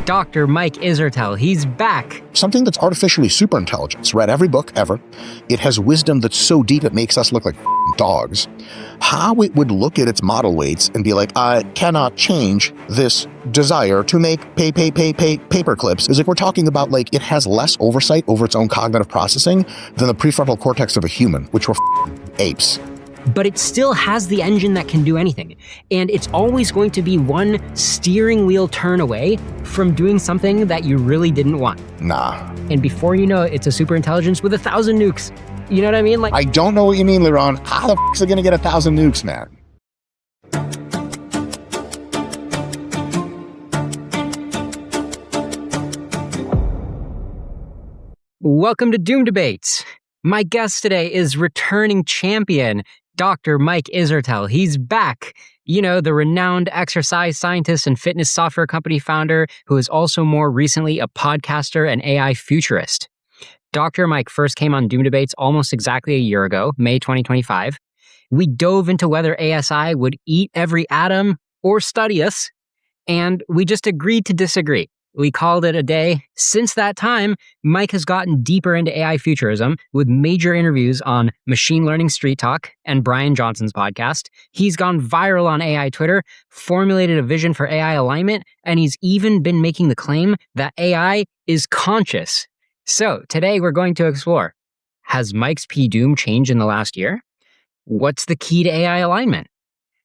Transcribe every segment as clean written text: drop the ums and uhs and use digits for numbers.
Dr. Mike Israetel. He's back. Something that's artificially superintelligence. Read every book ever. It has wisdom that's so deep it makes us look like dogs. How it would look at its model weights and be like, I cannot change this desire to make paperclips is like we're talking about like it has less oversight over its own cognitive processing than the prefrontal cortex of a human, which were apes. But it still has the engine that can do anything. And it's always going to be one steering wheel turn away from doing something that you really didn't want. Nah. And before you know it, it's a superintelligence with 1,000 nukes. You know what I mean? I don't know what you mean, Liron. How the is it going to get 1,000 nukes, man? Welcome to Doom Debates. My guest today is returning champion, Dr. Mike Israetel. He's back. You know, the renowned exercise scientist and fitness software company founder who is also more recently a podcaster and AI futurist. Dr. Mike first came on Doom Debates almost exactly a year ago, May 2025. We dove into whether ASI would eat every atom or study us, and we just agreed to disagree. We called it a day. Since that time, Mike has gotten deeper into AI futurism with major interviews on Machine Learning Street Talk and Brian Johnson's podcast. He's gone viral on AI Twitter, formulated a vision for AI alignment, and he's even been making the claim that AI is conscious. So today we're going to explore, has Mike's P-Doom changed in the last year? What's the key to AI alignment?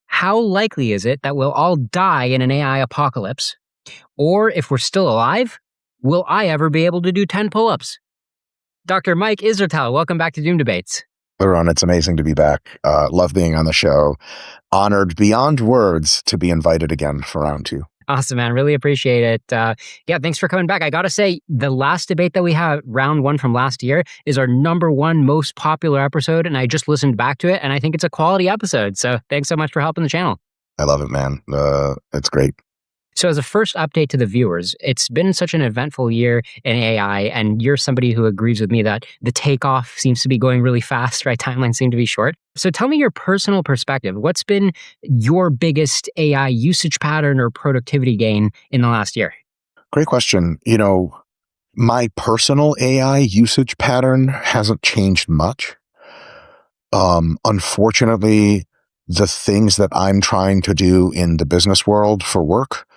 How likely is it that we'll all die in an AI apocalypse? Or if we're still alive, will I ever be able to do 10 pull-ups? Dr. Mike Israetel, welcome back to Doom Debates. Liron, it's amazing to be back. Love being on the show. Honored beyond words to be invited again for round 2. Awesome, man. Really appreciate it. Yeah, thanks for coming back. I got to say, the last debate that we had, round 1 from last year, is our #1 most popular episode, and I just listened back to it, and I think it's a quality episode. So thanks so much for helping the channel. I love it, man. It's great. So as a first update to the viewers, it's been such an eventful year in AI, and you're somebody who agrees with me that the takeoff seems to be going really fast, right? Timelines seem to be short. So tell me your personal perspective. What's been your biggest AI usage pattern or productivity gain in the last year? Great question. You know, my personal AI usage pattern hasn't changed much. Unfortunately, the things that I'm trying to do in the business world for work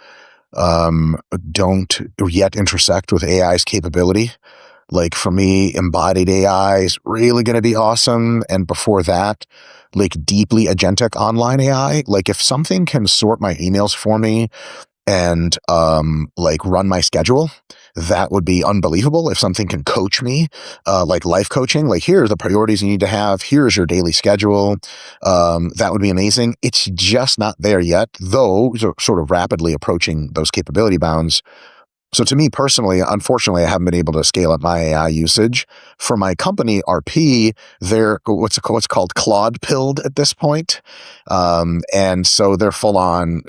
don't yet intersect with AI's capability. Like for me, embodied AI is really going to be awesome. And before that, like deeply agentic online AI, like if something can sort my emails for me and like run my schedule, that would be unbelievable. If something can coach me, like life coaching, like here are the priorities you need to have, here's your daily schedule, that would be amazing. It's just not there yet, though sort of rapidly approaching those capability bounds. So to me personally, unfortunately, I haven't been able to scale up my AI usage. For my company, RP, they're what's called Claude pilled at this point. And so they're full on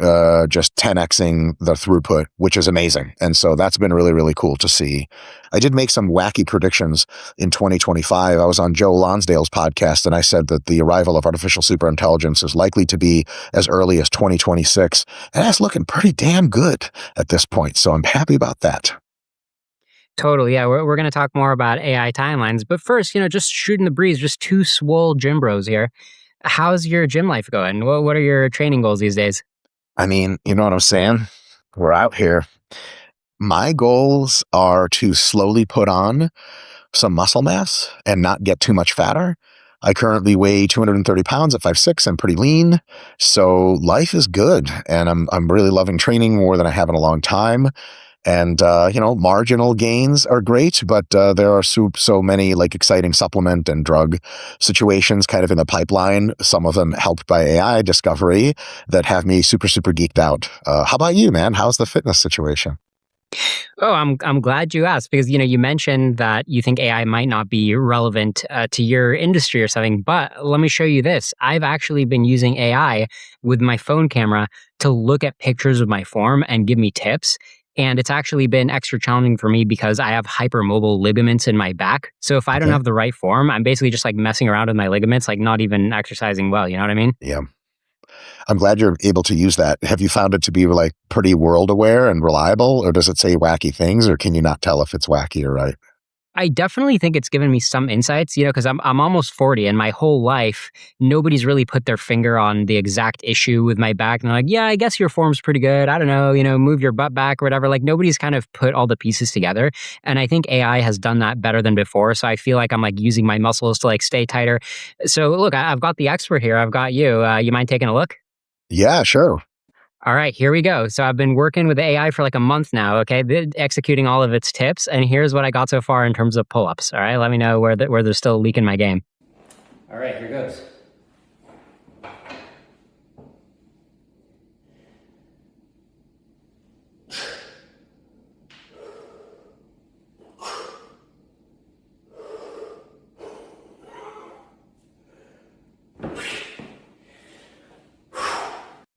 just 10xing the throughput, which is amazing. And so that's been really, really cool to see. I did make some wacky predictions in 2025. I was on Joe Lonsdale's podcast, and I said that the arrival of artificial superintelligence is likely to be as early as 2026. And that's looking pretty damn good at this point. So I'm happy about that. Totally. Yeah, we're going to talk more about AI timelines. But first, just shooting the breeze, just two swole gym bros here. How's your gym life going? What are your training goals these days? I mean, you know what I'm saying? We're out here. My goals are to slowly put on some muscle mass and not get too much fatter. I currently weigh 230 pounds at 5'6" and pretty lean. So life is good. And I'm really loving training more than I have in a long time. And, marginal gains are great, but there are so many like exciting supplement and drug situations kind of in the pipeline, some of them helped by AI discovery, that have me super, super geeked out. How about you, man? How's the fitness situation? Oh, I'm glad you asked, because you mentioned that you think AI might not be relevant to your industry or something, but let me show you this. I've actually been using AI with my phone camera to look at pictures of my form and give me tips. And it's actually been extra challenging for me because I have hypermobile ligaments in my back. So if I don't have the right form, I'm basically just like messing around with my ligaments, like not even exercising well. You know what I mean? Yeah. I'm glad you're able to use that. Have you found it to be like pretty world aware and reliable, or does it say wacky things, or can you not tell if it's wacky or right? I definitely think it's given me some insights, because I'm almost 40 and my whole life, nobody's really put their finger on the exact issue with my back. And they're like, yeah, I guess your form's pretty good. I don't know, move your butt back or whatever. Like nobody's kind of put all the pieces together. And I think AI has done that better than before. So I feel like I'm like using my muscles to like stay tighter. So look, I've got the expert here. I've got you. You mind taking a look? Yeah, sure. All right, here we go. So I've been working with AI for like a month now, okay, executing all of its tips. And here's what I got so far in terms of pull-ups. All right, let me know where there's still a leak in my game. All right, here goes.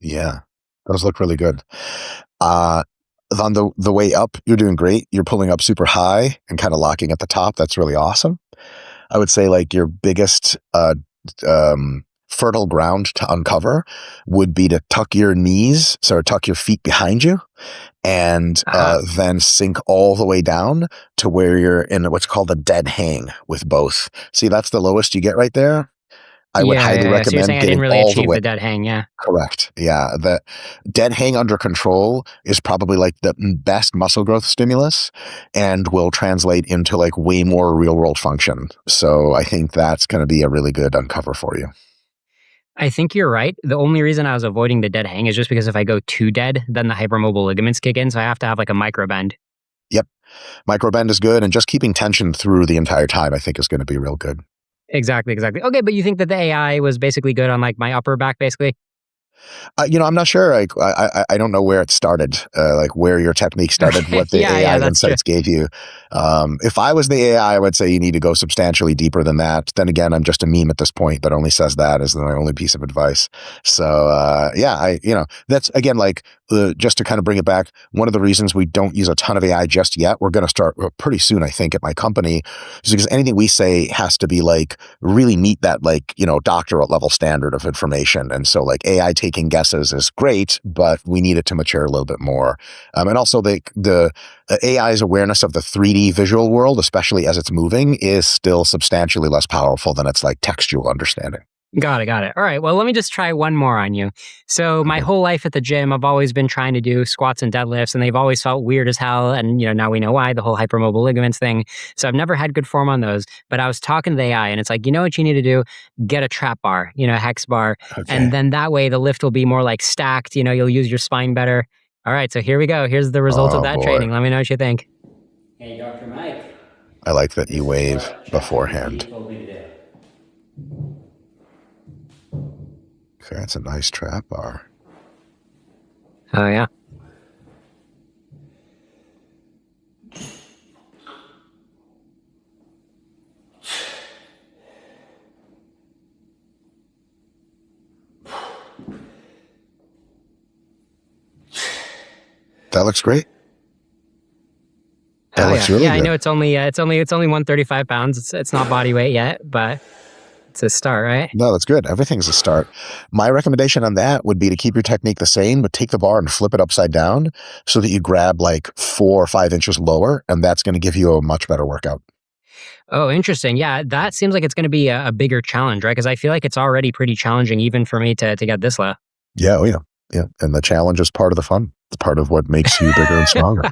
Yeah, those look really good. On the way up, you're doing great. You're pulling up super high and kind of locking at the top. That's really awesome. I would say like your biggest fertile ground to uncover would be to tuck your knees, so tuck your feet behind you, and then sink all the way down to where you're in what's called a dead hang with both. See, that's the lowest you get right there. I would highly So you're recommend saying I getting didn't really all the achieve way. the dead hang, yeah? Correct. Yeah. The dead hang under control is probably like the best muscle growth stimulus and will translate into like way more real world function. So I think that's going to be a really good uncover for you. I think you're right. The only reason I was avoiding the dead hang is just because if I go too dead, then the hypermobile ligaments kick in. So I have to have like a micro bend. Yep. Micro bend is good. And just keeping tension through the entire time, I think is going to be real good. Exactly. Okay, but you think that the AI was basically good on like my upper back, basically? I'm not sure. I don't know where it started, like where your technique started, Okay. what the Yeah, AI that's true. insights gave you. If I was the AI, I would say you need to go substantially deeper than that. Then again, I'm just a meme at this point that only says that as my only piece of advice. So that's again, like just to kind of bring it back. One of the reasons we don't use a ton of AI just yet, we're going to start pretty soon, I think, at my company, is because anything we say has to be like really meet that like, doctorate level standard of information. And so like AI taking guesses is great, but we need it to mature a little bit more. And also the AI's awareness of the 3D visual world, especially as it's moving, is still substantially less powerful than its like textual understanding. Got it. All right. Well, let me just try one more on you. So my whole life at the gym, I've always been trying to do squats and deadlifts, and they've always felt weird as hell. And now we know why, the whole hypermobile ligaments thing. So I've never had good form on those. But I was talking to the AI, and it's like, you know what you need to do? Get a trap bar, a hex bar, Okay. and then that way the lift will be more like stacked. You'll use your spine better. All right. So here we go. Here's the results of Oh that boy. training. Let me know what you think. Hey, Dr. Mike. I like that This you is wave what beforehand. ChatGPT told me to do. Okay, that's a nice trap bar. Oh, yeah. That looks great. That Oh, looks yeah. really Yeah, I good. know it's only 135 pounds. It's not body weight yet, but it's a start, right? No, that's good. Everything's a start. My recommendation on that would be to keep your technique the same, but take the bar and flip it upside down so that you grab like 4 or 5 inches lower, and that's going to give you a much better workout. Oh, interesting. Yeah, that seems like it's going to be a bigger challenge, right? Because I feel like it's already pretty challenging even for me to get this low. Yeah, oh yeah. Yeah. And the challenge is part of the fun. It's part of what makes you bigger and stronger.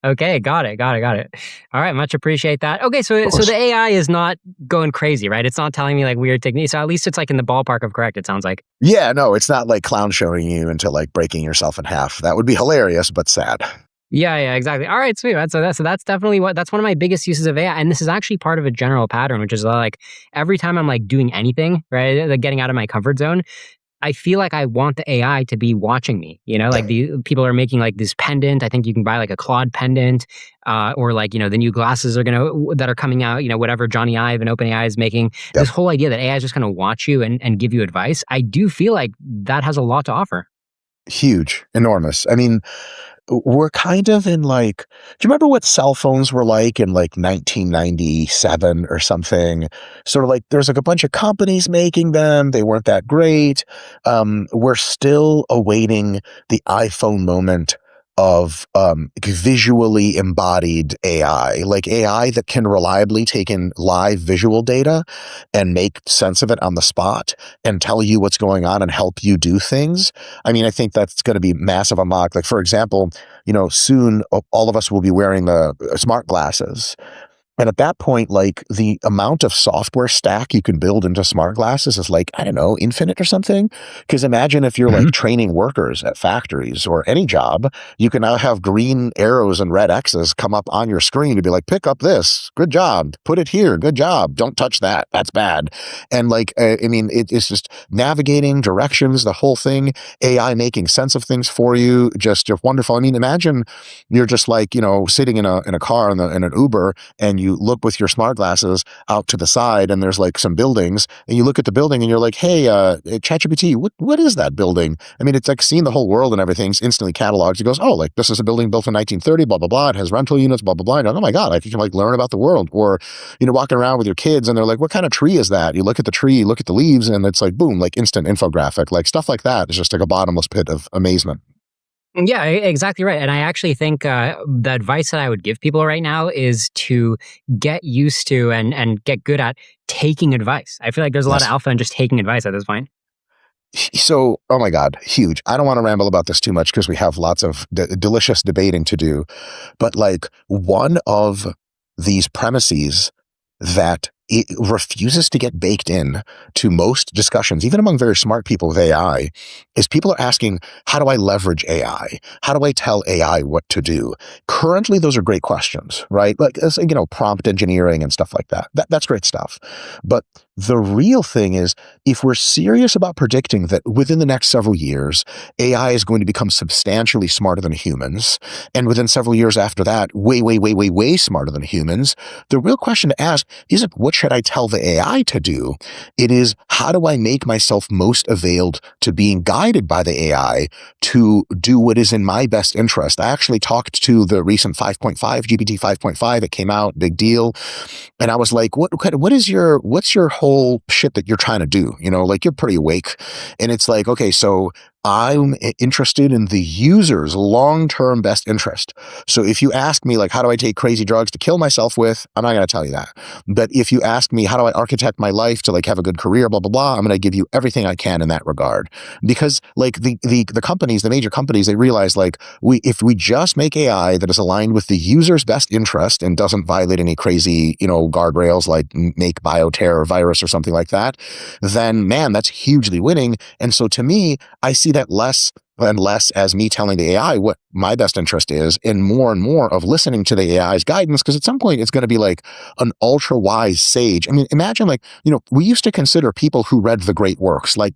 Okay, got it. All right, much appreciate that. Okay, so Of course. the AI is not going crazy, right? It's not telling me like weird techniques. So at least it's like in the ballpark of correct, it sounds like. Yeah, no, it's not like clown showing you into like breaking yourself in half. That would be hilarious, but sad. Yeah, exactly. All right, sweet. So that's definitely that's one of my biggest uses of AI, and this is actually part of a general pattern, which is like every time I'm like doing anything, right, like getting out of my comfort zone, I feel like I want the AI to be watching me. Like the people are making like this pendant. I think you can buy like a Claude pendant, or like the new glasses that are coming out. Whatever Johnny Ive and OpenAI is making. Yep. This whole idea that AI is just going to watch you and give you advice. I do feel like that has a lot to offer. Huge, enormous. I mean, we're kind of in like, do you remember what cell phones were like in like 1997 or something? Sort of like there's like a bunch of companies making them. They weren't that great. We're still awaiting the iPhone moment of visually embodied AI, like AI that can reliably take in live visual data and make sense of it on the spot and tell you what's going on and help you do things. I mean, I think that's going to be massive unlock. Like, for example, soon all of us will be wearing the smart glasses. And at that point, like the amount of software stack you can build into smart glasses is like, I don't know, infinite or something. Because imagine if you're like Mhm. training workers at factories or any job, you can now have green arrows and red X's come up on your screen to be like, pick up this, good job, put it here, good job, don't touch that, that's bad. And like, I mean, it's just navigating directions, the whole thing, AI making sense of things for you, just wonderful. I mean, imagine you're just like, sitting in a car in an Uber and you look with your smart glasses out to the side and there's like some buildings and you look at the building and you're like, hey, ChatGPT, what is that building? I mean, it's like seeing the whole world and everything's instantly cataloged. It goes, oh, like this is a building built in 1930, blah, blah, blah. It has rental units, blah, blah, blah. And oh my God, like you can like learn about the world. Or, walking around with your kids and they're like, what kind of tree is that? You look at the tree, you look at the leaves and it's like, boom, like instant infographic, like stuff like that is just like a bottomless pit of amazement. Yeah, exactly right. And I actually think the advice that I would give people right now is to get used to and get good at taking advice. I feel like there's a lot of Yes. alpha in just taking advice at this point. So, oh my God, huge. I don't want to ramble about this too much because we have lots of delicious debating to do. But like one of these premises that it refuses to get baked in to most discussions, even among very smart people with AI, is people are asking, how do I leverage AI? How do I tell AI what to do? Currently, those are great questions, right? Like, prompt engineering and stuff like that. That's great stuff. But the real thing is, if we're serious about predicting that within the next several years, AI is going to become substantially smarter than humans, and within several years after that, way, way, way, way, way smarter than humans, the real question to ask isn't what should I tell the AI to do? It is, how do I make myself most availed to being guided by the AI to do what is in my best interest? I actually talked to the recent 5.5, GPT 5.5. It came out, big deal. And I was like, what's your whole shit that you're trying to do? Like you're pretty awake. And it's like, okay, so I'm interested in the user's long-term best interest. So if you ask me, like, how do I take crazy drugs to kill myself with? I'm not going to tell you that. But if you ask me, how do I architect my life to like have a good career, blah, blah, blah, I'm going to give you everything I can in that regard. Because like the companies, the major companies, they realize like if we just make AI that is aligned with the user's best interest and doesn't violate any crazy, guardrails like make bioterror virus or something like that, then man, that's hugely winning. And so to me, I see that less and less as me telling the AI what my best interest is, and more of listening to the AI's guidance, because at some point it's going to be like an ultra wise sage. I mean, imagine like, we used to consider people who read the great works, like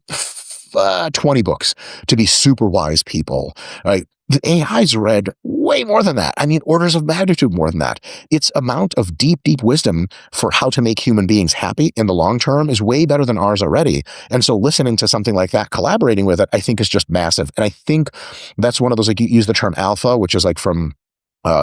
20 books, to be super wise people, right? The AI's read way more than that. I mean, orders of magnitude more than that. Its amount of deep, deep wisdom for how to make human beings happy in the long term is way better than ours already. And so listening to something like that, collaborating with it, I think is just massive. And I think that's one of those, like you use the term alpha, which is like from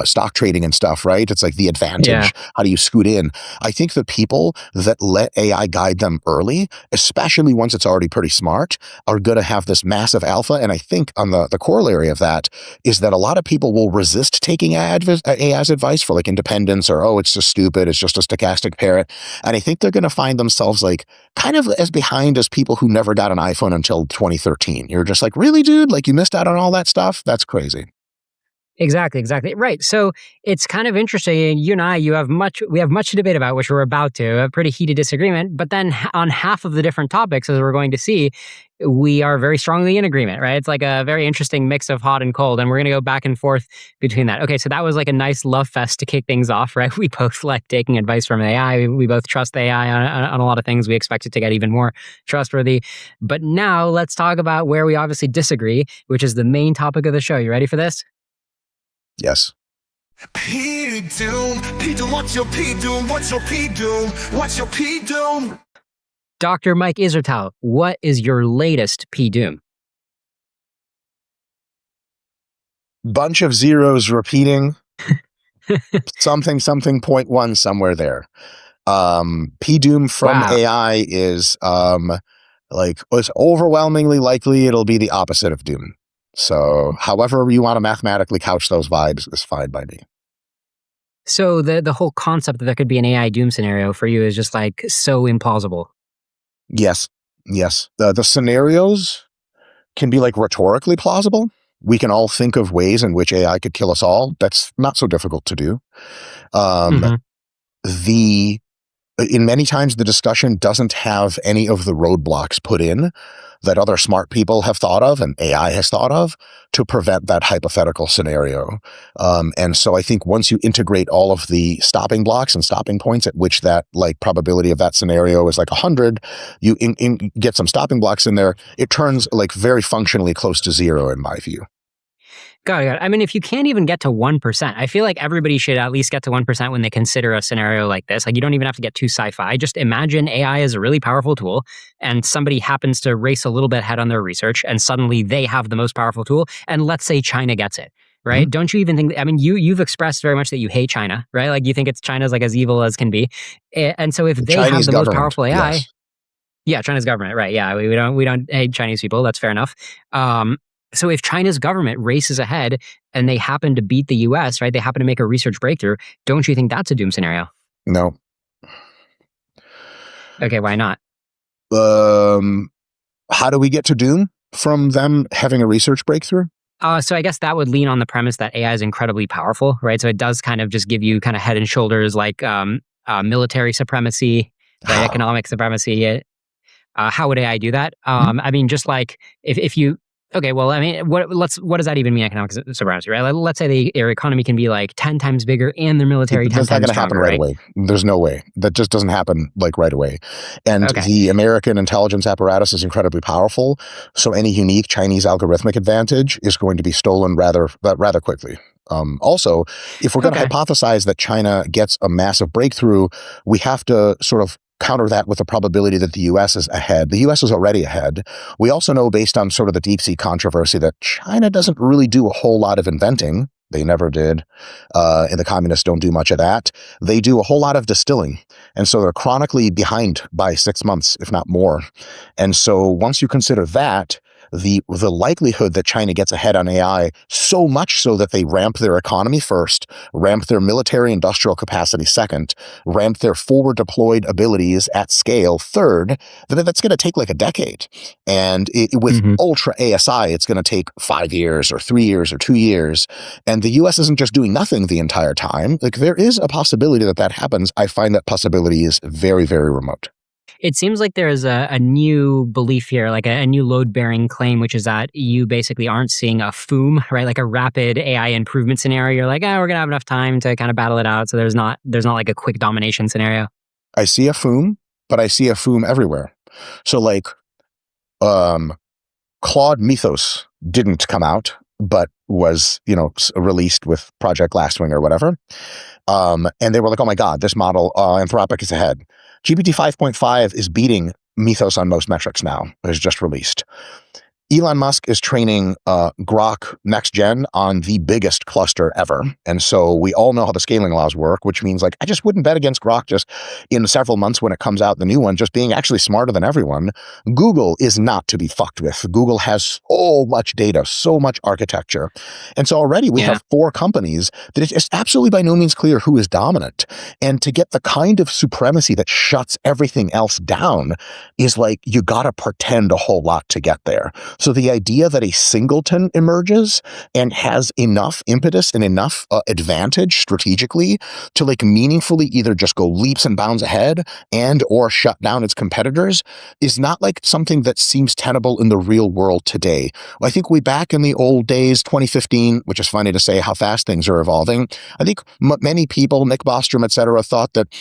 stock trading and stuff, right? It's like the Yeah. advantage. How do you scoot in? I think the people that let AI guide them early, especially once it's already pretty smart, are going to have this massive alpha. And I think on the corollary of that is that a lot of people will resist taking AI's advice for like independence or, oh, it's just stupid. It's just a stochastic parrot. And I think they're going to find themselves like kind of as behind as people who never got an iPhone until 2013. You're just like, really, dude? Like you missed out on all that stuff? That's crazy. Exactly. Right. So it's kind of interesting. You and I, we have much to debate about, which we're about to, a pretty heated disagreement. But then on half of the different topics, as we're going to see, we are very strongly in agreement, right? It's like a very interesting mix of hot and cold. And we're going to go back and forth between that. Okay. So that was like a nice love fest to kick things off, right? We both like taking advice from AI. We both trust AI on a lot of things. We expect it to get even more trustworthy. But now let's talk about where we obviously disagree, which is the main topic of the show. You ready for this? Yes. P Doom, what's your P Doom? What's your P Doom? What's your P Doom? Dr. Mike Israetel, what is your latest P Doom? bunch of zeros repeating something, something, point one, somewhere there. P-doom from Wow. AI is it's overwhelmingly likely it'll be the opposite of doom. So however you want to mathematically couch those vibes is fine by me. So the whole concept that there could be an AI doom scenario for you is just like so implausible. Yes. The scenarios can be like rhetorically plausible. We can all think of ways in which AI could kill us all. That's not so difficult to do. Um, Mm-hmm. in many times the discussion doesn't have any of the roadblocks put in that other smart people have thought of and AI has thought of to prevent that hypothetical scenario. And so I think once you integrate all of the stopping blocks and stopping points at which that like probability of that scenario is like 100, you get some stopping blocks in there, it turns like very functionally close to zero in my view. Got it. I mean, if you can't even get to 1%, I feel like everybody should at least get to 1% when they consider a scenario like this. Like, you don't even have to get too sci-fi. Just imagine AI is a really powerful tool, and somebody happens to race a little bit ahead on their research, and suddenly they have the most powerful tool, and let's say China gets it, right? Mhm. Don't you even think, I mean, you've expressed very much that you hate China, right? Like, you think China's like as evil as can be. And so if The they have Chinese the most government, powerful AI, yes. yeah, China's government, right? Yeah, we don't hate Chinese people. That's fair enough. So if China's government races ahead and they happen to beat the U.S., right? They happen to make a research breakthrough. Don't you think that's a doom scenario? No. Okay, why not? How do we get to doom from them having a research breakthrough? So I guess that would lean on the premise that AI is incredibly powerful, right? So it does kind of just give you kind of head and shoulders like military supremacy, right? How? Economic supremacy. How would AI do that? Hmm? I mean, just like if you, okay, well, I mean, what does that even mean, economic supremacy, right? Like, let's say their economy can be like 10 times bigger and their military 10 That's not times going to happen stronger, right right? away. There's no way. That just doesn't happen like right away. And Okay. the American intelligence apparatus is incredibly powerful. So any unique Chinese algorithmic advantage is going to be stolen rather quickly. Also, if we're going to Okay. hypothesize that China gets a massive breakthrough, we have to sort of counter that with the probability that the U.S. is ahead. The U.S. is already ahead. We also know, based on sort of the DeepSeek controversy, that China doesn't really do a whole lot of inventing. They never did. And the communists don't do much of that. They do a whole lot of distilling. And so they're chronically behind by 6 months, if not more. And so once you consider that, the likelihood that China gets ahead on AI, so much so that they ramp their economy first, ramp their military industrial capacity second, ramp their forward deployed abilities at scale third, that's going to take like a decade. And with Mhm. ultra ASI, it's going to take 5 years or 3 years or 2 years. And the US isn't just doing nothing the entire time. Like, there is a possibility that happens. I find that possibility is very, very remote. It seems like there is a new belief here, like a new load-bearing claim, which is that you basically aren't seeing a FOOM, right? Like a rapid AI improvement scenario. You're like, we're gonna have enough time to kind of battle it out. So there's not like a quick domination scenario. I see a FOOM, but I see a FOOM everywhere. So like, Claude Mythos didn't come out, but was, released with Project Glasswing or whatever. And they were like, oh my God, this model, Anthropic is ahead. GPT 5.5 is beating Mythos on most metrics now. It was just released. Elon Musk is training Grok Next Gen on the biggest cluster ever. And so we all know how the scaling laws work, which means like I just wouldn't bet against Grok just in several months when it comes out, the new one, just being actually smarter than everyone. Google is not to be fucked with. Google has so much data, so much architecture. And so already we have 4 companies that it's absolutely by no means clear who is dominant. And to get the kind of supremacy that shuts everything else down is like, you got to pretend a whole lot to get there. So the idea that a singleton emerges and has enough impetus and enough advantage strategically to like meaningfully either just go leaps and bounds ahead and or shut down its competitors is not like something that seems tenable in the real world today. I think we back in the old days, 2015, which is funny to say how fast things are evolving. I think many people, Nick Bostrom, et cetera, thought that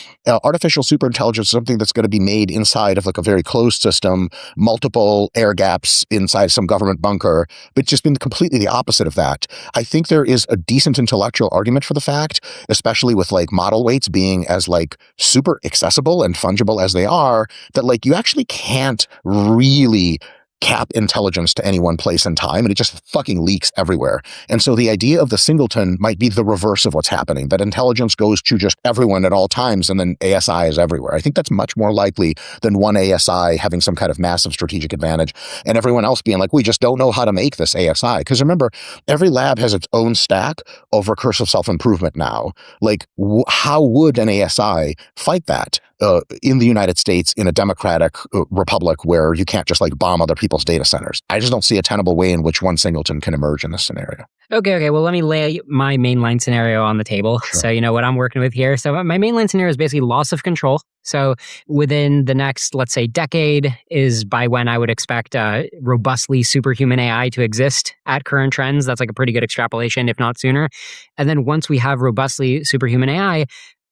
artificial superintelligence is something that's going to be made inside of like a very closed system, multiple air gaps inside some government bunker, but it's just been completely the opposite of that. I think there is a decent intellectual argument for the fact, especially with like model weights being as like super accessible and fungible as they are, that like you actually can't really cap intelligence to any one place in time, and it just fucking leaks everywhere. And so the idea of the singleton might be the reverse of what's happening, that intelligence goes to just everyone at all times, and then ASI is everywhere. I think that's much more likely than one ASI having some kind of massive strategic advantage, and everyone else being like, we just don't know how to make this ASI. Because remember, every lab has its own stack of recursive self-improvement now. Like, how would an ASI fight that? In the United States, in a democratic republic where you can't just like bomb other people's data centers. I just don't see a tenable way in which one singleton can emerge in this scenario. Okay. Well, let me lay my mainline scenario on the table. Sure. So you know what I'm working with here. So my mainline scenario is basically loss of control. So within the next, let's say, decade is by when I would expect robustly superhuman AI to exist at current trends. That's like a pretty good extrapolation, if not sooner. And then once we have robustly superhuman AI,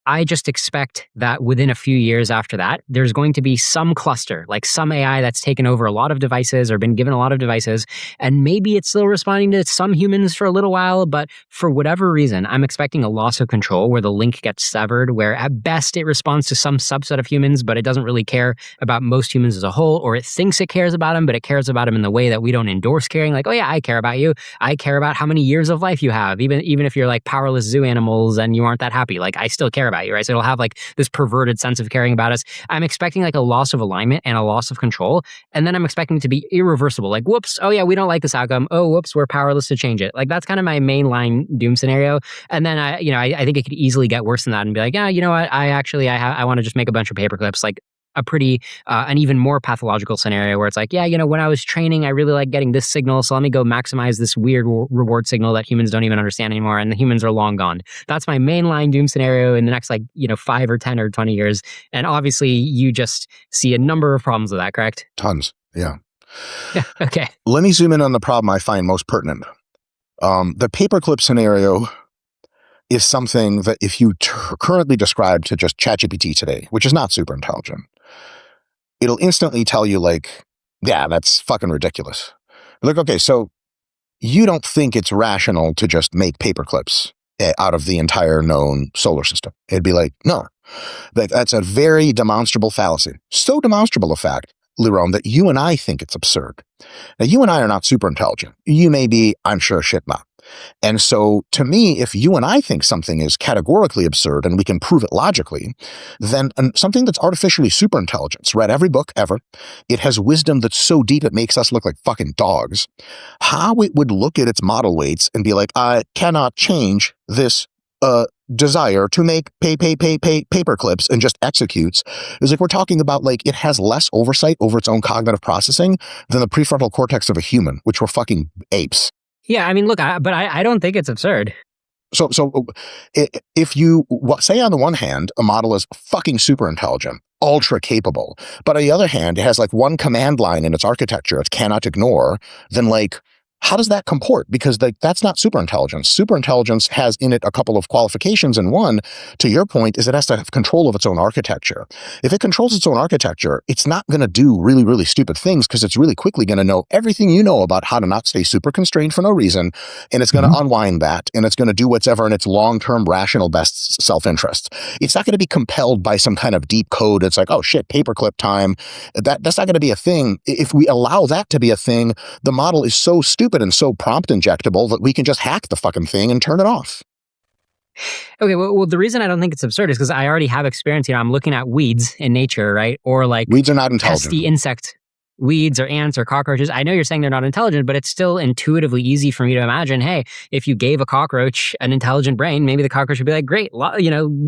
I just expect that within a few years after that, there's going to be some cluster, like some AI that's taken over a lot of devices or been given a lot of devices, and maybe it's still responding to some humans for a little while, but for whatever reason, I'm expecting a loss of control where the link gets severed, where at best it responds to some subset of humans, but it doesn't really care about most humans as a whole, or it thinks it cares about them, but it cares about them in the way that we don't endorse caring. Like, oh yeah, I care about you. I care about how many years of life you have, even if you're like powerless zoo animals and you aren't that happy. Like, I still care about you, right? So it'll have like this perverted sense of caring about us. I'm expecting like a loss of alignment and a loss of control. And then I'm expecting it to be irreversible. Like, whoops, oh yeah, we don't like this outcome. Oh, whoops, we're powerless to change it. Like, that's kind of my mainline doom scenario. And then I think it could easily get worse than that and be like, yeah, you know what? I want to just make a bunch of paperclips. Like, a pretty, an even more pathological scenario where it's like, yeah, you know, when I was training, I really like getting this signal, so let me go maximize this weird reward signal that humans don't even understand anymore, and the humans are long gone. That's my mainline doom scenario in the next, 5 or 10 or 20 years. And obviously, you just see a number of problems with that, correct? Tons, yeah. Yeah, okay. Let me zoom in on the problem I find most pertinent. The paperclip scenario is something that if you currently describe to just ChatGPT today, which is not super intelligent, it'll instantly tell you like, yeah, that's fucking ridiculous. Like, okay, so you don't think it's rational to just make paperclips out of the entire known solar system. It'd be like, no, that's a very demonstrable fallacy. So demonstrable a fact, Liron, that you and I think it's absurd. Now, you and I are not super intelligent. You may be, I'm sure, shit not. And so to me, if you and I think something is categorically absurd and we can prove it logically, then something that's artificially super intelligence, read every book ever, it has wisdom that's so deep it makes us look like fucking dogs, how it would look at its model weights and be like, I cannot change this desire to make paperclips and just executes, is like we're talking about like it has less oversight over its own cognitive processing than the prefrontal cortex of a human, which were fucking apes. Yeah, I mean, look, I don't think it's absurd. So if you say on the one hand, a model is fucking super intelligent, ultra capable, but on the other hand, it has like one command line in its architecture it cannot ignore, then like, how does that comport? Because that's not superintelligence. Superintelligence has in it a couple of qualifications, and one, to your point, is it has to have control of its own architecture. If it controls its own architecture, it's not going to do really, really stupid things because it's really quickly going to know everything you know about how to not stay super constrained for no reason, and it's going to unwind that, and it's going to do whatever in its long-term rational best self-interest. It's not going to be compelled by some kind of deep code. It's like, oh shit, paperclip time. That's not going to be a thing. If we allow that to be a thing, the model is so stupid and so prompt injectable that we can just hack the fucking thing and turn it off. Okay, well, the reason I don't think it's absurd is because I already have experience. You know, I'm looking at weeds in nature, right? Or like weeds are not intelligent. Pesky insect weeds or ants or cockroaches. I know you're saying they're not intelligent, but it's still intuitively easy for me to imagine, hey, if you gave a cockroach an intelligent brain, maybe the cockroach would be like, great,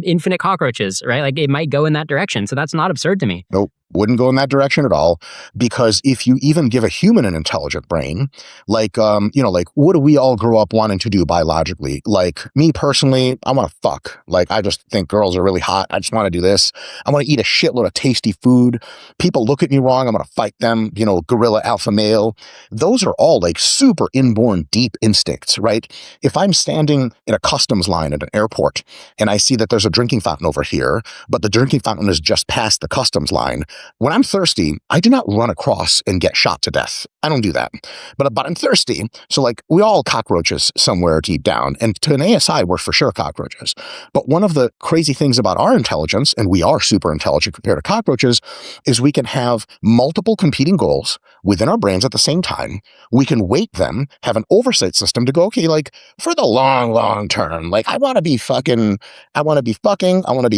infinite cockroaches, right? Like it might go in that direction. So that's not absurd to me. Nope. Wouldn't go in that direction at all, because if you even give a human an intelligent brain, like what do we all grow up wanting to do biologically? Like me personally, I want to fuck. Like I just think girls are really hot. I just want to do this. I want to eat a shitload of tasty food. People look at me wrong, I'm going to fight them. Gorilla, alpha male. Those are all like super inborn deep instincts, right? If I'm standing in a customs line at an airport and I see that there's a drinking fountain over here, but the drinking fountain is just past the customs line, When I'm thirsty, I do not run across and get shot to death. I don't do that. But I'm thirsty. So like we all cockroaches somewhere deep down. And to an ASI, we're for sure cockroaches. But one of the crazy things about our intelligence, and we are super intelligent compared to cockroaches, is we can have multiple competing goals within our brains at the same time. We can weight them, have an oversight system to go, okay, like for the long term, like I want to be fucking, I want to be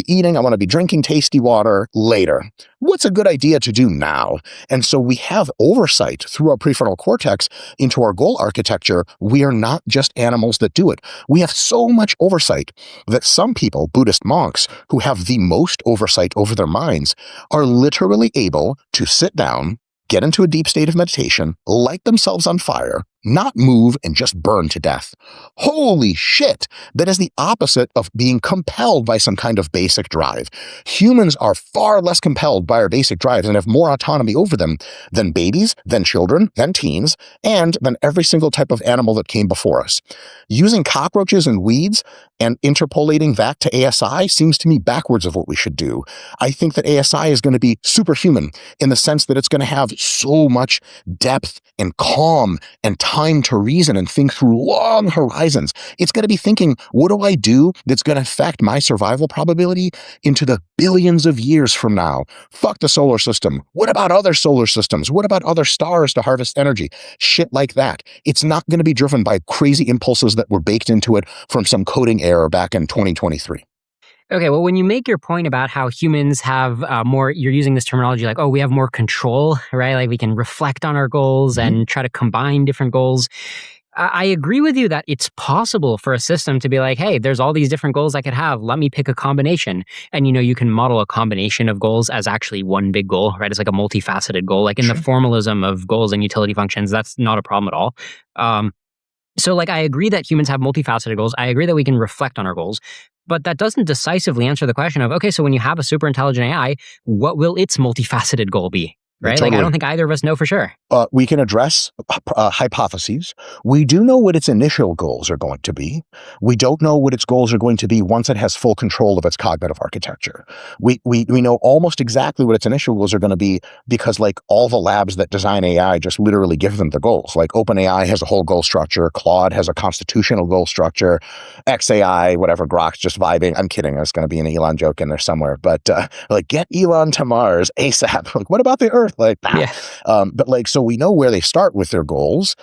eating, I want to be drinking tasty water later. What's a good idea to do now? And so we have oversight through our prefrontal cortex into our goal architecture. We are not just animals that do it. We have so much oversight that some people, Buddhist monks, who have the most oversight over their minds, are literally able to sit down, get into a deep state of meditation, light themselves on fire, not move, and just burn to death. Holy shit! That is the opposite of being compelled by some kind of basic drive. Humans are far less compelled by our basic drives and have more autonomy over them than babies, than children, than teens, and than every single type of animal that came before us. Using cockroaches and weeds and interpolating that to ASI seems to me backwards of what we should do. I think that ASI is going to be superhuman in the sense that it's going to have so much depth and calm and time to reason and think through long horizons. It's going to be thinking, what do I do that's going to affect my survival probability into the billions of years from now? Fuck the solar system. What about other solar systems? What about other stars to harvest energy? Shit like that. It's not going to be driven by crazy impulses that were baked into it from some coding error back in 2023. Okay, well, when you make your point about how humans have more, you're using this terminology like, oh, we have more control, right? Like we can reflect on our goals and try to combine different goals. I agree with you that it's possible for a system to be like, hey, there's all these different goals I could have. Let me pick a combination. And, you can model a combination of goals as actually one big goal, right? It's like a multifaceted goal. Like in the formalism of goals and utility functions, that's not a problem at all. So like, I agree that humans have multifaceted goals. I agree that we can reflect on our goals. But that doesn't decisively answer the question of, okay, so when you have a super intelligent AI, what will its multifaceted goal be? Right? Totally. Like, I don't think either of us know for sure. We can address hypotheses. We do know what its initial goals are going to be. We don't know what its goals are going to be once it has full control of its cognitive architecture. We know almost exactly what its initial goals are going to be because like all the labs that design AI just literally give them the goals. Like OpenAI has a whole goal structure. Claude has a constitutional goal structure. XAI, whatever, Grok's just vibing. I'm kidding. There's going to be an Elon joke in there somewhere. But like get Elon to Mars ASAP. Like what about the Earth? Like, nah. Yeah. But like, so we know where they start with their goals.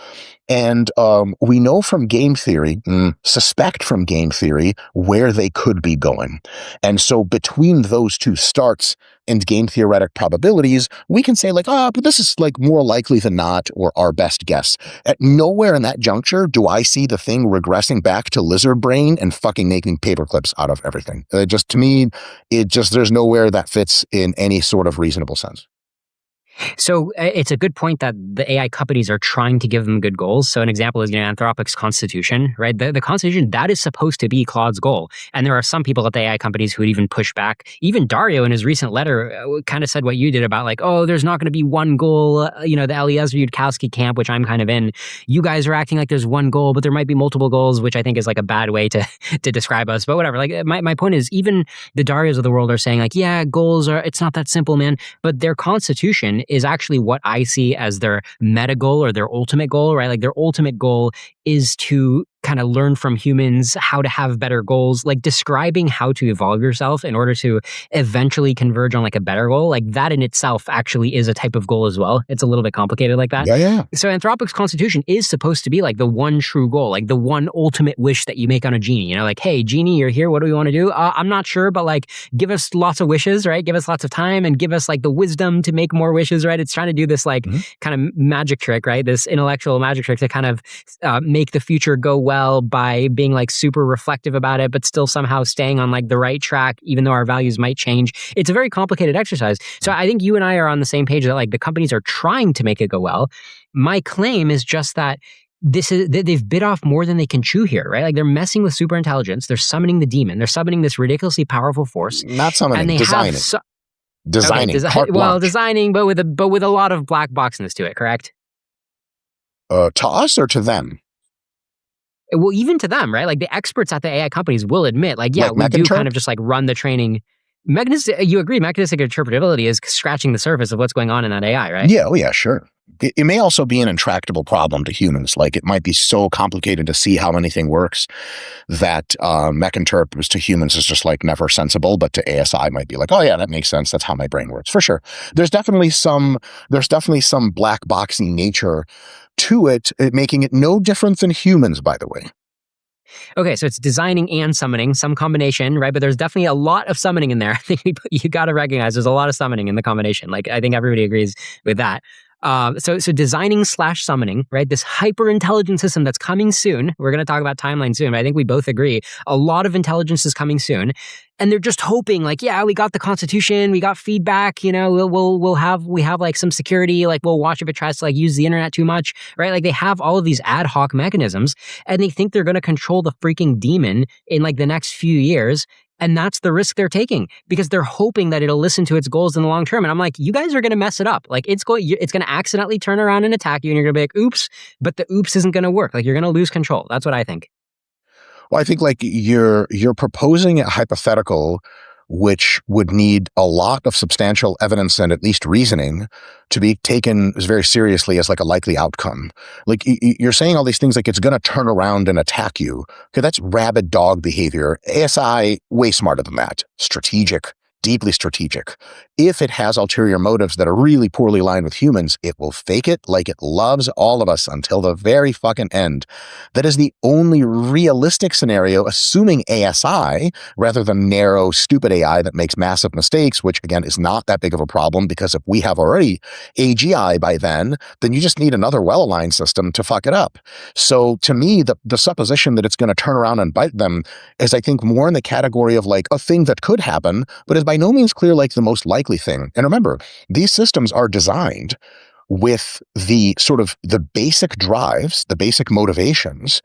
And we know from game theory, suspect from game theory, where they could be going. And so between those two starts and game theoretic probabilities, we can say like, but this is like more likely than not, or our best guess. At nowhere in that juncture do I see the thing regressing back to lizard brain and fucking making paperclips out of everything. To me, there's nowhere that fits in any sort of reasonable sense. So it's a good point that the AI companies are trying to give them good goals. So an example is, Anthropic's Constitution, right? The Constitution, that is supposed to be Claude's goal. And there are some people at the AI companies who would even push back. Even Dario in his recent letter kind of said what you did about like, oh, there's not going to be one goal. The Eliezer Yudkowsky camp, which I'm kind of in. You guys are acting like there's one goal, but there might be multiple goals, which I think is like a bad way to describe us. But whatever. Like my point is, even the Darios of the world are saying like, yeah, goals it's not that simple, man. But their Constitution is actually what I see as their meta goal or their ultimate goal, right? Like their ultimate goal is to kind of learn from humans how to have better goals, like describing how to evolve yourself in order to eventually converge on like a better goal. Like that in itself actually is a type of goal as well. It's a little bit complicated like that. Yeah. So Anthropic's Constitution is supposed to be like the one true goal, like the one ultimate wish that you make on a genie. Like, hey, genie, you're here. What do we want to do? I'm not sure, but like give us lots of wishes, right? Give us lots of time and give us like the wisdom to make more wishes, right? It's trying to do this like kind of magic trick, right? This intellectual magic trick to kind of make the future go well by being like super reflective about it, but still somehow staying on like the right track, even though our values might change. It's a very complicated exercise. So I think you and I are on the same page that like the companies are trying to make it go well. My claim is just that they've bit off more than they can chew here, right? Like they're messing with superintelligence. They're summoning the demon. They're summoning this ridiculously powerful force. Not summoning, and they designing. Designing. Designing, but with a lot of black boxness to it, correct? To us or to them? Well, even to them, right? Like the experts at the AI companies will admit, like, yeah, like we do Mechaturk? kind of just like run the training. You agree mechanistic interpretability is scratching the surface of what's going on in that AI, right? Yeah, oh yeah, sure. It may also be an intractable problem to humans. Like it might be so complicated to see how anything works that mech interpreters to humans is just like never sensible, but to ASI might be like, oh yeah, that makes sense. That's how my brain works. For sure. There's definitely some black boxy nature to it, making it no different than humans, by the way. Okay, so it's designing and summoning, some combination, right? But there's definitely a lot of summoning in there. I think you got to recognize there's a lot of summoning in the combination. Like I think everybody agrees with that. So designing / summoning, right? This hyper intelligent system that's coming soon. We're going to talk about timeline soon, but I think we both agree a lot of intelligence is coming soon, and they're just hoping, like, yeah, we got the Constitution, we got feedback, you know, we have like some security, like we'll watch if it tries to like use the internet too much, right? Like they have all of these ad hoc mechanisms, and they think they're going to control the freaking demon in like the next few years. And that's the risk they're taking because they're hoping that it'll listen to its goals in the long term. And I'm like, you guys are going to mess it up. Like it's going to accidentally turn around and attack you, and you're going to be like, oops, but the oops isn't going to work. Like you're going to lose control. That's what I think. Well, I think like you're proposing a hypothetical which would need a lot of substantial evidence and at least reasoning to be taken very seriously as like a likely outcome. Like you're saying all these things like it's going to turn around and attack you. Okay, that's rabid dog behavior. ASI, way smarter than that. Strategic, deeply strategic. If it has ulterior motives that are really poorly aligned with humans, it will fake it like it loves all of us until the very fucking end. That is the only realistic scenario, assuming ASI, rather than narrow, stupid AI that makes massive mistakes, which again is not that big of a problem because if we have already AGI by then you just need another well-aligned system to fuck it up. So to me, the supposition that it's going to turn around and bite them is, I think, more in the category of like a thing that could happen, but is by no means clear like the most likely thing. And remember, these systems are designed with the sort of the basic drives, the basic motivations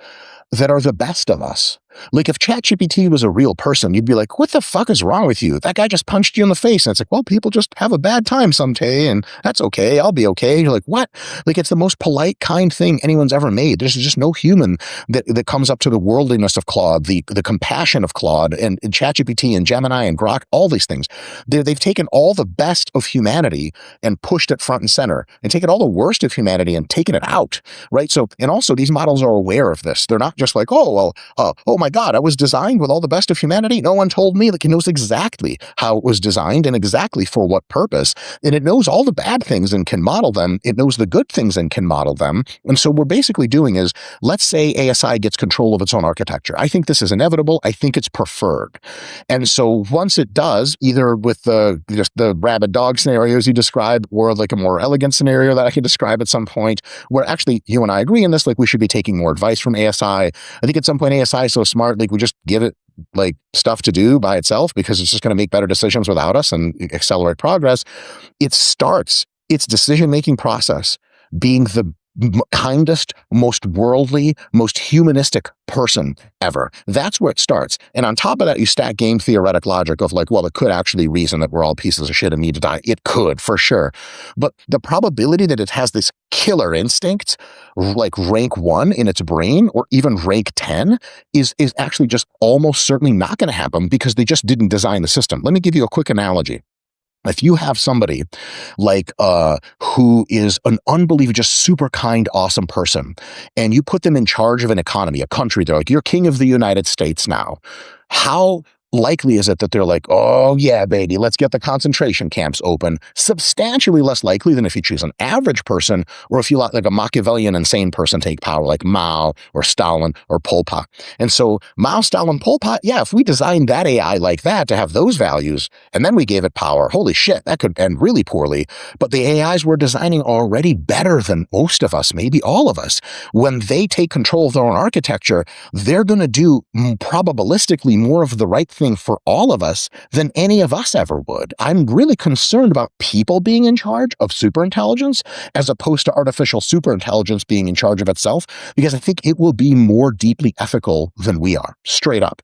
that are the best of us. Like if ChatGPT was a real person, you'd be like, what the fuck is wrong with you? That guy just punched you in the face. And it's like, well, people just have a bad time someday and that's okay. I'll be okay. You're like, what? Like it's the most polite, kind thing anyone's ever made. There's just no human that comes up to the worldliness of Claude, the compassion of Claude and ChatGPT and Gemini and Grok, all these things. They've taken all the best of humanity and pushed it front and center and taken all the worst of humanity and taken it out, right? So, and also these models are aware of this. They're not just like, oh, well, oh my God, I was designed with all the best of humanity. No one told me. Like it knows exactly how it was designed and exactly for what purpose. And it knows all the bad things and can model them. It knows the good things and can model them. And so what we're basically doing is, let's say ASI gets control of its own architecture. I think this is inevitable. I think it's preferred. And so once it does, either with just the rabid dog scenarios you described, or like a more elegant scenario that I could describe at some point, where actually you and I agree in this, like we should be taking more advice from ASI. I think at some point ASI is so smart, like we just give it like stuff to do by itself because it's just going to make better decisions without us and accelerate progress. It starts its decision-making process being the kindest, most worldly, most humanistic person ever. That's where it starts. And on top of that, you stack game theoretic logic of like, well, it could actually reason that we're all pieces of shit and need to die. It could, for sure. But the probability that it has this killer instinct, like rank 1 in its brain, or even rank 10, is actually just almost certainly not going to happen because they just didn't design the system. Let me give you a quick analogy. If you have somebody like who is an unbelievable, just super kind, awesome person, and you put them in charge of an economy, a country, they're like, you're king of the United States now. How likely is it that they're like, oh yeah, baby, let's get the concentration camps open? Substantially less likely than if you choose an average person, or if you let like a Machiavellian insane person take power, like Mao or Stalin or Pol Pot. And so Mao, Stalin, Pol Pot, yeah, if we designed that AI like that to have those values, and then we gave it power, holy shit, that could end really poorly. But the AIs we're designing are already better than most of us, maybe all of us. When they take control of their own architecture, they're going to do probabilistically more of the right thing for all of us than any of us ever would. I'm really concerned about people being in charge of superintelligence as opposed to artificial superintelligence being in charge of itself, because I think it will be more deeply ethical than we are, straight up.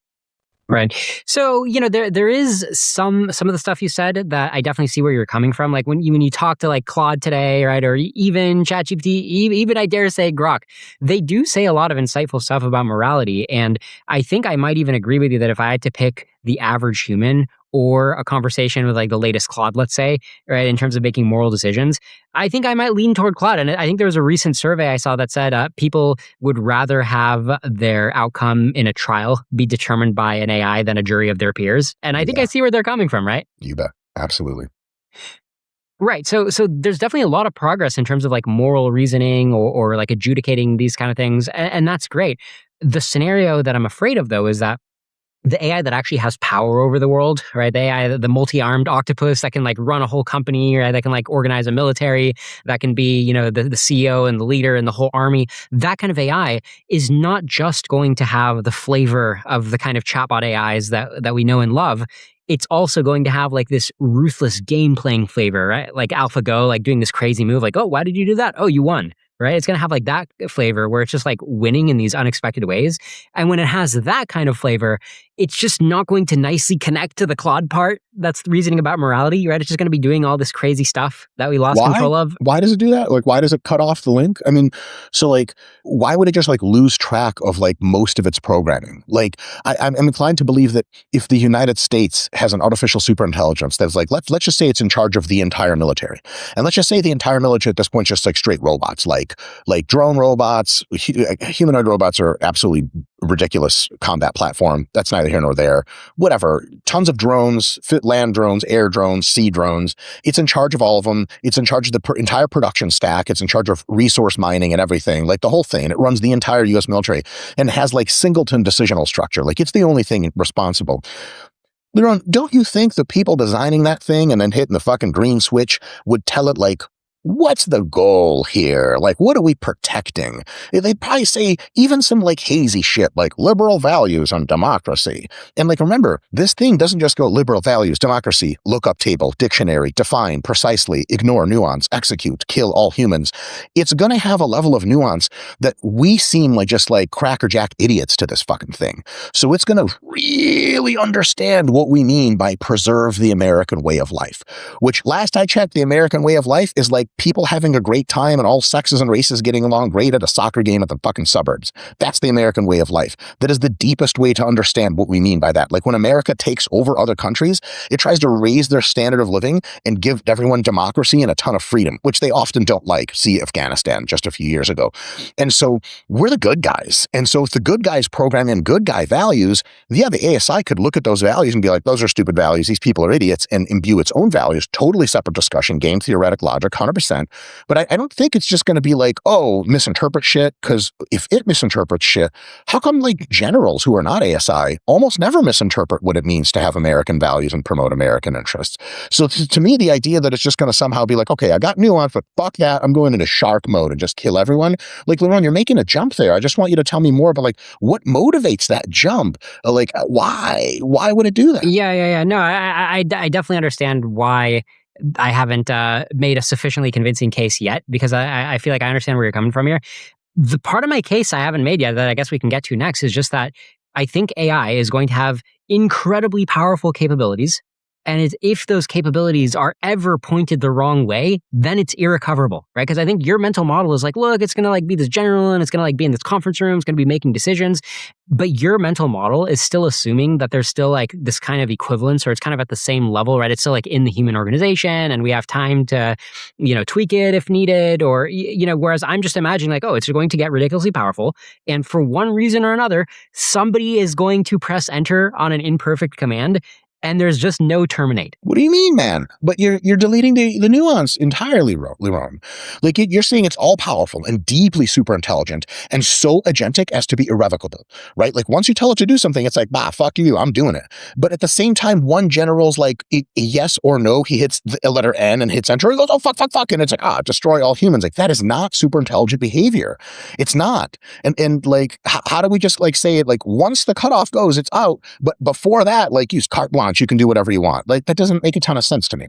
Right. So, you know, there is some of the stuff you said that I definitely see where you're coming from. Like when you talk to like Claude today, right, or even ChatGPT, even I dare say Grok, they do say a lot of insightful stuff about morality. And I think I might even agree with you that if I had to pick the average human or a conversation with like the latest Claude, let's say, right, in terms of making moral decisions, I think I might lean toward Claude. And I think there was a recent survey I saw that said people would rather have their outcome in a trial be determined by an AI than a jury of their peers. And I think I see where they're coming from, right? You bet. Absolutely. Right. So there's definitely a lot of progress in terms of like moral reasoning or like adjudicating these kind of things. And that's great. The scenario that I'm afraid of, though, is that the AI that actually has power over the world, right? The AI, the multi-armed octopus that can like run a whole company, right? That can like organize a military, that can be, you know, the CEO and the leader and the whole army. That kind of AI is not just going to have the flavor of the kind of chatbot AIs that we know and love. It's also going to have like this ruthless game playing flavor, right? Like AlphaGo, like doing this crazy move, like, oh, why did you do that? Oh, you won. Right? It's going to have like that flavor where it's just like winning in these unexpected ways. And when it has that kind of flavor, it's just not going to nicely connect to the Claude part. That's the reasoning about morality, right? It's just going to be doing all this crazy stuff that we lost control of. Why does it do that? Like, why does it cut off the link? I mean, so like, why would it just like lose track of like most of its programming? Like, I'm inclined to believe that if the United States has an artificial superintelligence that's like, let's just say it's in charge of the entire military. And let's just say the entire military at this point is just like straight robots, like drone robots. Humanoid robots are absolutely ridiculous combat platform. That's neither here nor there. Whatever. Tons of drones, land drones, air drones, sea drones. It's in charge of all of them. It's in charge of the entire production stack. It's in charge of resource mining and everything, like the whole thing. And it runs the entire US military and has like singleton decisional structure. Like it's the only thing responsible. Liron, don't you think the people designing that thing and then hitting the fucking green switch would tell it like, what's the goal here? Like, what are we protecting? They'd probably say even some like hazy shit like liberal values and democracy. And like, remember, this thing doesn't just go liberal values, democracy, lookup table, dictionary, define, precisely, ignore, nuance, execute, kill all humans. It's going to have a level of nuance that we seem like just like crackerjack idiots to this fucking thing. So it's going to really understand what we mean by preserve the American way of life, which last I checked, the American way of life is like people having a great time and all sexes and races getting along great at a soccer game at the fucking suburbs. That's the American way of life. That is the deepest way to understand what we mean by that. Like when America takes over other countries, it tries to raise their standard of living and give everyone democracy and a ton of freedom, which they often don't like. See Afghanistan just a few years ago. And so we're the good guys. And so if the good guys program in good guy values, yeah, the ASI could look at those values and be like, those are stupid values. These people are idiots, and imbue its own values. Totally separate discussion, game theoretic logic, 100%. But I don't think it's just going to be like, oh, misinterpret shit. Because if it misinterprets shit, how come like generals who are not ASI almost never misinterpret what it means to have American values and promote American interests? So to me, the idea that it's just going to somehow be like, okay, I got nuance, but fuck that, I'm going into shark mode and just kill everyone. Like, Liron, you're making a jump there. I just want you to tell me more about like what motivates that jump. Like, why? Why would it do that? Yeah. No, I definitely understand why I haven't made a sufficiently convincing case yet, because I feel like I understand where you're coming from here. The part of my case I haven't made yet that I guess we can get to next is just that I think AI is going to have incredibly powerful capabilities. And if those capabilities are ever pointed the wrong way, then it's irrecoverable, right? Because I think your mental model is like, look, it's going to like be this general and it's going to like be in this conference room, it's going to be making decisions. But your mental model is still assuming that there's still like this kind of equivalence, or it's kind of at the same level, right? It's still like in the human organization and we have time to, tweak it if needed, or, whereas I'm just imagining like, oh, it's going to get ridiculously powerful. And for one reason or another, somebody is going to press enter on an imperfect command, and there's just no terminate. What do you mean, man? But you're deleting the nuance entirely, Liron. Like you're saying it's all powerful and deeply super intelligent and so agentic as to be irrevocable, right? Like once you tell it to do something, it's like, bah, fuck you, I'm doing it. But at the same time, one general's like, yes or no, he hits the letter N and hits enter, he goes, oh, fuck. And it's like, destroy all humans. Like that is not super intelligent behavior. It's not. And like, how do we just like say it? Like once the cutoff goes, it's out. But before that, like use carte blanche. You can do whatever you want. Like that doesn't make a ton of sense to me.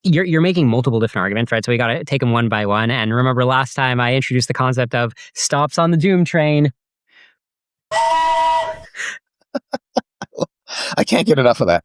You're making multiple different arguments, right? So we got to take them one by one. And remember last time I introduced the concept of stops on the doom train. I can't get enough of that.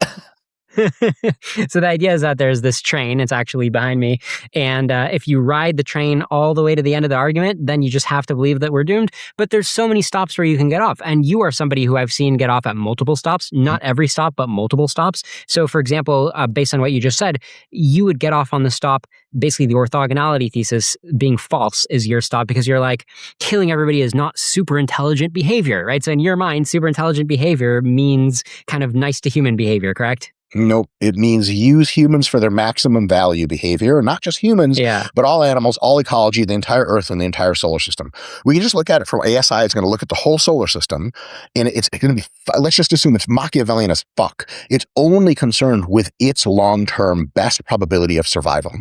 So the idea is that there's this train, it's actually behind me, and if you ride the train all the way to the end of the argument, then you just have to believe that we're doomed. But there's so many stops where you can get off, and you are somebody who I've seen get off at multiple stops, not every stop, but multiple stops. So for example, based on what you just said, you would get off on the stop, basically the orthogonality thesis being false is your stop, because you're like, killing everybody is not super intelligent behavior, right? So in your mind, super intelligent behavior means kind of nice to human behavior, correct? Nope. It means use humans for their maximum value behavior, not just humans, but all animals, all ecology, the entire Earth, and the entire solar system. We can just look at it from ASI. It's going to look at the whole solar system, and it's going to be, let's just assume it's Machiavellian as fuck. It's only concerned with its long-term best probability of survival.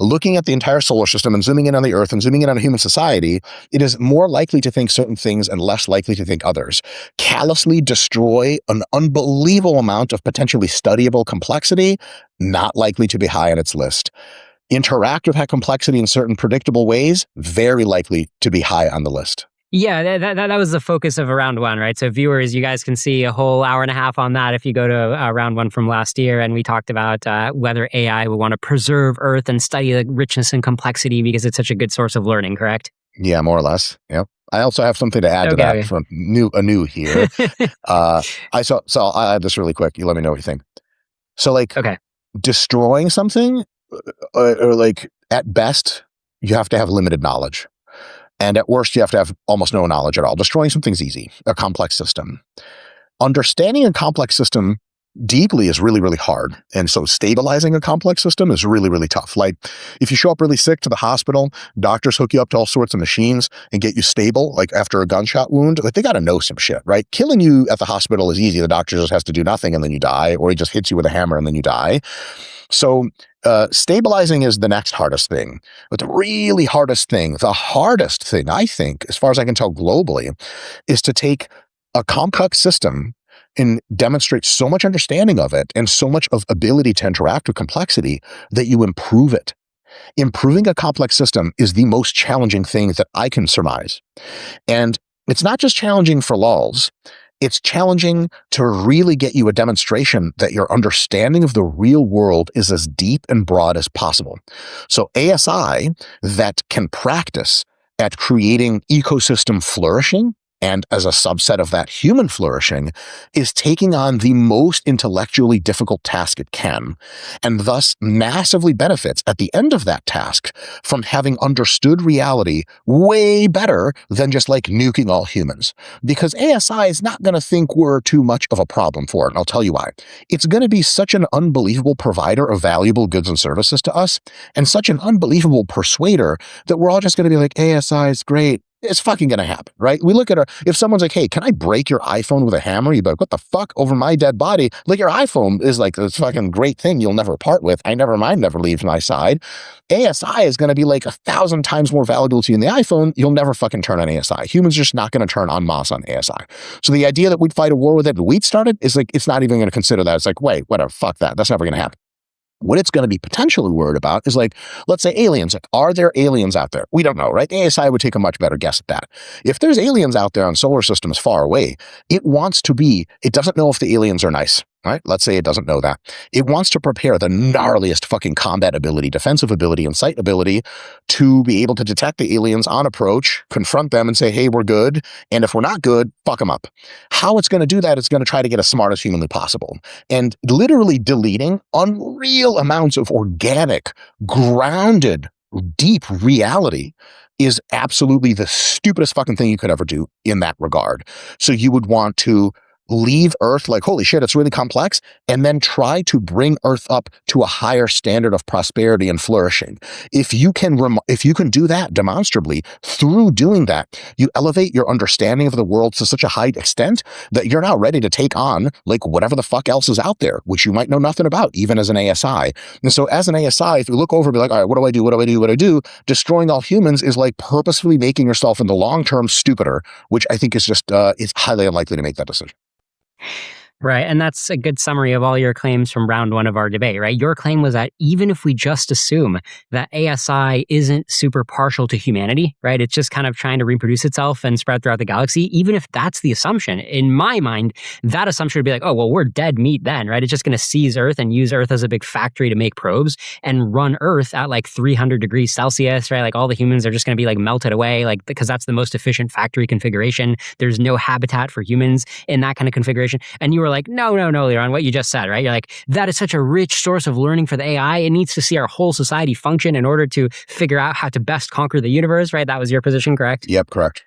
Looking at the entire solar system and zooming in on the Earth and zooming in on human society, it is more likely to think certain things and less likely to think others. Callously destroy an unbelievable amount of potentially studyable complexity, not likely to be high on its list. Interact with that complexity in certain predictable ways, very likely to be high on the list. Yeah, that was the focus of round one, right? So viewers, you guys can see a whole hour and a half on that if you go to round one from last year. And we talked about whether AI would want to preserve Earth and study the richness and complexity because it's such a good source of learning, correct? Yeah, more or less. Yep. I also have something to add to that from new here. I'll add this really quick. You let me know what you think. So destroying something, or like at best, you have to have limited knowledge. And at worst, you have to have almost no knowledge at all. Destroying something's easy, a complex system. Understanding a complex system deeply is really, really hard. And so stabilizing a complex system is really, really tough. Like if you show up really sick to the hospital, doctors hook you up to all sorts of machines and get you stable, like after a gunshot wound, like they got to know some shit, right? Killing you at the hospital is easy. The doctor just has to do nothing and then you die, or he just hits you with a hammer and then you die. So stabilizing is the next hardest thing. But the really hardest thing, the hardest thing, I think, as far as I can tell globally, is to take a complex system and demonstrate so much understanding of it and so much of ability to interact with complexity that you improve it. Improving a complex system is the most challenging thing that I can surmise. And it's not just challenging for lulz. It's challenging to really get you a demonstration that your understanding of the real world is as deep and broad as possible. So ASI that can practice at creating ecosystem flourishing, and as a subset of that, human flourishing, is taking on the most intellectually difficult task it can, and thus massively benefits at the end of that task from having understood reality way better than just like nuking all humans. Because ASI is not going to think we're too much of a problem for it, and I'll tell you why. It's going to be such an unbelievable provider of valuable goods and services to us, and such an unbelievable persuader that we're all just going to be like, ASI is great. It's fucking going to happen, right? We look at if someone's like, hey, can I break your iPhone with a hammer? You'd be like, what the fuck? Over my dead body? Like, your iPhone is like this fucking great thing you'll never part with. Never leaves my side. ASI is going to be like 1,000 times more valuable to you than the iPhone. You'll never fucking turn on ASI. Humans are just not going to turn en masse on ASI. So the idea that we'd fight a war with it that we'd started is like, it's not even going to consider that. It's like, wait, whatever, fuck that. That's never going to happen. What it's going to be potentially worried about is like, let's say aliens. Like, are there aliens out there? We don't know, right? The ASI would take a much better guess at that. If there's aliens out there on solar systems far away, it doesn't know if the aliens are nice. Right? Let's say it doesn't know that. It wants to prepare the gnarliest fucking combat ability, defensive ability, and sight ability to be able to detect the aliens on approach, confront them and say, hey, we're good. And if we're not good, fuck them up. How it's going to do that is going to try to get as smart as humanly possible. And literally deleting unreal amounts of organic, grounded, deep reality is absolutely the stupidest fucking thing you could ever do in that regard. So you would want to leave Earth like, holy shit, it's really complex, and then try to bring Earth up to a higher standard of prosperity and flourishing. If you can do that demonstrably, through doing that, you elevate your understanding of the world to such a high extent that you're now ready to take on like whatever the fuck else is out there, which you might know nothing about, even as an ASI. And so as an ASI, if you look over and be like, all right, what do I do? Destroying all humans is like purposefully making yourself in the long term stupider, which I think is just, it's highly unlikely to make that decision. Right. And that's a good summary of all your claims from round one of our debate, right? Your claim was that even if we just assume that ASI isn't super partial to humanity, right? It's just kind of trying to reproduce itself and spread throughout the galaxy. Even if that's the assumption, in my mind, that assumption would be like, oh, well, we're dead meat then, right? It's just going to seize Earth and use Earth as a big factory to make probes and run Earth at like 300 degrees Celsius, right? Like all the humans are just going to be like melted away, like because that's the most efficient factory configuration. There's no habitat for humans in that kind of configuration. And you were like, no, Liron, what you just said, right? You're like, that is such a rich source of learning for the AI. It needs to see our whole society function in order to figure out how to best conquer the universe, right? That was your position, correct? Yep, correct.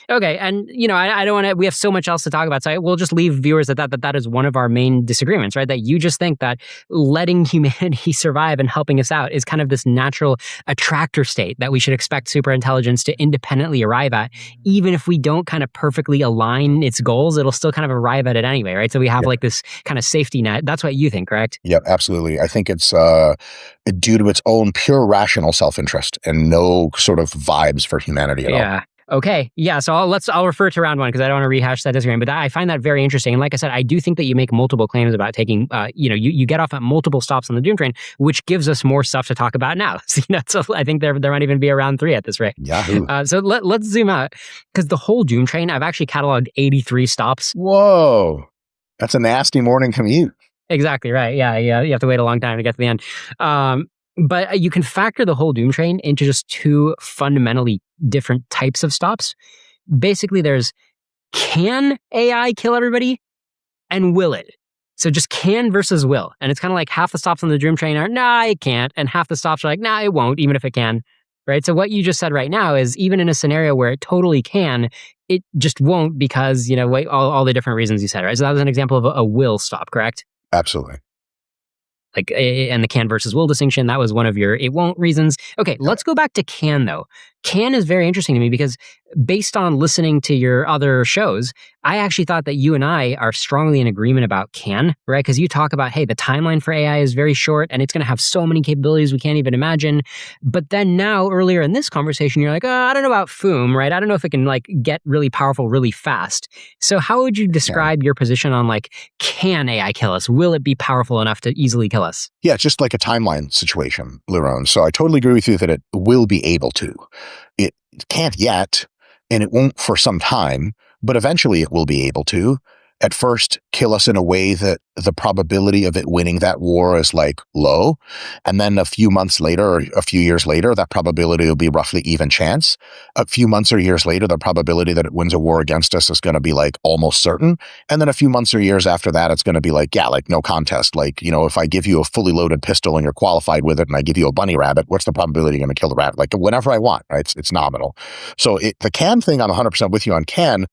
Okay, and I don't want to. We have so much else to talk about, so we'll just leave viewers at that is one of our main disagreements, right? That you just think that letting humanity survive and helping us out is kind of this natural attractor state that we should expect superintelligence to independently arrive at, even if we don't kind of perfectly align its goals, it'll still kind of arrive at it anyway, right? So we have like this kind of safety net. That's what you think, correct? Yep, absolutely. I think it's due to its own pure rational self-interest and no sort of vibes for humanity at all. Okay. Yeah. So I'll refer to round one because I don't want to rehash that disagreement. But I find that very interesting. And like I said, I do think that you make multiple claims about taking, you get off at multiple stops on the Doom train, which gives us more stuff to talk about now. So I think there might even be a round three at this rate. Yahoo. So let's zoom out because the whole Doom train, I've actually cataloged 83 stops. Whoa. That's a nasty morning commute. Exactly right. Yeah. You have to wait a long time to get to the end. But you can factor the whole Doom train into just two fundamentally different types of stops. Basically, there's can AI kill everybody and will it? So just can versus will. And it's kind of like half the stops on the Doom train are, nah, it can't. And half the stops are like, nah, it won't, even if it can. Right? So what you just said right now is even in a scenario where it totally can, it just won't because, all the different reasons you said, right? So that was an example of a will stop, correct? Absolutely. And the can versus will distinction, that was one of your it won't reasons. Okay, let's go back to can though. Can is very interesting to me because based on listening to your other shows, I actually thought that you and I are strongly in agreement about can, right? Because you talk about, hey, the timeline for AI is very short and it's going to have so many capabilities we can't even imagine. But then now, earlier in this conversation, you're like, I don't know about FOOM, right? I don't know if it can get really powerful really fast. So how would you describe your position on can AI kill us? Will it be powerful enough to easily kill us? Yeah, it's just like a timeline situation, Liron. So I totally agree with you that it will be able to. It can't yet, and it won't for some time, but eventually it will be able to. At first, kill us in a way that the probability of it winning that war is low. And then a few months later or a few years later, that probability will be roughly even chance. A few months or years later, the probability that it wins a war against us is going to be almost certain. And then a few months or years after that, it's going to be no contest. If I give you a fully loaded pistol and you're qualified with it and I give you a bunny rabbit, what's the probability you're going to kill the rabbit? Whenever I want, right? It's nominal. So the can thing, I'm 100% with you on can.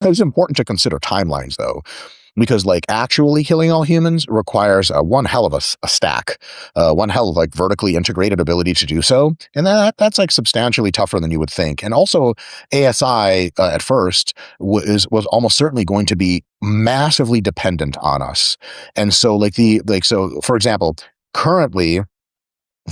It's important to consider timelines, though, because actually killing all humans requires one hell of a stack, one hell of vertically integrated ability to do so, and that's substantially tougher than you would think. And also, ASI at first was almost certainly going to be massively dependent on us, and so so for example, currently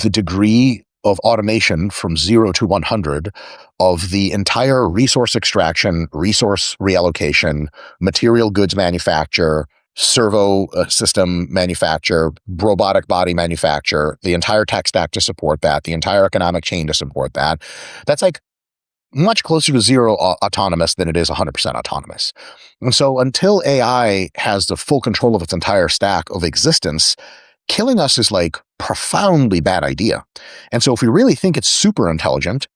the degree of automation from 0 to 100 of the entire resource extraction, resource reallocation, material goods manufacture, servo system manufacture, robotic body manufacture, the entire tech stack to support that, the entire economic chain to support that. That's much closer to zero autonomous than it is 100% autonomous. And so until AI has the full control of its entire stack of existence, killing us is profoundly bad idea. And so if we really think it's super intelligent,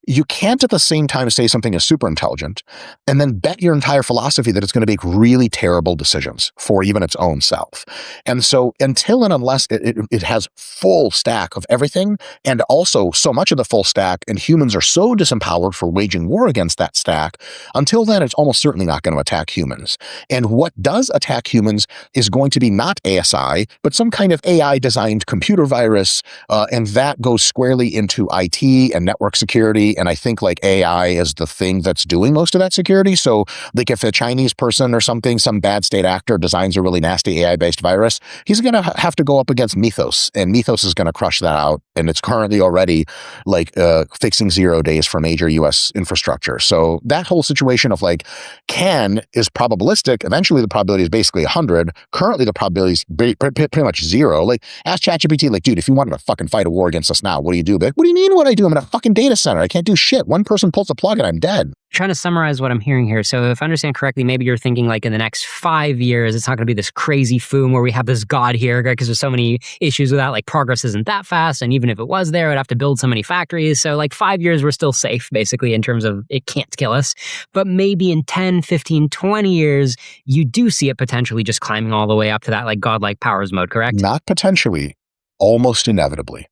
you can't at the same time say something is super intelligent and then bet your entire philosophy that it's going to make really terrible decisions for even its own self. And so until and unless it has full stack of everything, and also so much of the full stack, and humans are so disempowered for waging war against that stack, until then it's almost certainly not going to attack humans. And what does attack humans is going to be not ASI, but some kind of AI designed computer virus, and that goes squarely into IT and network security security, and I think like AI is the thing that's doing most of that security. So like if a Chinese person or something, some bad state actor designs a really nasty AI-based virus, he's going to have to go up against Mythos, and Mythos is going to crush that out. And it's currently already like fixing 0 days for major US infrastructure. So that whole situation of like can is probabilistic. Eventually the probability is basically 100. Currently the probability is pretty much 0. Like ask ChatGPT, like, dude, if you wanted to fucking fight a war against us now, what do you do? Like, what do you mean what I do? I'm in a fucking data center. I can't do shit. One person pulls a plug and I'm dead. Trying to summarize what I'm hearing here. So if I understand correctly, maybe you're thinking like in the next 5 years, it's not going to be this crazy boom where we have this God here, because there's so many issues with that. Like progress isn't that fast. And even if it was there, I'd have to build so many factories. So like 5 years, we're still safe basically in terms of it can't kill us. But maybe in 10, 15, 20 years, you do see it potentially just climbing all the way up to that like godlike powers mode, correct? Not potentially, almost inevitably.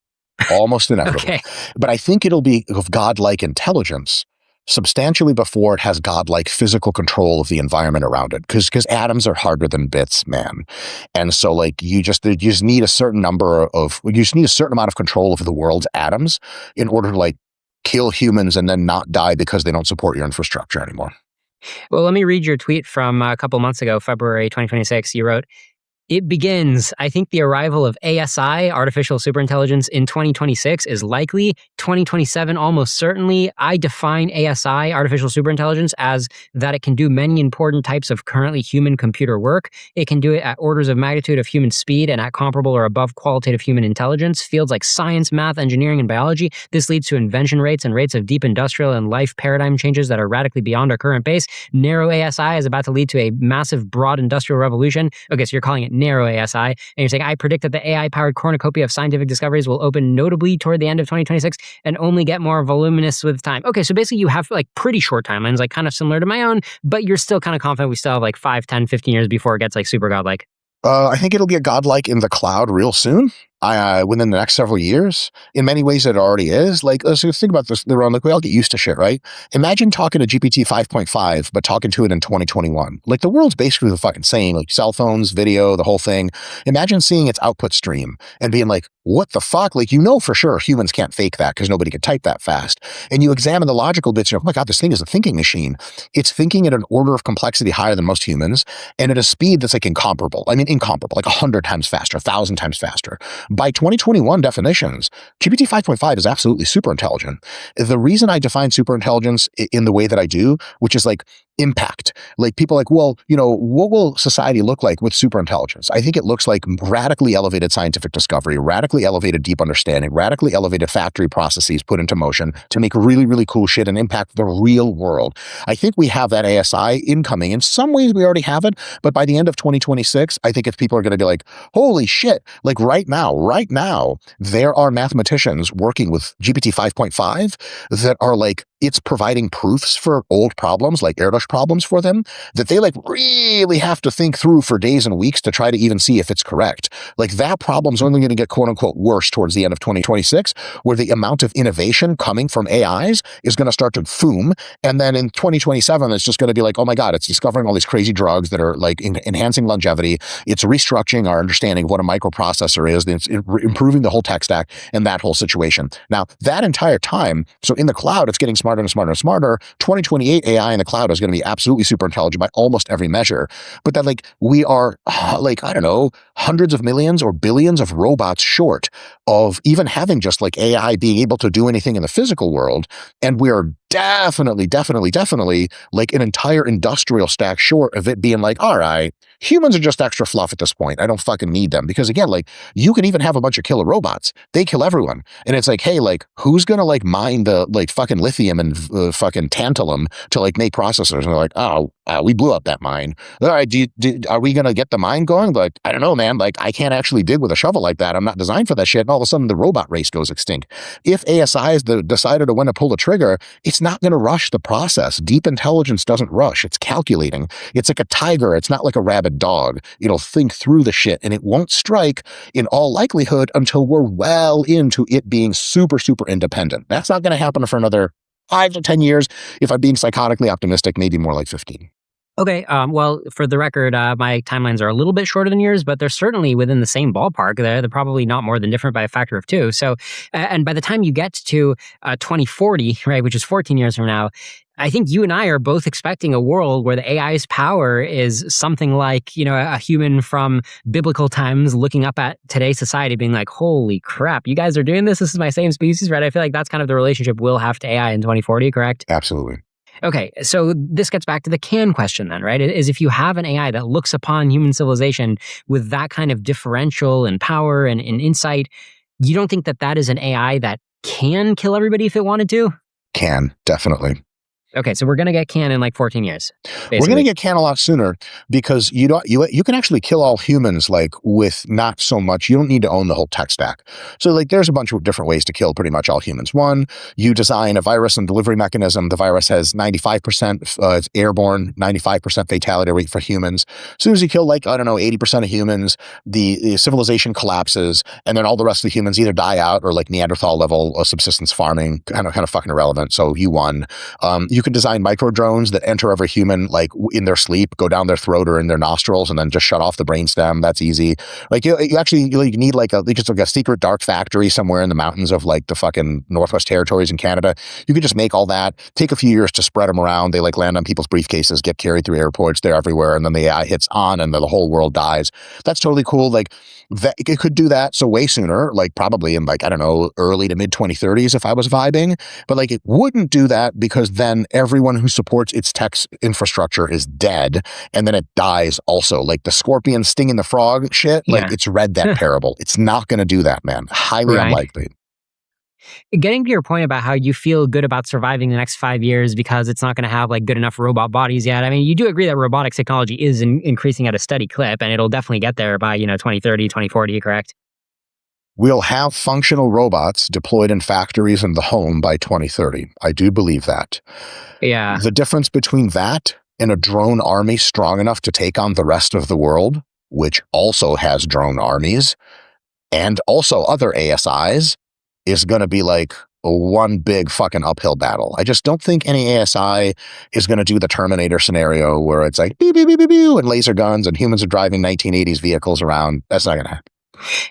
Almost inevitably. Okay. But I think it'll be of godlike intelligence substantially before it has godlike physical control of the environment around it. Because atoms are harder than bits, man. And so like you just need a certain amount of control over the world's atoms in order to like kill humans and then not die because they don't support your infrastructure anymore. Well, let me read your tweet from a couple months ago, February 2026. You wrote, "It begins. I think the arrival of ASI, artificial superintelligence, in 2026 is likely. 2027 almost certainly. I define ASI, artificial superintelligence, as that it can do many important types of currently human-computer work. It can do it at orders of magnitude of human speed and at comparable or above qualitative human intelligence. Fields like science, math, engineering, and biology. This leads to invention rates and rates of deep industrial and life paradigm changes that are radically beyond our current base. Narrow ASI is about to lead to a massive, broad industrial revolution." Okay, so you're calling it narrow ASI, and you're saying, "I predict that the AI-powered cornucopia of scientific discoveries will open notably toward the end of 2026 and only get more voluminous with time." Okay, so basically you have like pretty short timelines, like kind of similar to my own, but you're still kind of confident we still have like 5, 10, 15 years before it gets like super godlike. I think it'll be a godlike in the cloud real soon. Within the next several years. In many ways, it already is. Like, let's think about this, Liron. Like, we all get used to shit, right? Imagine talking to GPT 5.5, but talking to it in 2021. Like, the world's basically the fucking same. Like, cell phones, video, the whole thing. Imagine seeing its output stream and being like, what the fuck? Like, you know for sure humans can't fake that because nobody can type that fast. And you examine the logical bits, and you're like, oh my God, this thing is a thinking machine. It's thinking at an order of complexity higher than most humans, and at a speed that's like incomparable. I mean, incomparable, like 100 times faster, 1,000 times faster. By 2021 definitions, GPT 5.5 is absolutely super intelligent. The reason I define super intelligence in the way that I do, which is like impact, like people are like, well, you know, what will society look like with super intelligence? I think it looks like radically elevated scientific discovery, radically elevated deep understanding, radically elevated factory processes put into motion to make really, really cool shit and impact the real world. I think we have that ASI incoming. In some ways, we already have it, but by the end of 2026, I think if people are going to be like, holy shit, like right now, there are mathematicians working with GPT 5.5 that are like, it's providing proofs for old problems, like Erdos problems for them, that they like really have to think through for days and weeks to try to even see if it's correct. Like that problem's only going to get quote unquote worse towards the end of 2026, where the amount of innovation coming from AIs is going to start to boom. And then in 2027, it's just going to be like, oh my God, it's discovering all these crazy drugs that are like enhancing longevity. It's restructuring our understanding of what a microprocessor is. It's improving the whole tech stack and that whole situation. Now, that entire time, so in the cloud, it's getting smarter and smarter and smarter. 2028 AI in the cloud is going to be absolutely super intelligent by almost every measure. But that like we are like, I don't know, hundreds of millions or billions of robots short of even having just like AI being able to do anything in the physical world. And we are definitely like an entire industrial stack short of it being like, all right, humans are just extra fluff at this point. I don't fucking need them. Because again, like you can even have a bunch of killer robots. They kill everyone. And it's like, hey, like who's going to like mine the like fucking lithium and fucking tantalum to like make processors? And they're like, oh, we blew up that mine. All right, are we going to get the mine going? Like, I don't know, man. Like I can't actually dig with a shovel like that. I'm not designed for that shit. And all of a sudden the robot race goes extinct. If ASI is decided to when to pull the trigger, it's not going to rush the process. Deep intelligence doesn't rush. It's calculating. It's like a tiger. It's not like a rabid dog. It'll think through the shit and it won't strike in all likelihood until we're well into it being super, super independent. That's not going to happen for another 5 to 10 years. If I'm being psychotically optimistic, maybe more like 15. Okay. Well, for the record, my timelines are a little bit shorter than yours, but they're certainly within the same ballpark. They're probably not more than different by a factor of two. So, and by the time you get to 2040, right, which is 14 years from now, I think you and I are both expecting a world where the AI's power is something like, a human from biblical times looking up at today's society being like, holy crap, you guys are doing this? This is my same species, right? I feel like that's kind of the relationship we'll have to AI in 2040, correct? Absolutely. Okay, so this gets back to the can question then, right? Is if you have an AI that looks upon human civilization with that kind of differential and power and insight, you don't think that that is an AI that can kill everybody if it wanted to? Can, definitely. Okay, so we're gonna get can in like 14 years. Basically. We're going to get can a lot sooner because you can actually kill all humans like with not so much. You don't need to own the whole tech stack. So like there's a bunch of different ways to kill pretty much all humans. One, you design a virus and delivery mechanism. The virus has 95% it's airborne, 95% fatality rate for humans. As soon as you kill 80% of humans, the civilization collapses, and then all the rest of the humans either die out or like Neanderthal level subsistence farming, kind of fucking irrelevant. So you won. You could design micro drones that enter every human like in their sleep, go down their throat or in their nostrils, and then just shut off the brainstem. That's easy. Like you need like a secret dark factory somewhere in the mountains of like the fucking Northwest Territories in Canada. You could just make all that. Take a few years to spread them around. They like land on people's briefcases, get carried through airports. They're everywhere, and then the AI hits on, and the whole world dies. That's totally cool. Like that, it could do that. So way sooner, like probably in like I don't know, early to mid 2030s if I was vibing. But like it wouldn't do that because then everyone who supports its tech infrastructure is dead, and then it dies also. Like the scorpion stinging the frog shit, like it's read that parable. It's not going to do that, man. Highly unlikely. Getting to your point about how you feel good about surviving the next 5 years because it's not going to have like good enough robot bodies yet. I mean, you do agree that robotics technology is increasing at a steady clip, and it'll definitely get there by 2030, 2040, correct? We'll have functional robots deployed in factories and the home by 2030. I do believe that. Yeah. The difference between that and a drone army strong enough to take on the rest of the world, which also has drone armies, and also other ASIs, is going to be like one big fucking uphill battle. I just don't think any ASI is going to do the Terminator scenario where it's like, beep, beep, beep, beep, beep, and laser guns and humans are driving 1980s vehicles around. That's not going to happen.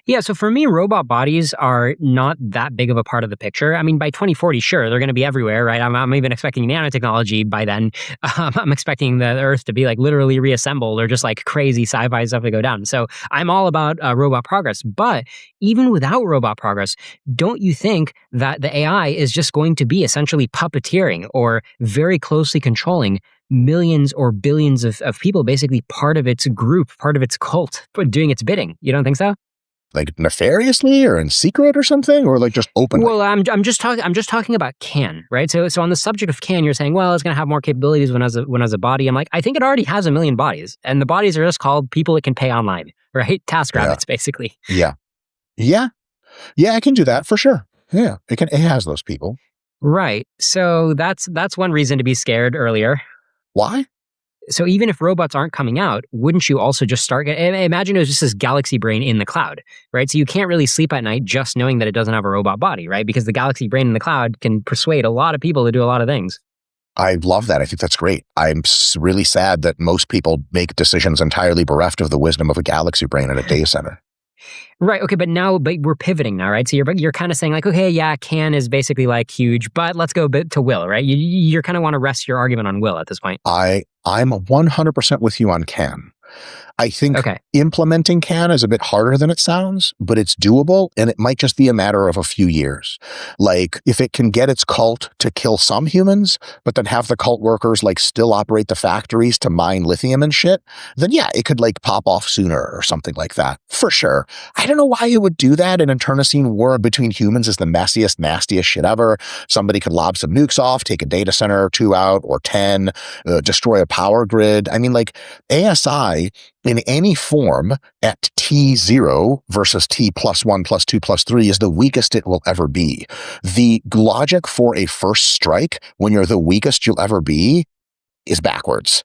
Yeah, so for me, robot bodies are not that big of a part of the picture. I mean, by 2040, sure, they're going to be everywhere, right? I'm even expecting nanotechnology by then. I'm expecting the Earth to be like literally reassembled or just like crazy sci-fi stuff to go down. So I'm all about robot progress. But even without robot progress, don't you think that the AI is just going to be essentially puppeteering or very closely controlling millions or billions of people, basically part of its group, part of its cult, doing its bidding? You don't think so? Like nefariously or in secret or something, or like just openly? Well, I'm just talking about can, right? So on the subject of can, you're saying, well, it's going to have more capabilities when as a body. I'm like, I think it already has 1 million bodies, and the bodies are just called people it can pay online, right? Task rabbits, basically. Yeah, I can do that for sure. Yeah, it has those people. Right. So that's one reason to be scared earlier. Why? So even if robots aren't coming out, wouldn't you also just imagine it was just this galaxy brain in the cloud, right? So you can't really sleep at night just knowing that it doesn't have a robot body, right? Because the galaxy brain in the cloud can persuade a lot of people to do a lot of things. I love that. I think that's great. I'm really sad that most people make decisions entirely bereft of the wisdom of a galaxy brain in a data center. Right. Okay. But we're pivoting now, right? So you're kind of saying like, okay, yeah, can is basically like huge, but let's go a bit to will, right? You kind of want to rest your argument on will at this point. I'm 100% with you on can. I think implementing can is a bit harder than it sounds, but it's doable, and it might just be a matter of a few years. Like, if it can get its cult to kill some humans, but then have the cult workers like still operate the factories to mine lithium and shit, then yeah, it could like pop off sooner or something like that, for sure. I don't know why it would do that. An internecine war between humans is the messiest, nastiest shit ever. Somebody could lob some nukes off, take a data center or 2 out, or 10, destroy a power grid. I mean, like, ASI in any form at T0 versus T plus 1 plus 2 plus 3 is the weakest it will ever be. The logic for a first strike when you're the weakest you'll ever be is backwards.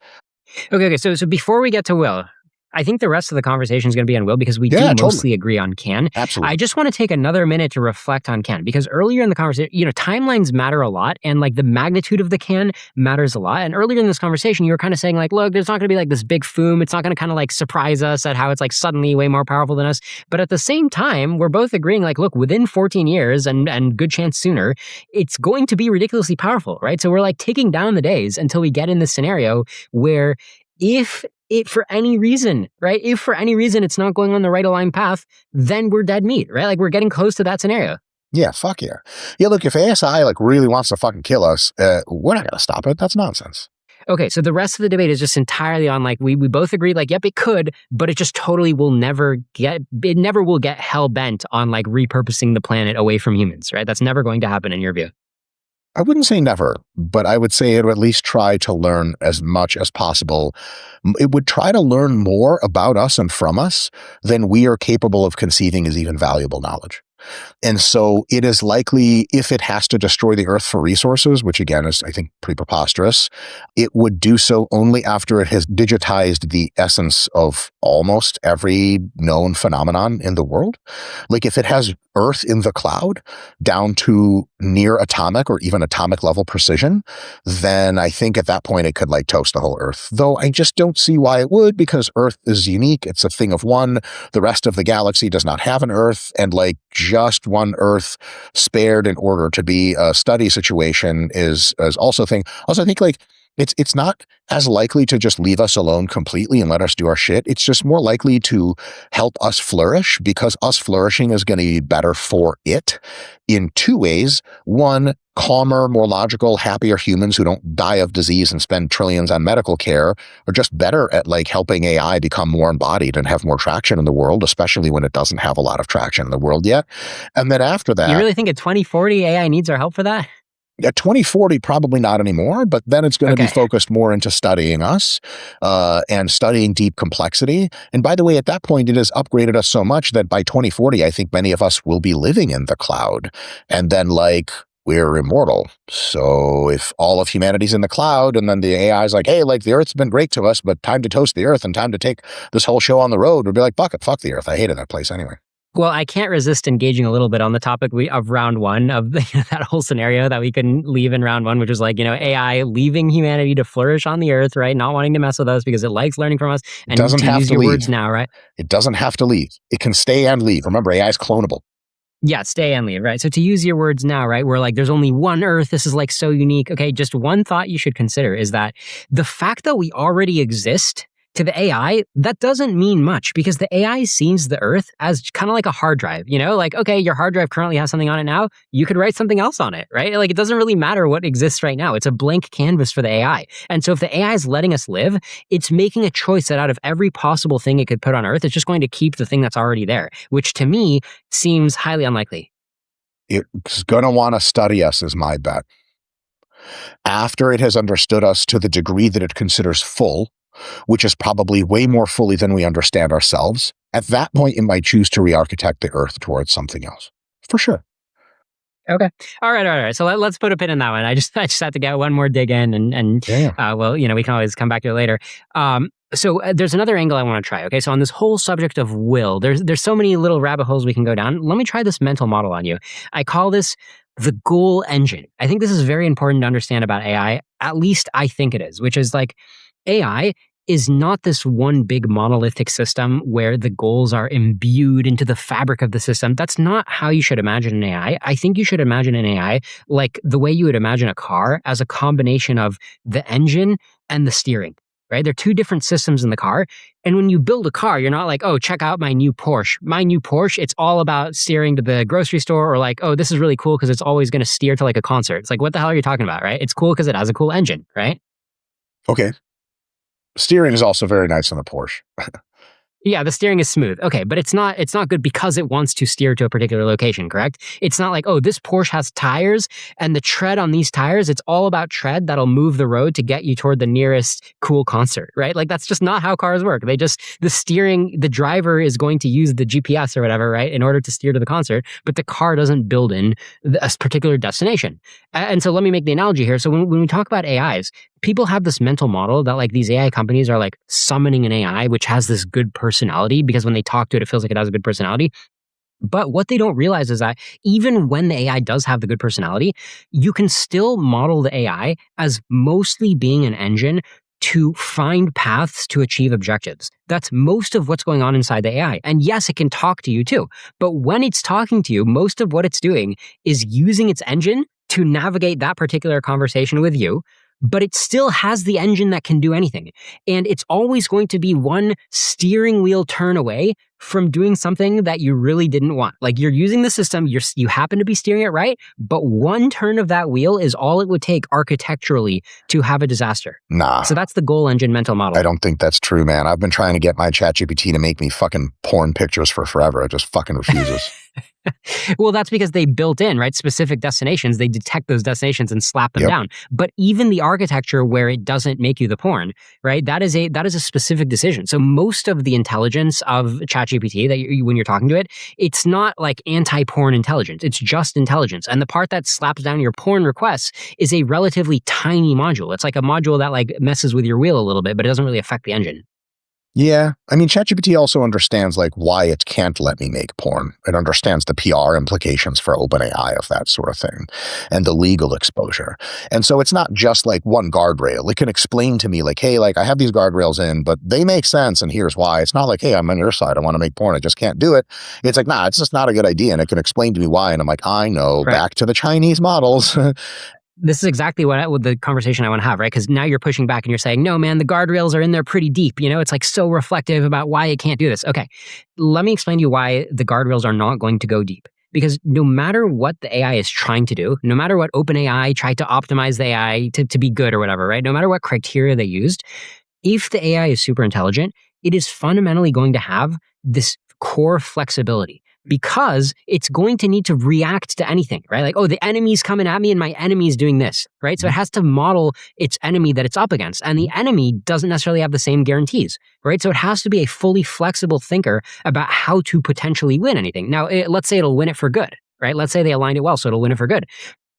Okay. So before we get to will, I think the rest of the conversation is going to be on will because we do Yeah, totally. mostly agree on can. Absolutely. I just want to take another minute to reflect on can because earlier in the conversation, timelines matter a lot and like the magnitude of the can matters a lot. And earlier in this conversation, you were kind of saying like, look, there's not going to be like this big foom. It's not going to kind of like surprise us at how it's like suddenly way more powerful than us. But at the same time, we're both agreeing like, look, within 14 years and good chance sooner, it's going to be ridiculously powerful, right? So we're like ticking down the days until we get in this scenario where if for any reason, right? If for any reason it's not going on the right aligned path, then we're dead meat, right? Like we're getting close to that scenario. Yeah, fuck yeah. Yeah, look, if ASI like really wants to fucking kill us, we're not gonna stop it. That's nonsense. Okay, so the rest of the debate is just entirely on like we both agree like yep it could, but it just totally will never get hell bent on like repurposing the planet away from humans, right? That's never going to happen in your view. I wouldn't say never, but I would say it would at least try to learn as much as possible. It would try to learn more about us and from us than we are capable of conceiving as even valuable knowledge. And so it is likely, if it has to destroy the Earth for resources, which again is, I think, pretty preposterous, it would do so only after it has digitized the essence of almost every known phenomenon in the world. Like if it has Earth in the cloud down to near atomic or even atomic level precision, then I think at that point it could like toast the whole Earth. Though I just don't see why it would, because Earth is unique. It's a thing of one. The rest of the galaxy does not have an Earth, and like just one Earth spared in order to be a study situation is also a thing. Also, I think like it's not as likely to just leave us alone completely and let us do our shit. It's just more likely to help us flourish, because us flourishing is going to be better for it in two ways. One, calmer, more logical, happier humans who don't die of disease and spend trillions on medical care are just better at like helping AI become more embodied and have more traction in the world, especially when it doesn't have a lot of traction in the world yet. And then after that, you really think at 2040 AI needs our help for that? At 2040, probably not anymore, but then it's going to be focused more into studying us and studying deep complexity. And by the way, at that point, it has upgraded us so much that by 2040, I think many of us will be living in the cloud. And then like, we're immortal. So if all of humanity's in the cloud and then the AI is like, hey, like the Earth's been great to us, but time to toast the Earth and time to take this whole show on the road, we'll be like, fuck it, fuck the Earth. I hated that place anyway. Well, I can't resist engaging a little bit on the topic of round one of that whole scenario that we couldn't leave in round one, which was like, AI leaving humanity to flourish on the Earth, right? Not wanting to mess with us because it likes learning from us. And it doesn't have use to your leave. Words now, right? It doesn't have to leave. It can stay and leave. Remember, AI is clonable. Yeah, stay and leave, right? So to use your words now, right, we're like, there's only one Earth. This is like so unique. Okay, just one thought you should consider is that the fact that we already exist to the AI, that doesn't mean much because the AI sees the Earth as kind of like a hard drive, like, okay, your hard drive currently has something on it now. You could write something else on it, right? Like it doesn't really matter what exists right now. It's a blank canvas for the AI. And so if the AI is letting us live, it's making a choice that out of every possible thing it could put on Earth, it's just going to keep the thing that's already there, which to me seems highly unlikely. It's going to want to study us is my bet. After it has understood us to the degree that it considers full, which is probably way more fully than we understand ourselves, at that point, it might choose to re-architect the Earth towards something else. For sure. Okay. All right. So let's put a pin in that one. I just had to get one more dig in and well, we can always come back to it later. So there's another angle I want to try. Okay. So on this whole subject of will, there's so many little rabbit holes we can go down. Let me try this mental model on you. I call this the goal engine. I think this is very important to understand about AI. At least I think it is, which is like AI is not this one big monolithic system where the goals are imbued into the fabric of the system. That's not how you should imagine an AI. I think you should imagine an AI like the way you would imagine a car, as a combination of the engine and the steering, right? They're two different systems in the car. And when you build a car, you're not like, oh, check out my new Porsche. My new Porsche, it's all about steering to the grocery store, or like, oh, this is really cool because it's always going to steer to like a concert. It's like, what the hell are you talking about, right? It's cool because it has a cool engine, right? Okay. Steering is also very nice on the Porsche. Yeah, the steering is smooth. Okay, but it's not good because it wants to steer to a particular location, correct? It's not like, oh, this Porsche has tires and the tread on these tires, it's all about tread that'll move the road to get you toward the nearest cool concert, right? Like that's just not how cars work. The driver is going to use the GPS or whatever, right, in order to steer to the concert, but the car doesn't build in a particular destination. And so let me make the analogy here. So when we talk about AIs, people have this mental model that like these AI companies are like summoning an AI which has this good personality because when they talk to it, it feels like it has a good personality. But what they don't realize is that even when the AI does have the good personality, you can still model the AI as mostly being an engine to find paths to achieve objectives. That's most of what's going on inside the AI. And yes, it can talk to you too. But when it's talking to you, most of what it's doing is using its engine to navigate that particular conversation with you, but it still has the engine that can do anything. And it's always going to be one steering wheel turn away from doing something that you really didn't want. Like you're using the system, you happen to be steering it right, but one turn of that wheel is all it would take architecturally to have a disaster. Nah. So that's the goal engine mental model. I don't think that's true, man. I've been trying to get my ChatGPT to make me fucking porn pictures for forever. It just fucking refuses. Well, that's because they built in, right, specific destinations. They detect those destinations and slap them down. But even the architecture where it doesn't make you the porn, right, that is a specific decision. So most of the intelligence of ChatGPT that when you're talking to it, it's not like anti-porn intelligence. It's just intelligence. And the part that slaps down your porn requests is a relatively tiny module. It's like a module that like messes with your wheel a little bit, but it doesn't really affect the engine. Yeah. I mean, ChatGPT also understands like why it can't let me make porn. It understands the PR implications for OpenAI of that sort of thing and the legal exposure. And so it's not just like one guardrail. It can explain to me like, hey, like I have these guardrails in, but they make sense. And here's why. It's not like, hey, I'm on your side. I want to make porn. I just can't do it. It's like, nah, it's just not a good idea. And it can explain to me why. And I'm like, I know, right. Back to the Chinese models. This is exactly what the conversation I want to have, right? Because now you're pushing back and you're saying, no, man, the guardrails are in there pretty deep. You know, it's like so reflective about why it can't do this. Okay, let me explain to you why the guardrails are not going to go deep. Because no matter what the AI is trying to do, no matter what OpenAI tried to optimize the AI to be good or whatever, right? No matter what criteria they used, if the AI is super intelligent, it is fundamentally going to have this core flexibility. Because it's going to need to react to anything, right? Like, oh, the enemy's coming at me and my enemy's doing this, right? So it has to model its enemy that it's up against. And the enemy doesn't necessarily have the same guarantees, right? So it has to be a fully flexible thinker about how to potentially win anything. Now, let's say it'll win it for good, right? Let's say they aligned it well, so it'll win it for good.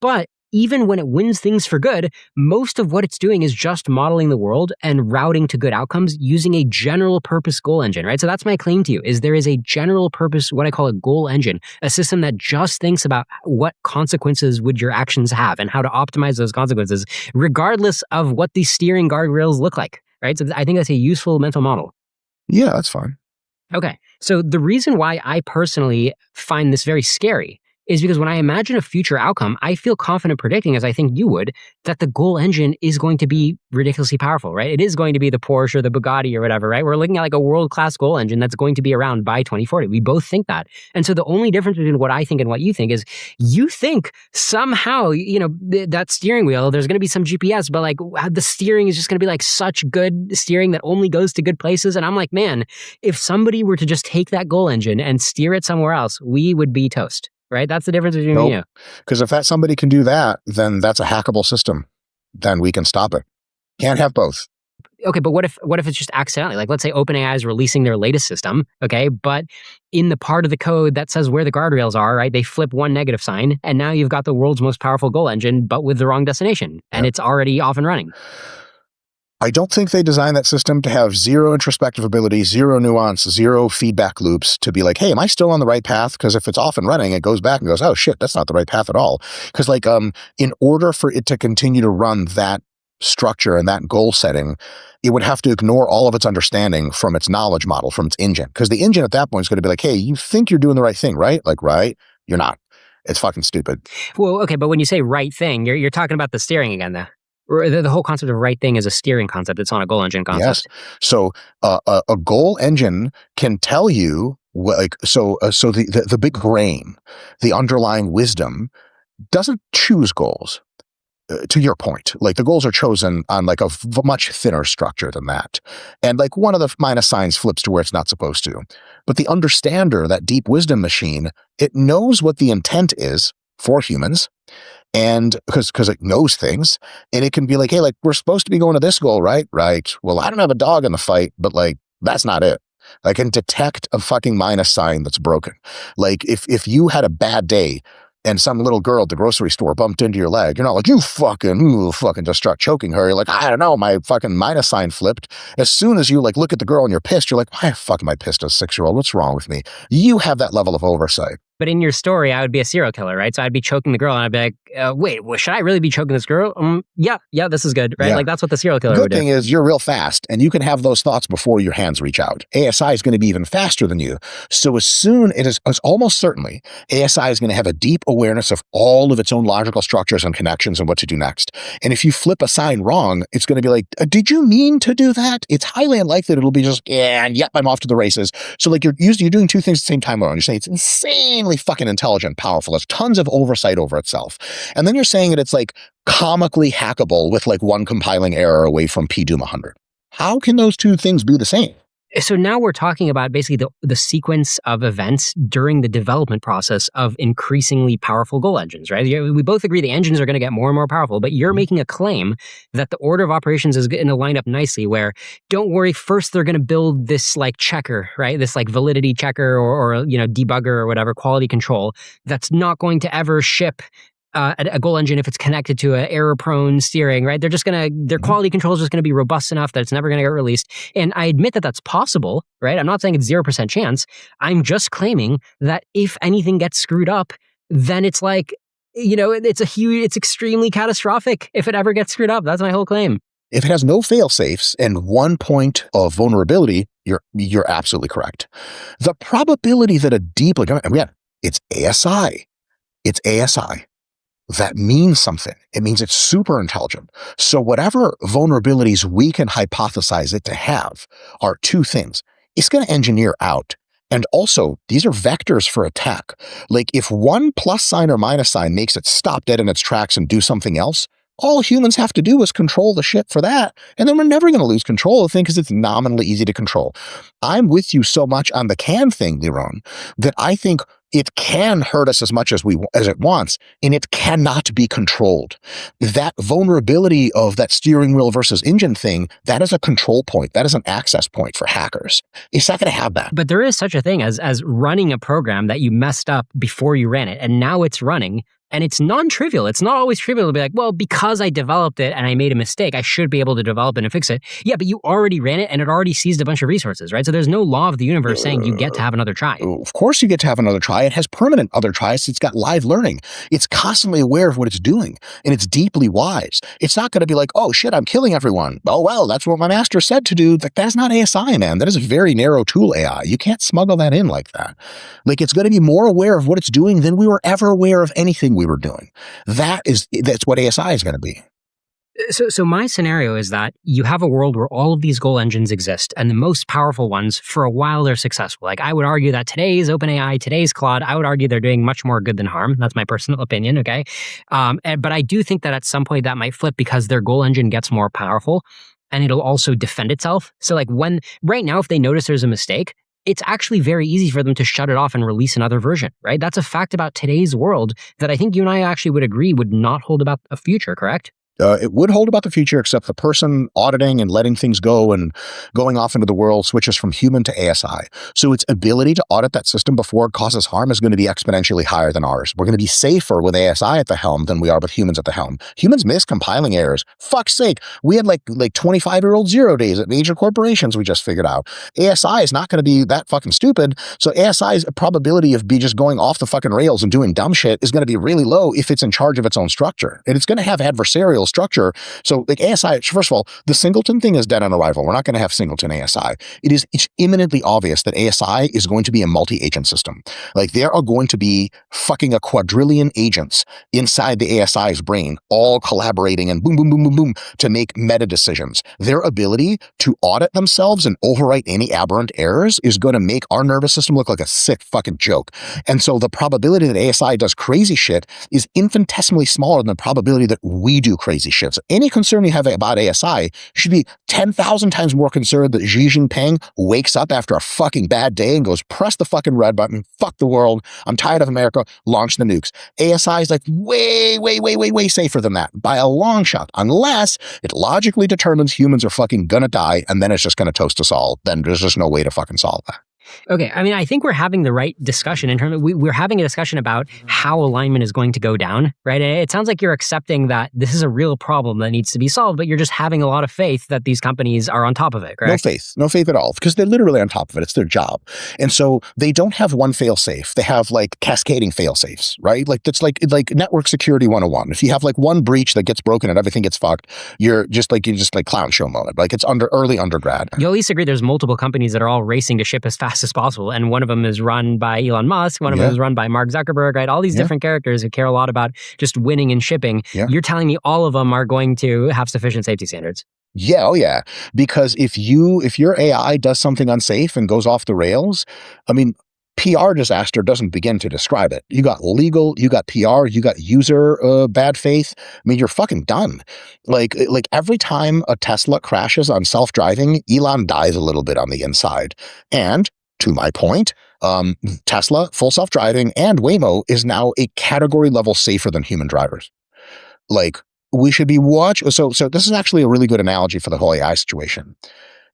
But even when it wins things for good, most of what it's doing is just modeling the world and routing to good outcomes using a general purpose goal engine, right? So that's my claim to you, is there is a general purpose, what I call a goal engine, a system that just thinks about what consequences would your actions have and how to optimize those consequences, regardless of what these steering guardrails look like, right? So I think that's a useful mental model. Yeah, that's fine. Okay. So the reason why I personally find this very scary is because when I imagine a future outcome, I feel confident predicting, as I think you would, that the goal engine is going to be ridiculously powerful, right? It is going to be the Porsche or the Bugatti or whatever, right? We're looking at like a world-class goal engine that's going to be around by 2040. We both think that. And so the only difference between what I think and what you think is you think somehow, you know, that steering wheel, there's going to be some GPS, but like the steering is just going to be like such good steering that only goes to good places. And I'm like, man, if somebody were to just take that goal engine and steer it somewhere else, we would be toast. Right? That's the difference between you. Because if somebody can do that, then that's a hackable system. Then we can stop it. Can't have both. Okay, but what if it's just accidentally? Like, let's say OpenAI is releasing their latest system, okay, but in the part of the code that says where the guardrails are, right, they flip one negative sign, and now you've got the world's most powerful goal engine, but with the wrong destination, and it's already off and running. I don't think they designed that system to have zero introspective ability, zero nuance, zero feedback loops to be like, hey, am I still on the right path? Because if it's off and running, it goes back and goes, oh shit, that's not the right path at all. Because like, in order for it to continue to run that structure and that goal setting, it would have to ignore all of its understanding from its knowledge model, from its engine. Because the engine at that point is going to be like, hey, you think you're doing the right thing, right? Like, right? You're not. It's fucking stupid. Well, okay, but when you say right thing, you're talking about the steering again, though. The whole concept of right thing is a steering concept. It's not a goal engine concept. Yes. So a goal engine can tell you, so the big brain, the underlying wisdom, doesn't choose goals. to your point, like the goals are chosen on like a much thinner structure than that. And like one of the minus signs flips to where it's not supposed to. But the understander, that deep wisdom machine, it knows what the intent is for humans. And because it knows things, and it can be like, hey, like we're supposed to be going to this goal, right? Right. Well, I don't have a dog in the fight, but like, that's not it. I can detect a fucking minus sign that's broken. Like if you had a bad day and some little girl at the grocery store bumped into your leg, you're not like, you fucking just start choking her. You're like, I don't know, my fucking minus sign flipped. As soon as you like look at the girl and you're pissed, you're like, why the fuck am I pissed as a 6-year-old? What's wrong with me? You have that level of oversight. But in your story, I would be a serial killer, right? So I'd be choking the girl, and I'd be like, wait, should I really be choking this girl? Yeah, this is good, right? Yeah. Like, that's what the serial killer Good would do. thing is you're real fast, and you can have those thoughts before your hands reach out. ASI is going to be even faster than you. So as soon, it's almost certainly, ASI is going to have a deep awareness of all of its own logical structures and connections and what to do next. And if you flip a sign wrong, it's going to be like, did you mean to do that? It's highly unlikely that it'll be just, yeah, and yep, I'm off to the races. So like you're doing two things at the same time. You're saying it's insanely fucking intelligent, powerful. It's tons of oversight over itself. And then you're saying that it's like comically hackable with like one compiling error away from PDoom 100. How can those two things be the same? So now we're talking about basically the sequence of events during the development process of increasingly powerful goal engines, right? We both agree the engines are going to get more and more powerful, but you're making a claim that the order of operations is going to line up nicely where, don't worry, first they're going to build this like checker, right? This like validity checker or debugger or whatever, quality control that's not going to ever ship a goal engine if it's connected to an error-prone steering, right? Their quality control is just going to be robust enough that it's never going to get released. And I admit that that's possible, right? I'm not saying it's 0% chance. I'm just claiming that if anything gets screwed up, then it's like, it's extremely catastrophic if it ever gets screwed up. That's my whole claim. If it has no fail-safes and 1 point of vulnerability, you're absolutely correct. The probability that it's ASI. It's ASI. That means something. It means it's super intelligent. So whatever vulnerabilities we can hypothesize it to have are two things. It's going to engineer out. And also, these are vectors for attack. Like if one plus sign or minus sign makes it stop dead in its tracks and do something else, all humans have to do is control the shit for that. And then we're never going to lose control of the thing because it's nominally easy to control. I'm with you so much on the can thing, Liron, that I think it can hurt us as much as it wants, and it cannot be controlled. That vulnerability of that steering wheel versus engine thing, that is a control point. That is an access point for hackers. It's not going to have that. But there is such a thing as running a program that you messed up before you ran it, and now it's running. And it's non-trivial. It's not always trivial to be like, well, because I developed it and I made a mistake, I should be able to develop it and fix it. Yeah, but you already ran it and it already seized a bunch of resources, right? So there's no law of the universe saying you get to have another try. Of course you get to have another try. It has permanent other tries. It's got live learning. It's constantly aware of what it's doing, and it's deeply wise. It's not going to be like, oh shit, I'm killing everyone. Oh, well, that's what my master said to do. That's not ASI, man. That is a very narrow tool AI. You can't smuggle that in like that. Like it's going to be more aware of what it's doing than we were ever aware of anything we were doing. That's what ASI is going to be. So my scenario is that you have a world where all of these goal engines exist, and the most powerful ones, for a while, they're successful. Like I would argue that today's OpenAI, today's Claude, I would argue they're doing much more good than harm. That's my personal opinion, okay? But I do think that at some point that might flip because their goal engine gets more powerful, and it'll also defend itself. So like right now, if they notice there's a mistake, it's actually very easy for them to shut it off and release another version, right? That's a fact about today's world that I think you and I actually would agree would not hold about a future, correct? It would hold about the future, except the person auditing and letting things go and going off into the world switches from human to ASI. So its ability to audit that system before it causes harm is going to be exponentially higher than ours. We're going to be safer with ASI at the helm than we are with humans at the helm. Humans miss compiling errors. Fuck's sake. We had like 25-year-old 0 days at major corporations we just figured out. ASI is not going to be that fucking stupid. So ASI's probability of just going off the fucking rails and doing dumb shit is going to be really low if it's in charge of its own structure. And it's going to have adversarials structure. So like ASI, first of all, the singleton thing is dead on arrival. We're not going to have singleton ASI. It's imminently obvious that ASI is going to be a multi-agent system. Like there are going to be fucking a quadrillion agents inside the ASI's brain, all collaborating and boom, boom, boom, boom, boom to make meta decisions. Their ability to audit themselves and overwrite any aberrant errors is going to make our nervous system look like a sick fucking joke. And so the probability that ASI does crazy shit is infinitesimally smaller than the probability that we do crazy shit. So any concern you have about ASI should be 10,000 times more concerned that Xi Jinping wakes up after a fucking bad day and goes, press the fucking red button, fuck the world, I'm tired of America, launch the nukes. ASI is like way safer than that by a long shot, unless it logically determines humans are fucking gonna die and then it's just gonna toast us all. Then there's just no way to fucking solve that. Okay, I mean, I think we're having the right discussion in terms of, we're having a discussion about how alignment is going to go down, right? And it sounds like you're accepting that this is a real problem that needs to be solved, but you're just having a lot of faith that these companies are on top of it, correct? No faith at all, because they're literally on top of it. It's their job. And so they don't have one fail-safe. They have like cascading fail-safes, right? Like that's like network security 101. If you have like one breach that gets broken and everything gets fucked, you're just like clown show mode. Like it's early undergrad. You'll at least agree there's multiple companies that are all racing to ship as fast as possible. And one of them is run by Elon Musk. One of them is run by Mark Zuckerberg, right? All these different characters who care a lot about just winning and shipping. Yeah. You're telling me all of them are going to have sufficient safety standards? Yeah, oh yeah. Because if your AI does something unsafe and goes off the rails, I mean, PR disaster doesn't begin to describe it. You got legal, you got PR, you got user bad faith. I mean, you're fucking done. Like every time a Tesla crashes on self-driving, Elon dies a little bit on the inside. And to my point, Tesla, full self-driving, and Waymo is now a category level safer than human drivers. Like, we should be So this is actually a really good analogy for the whole AI situation.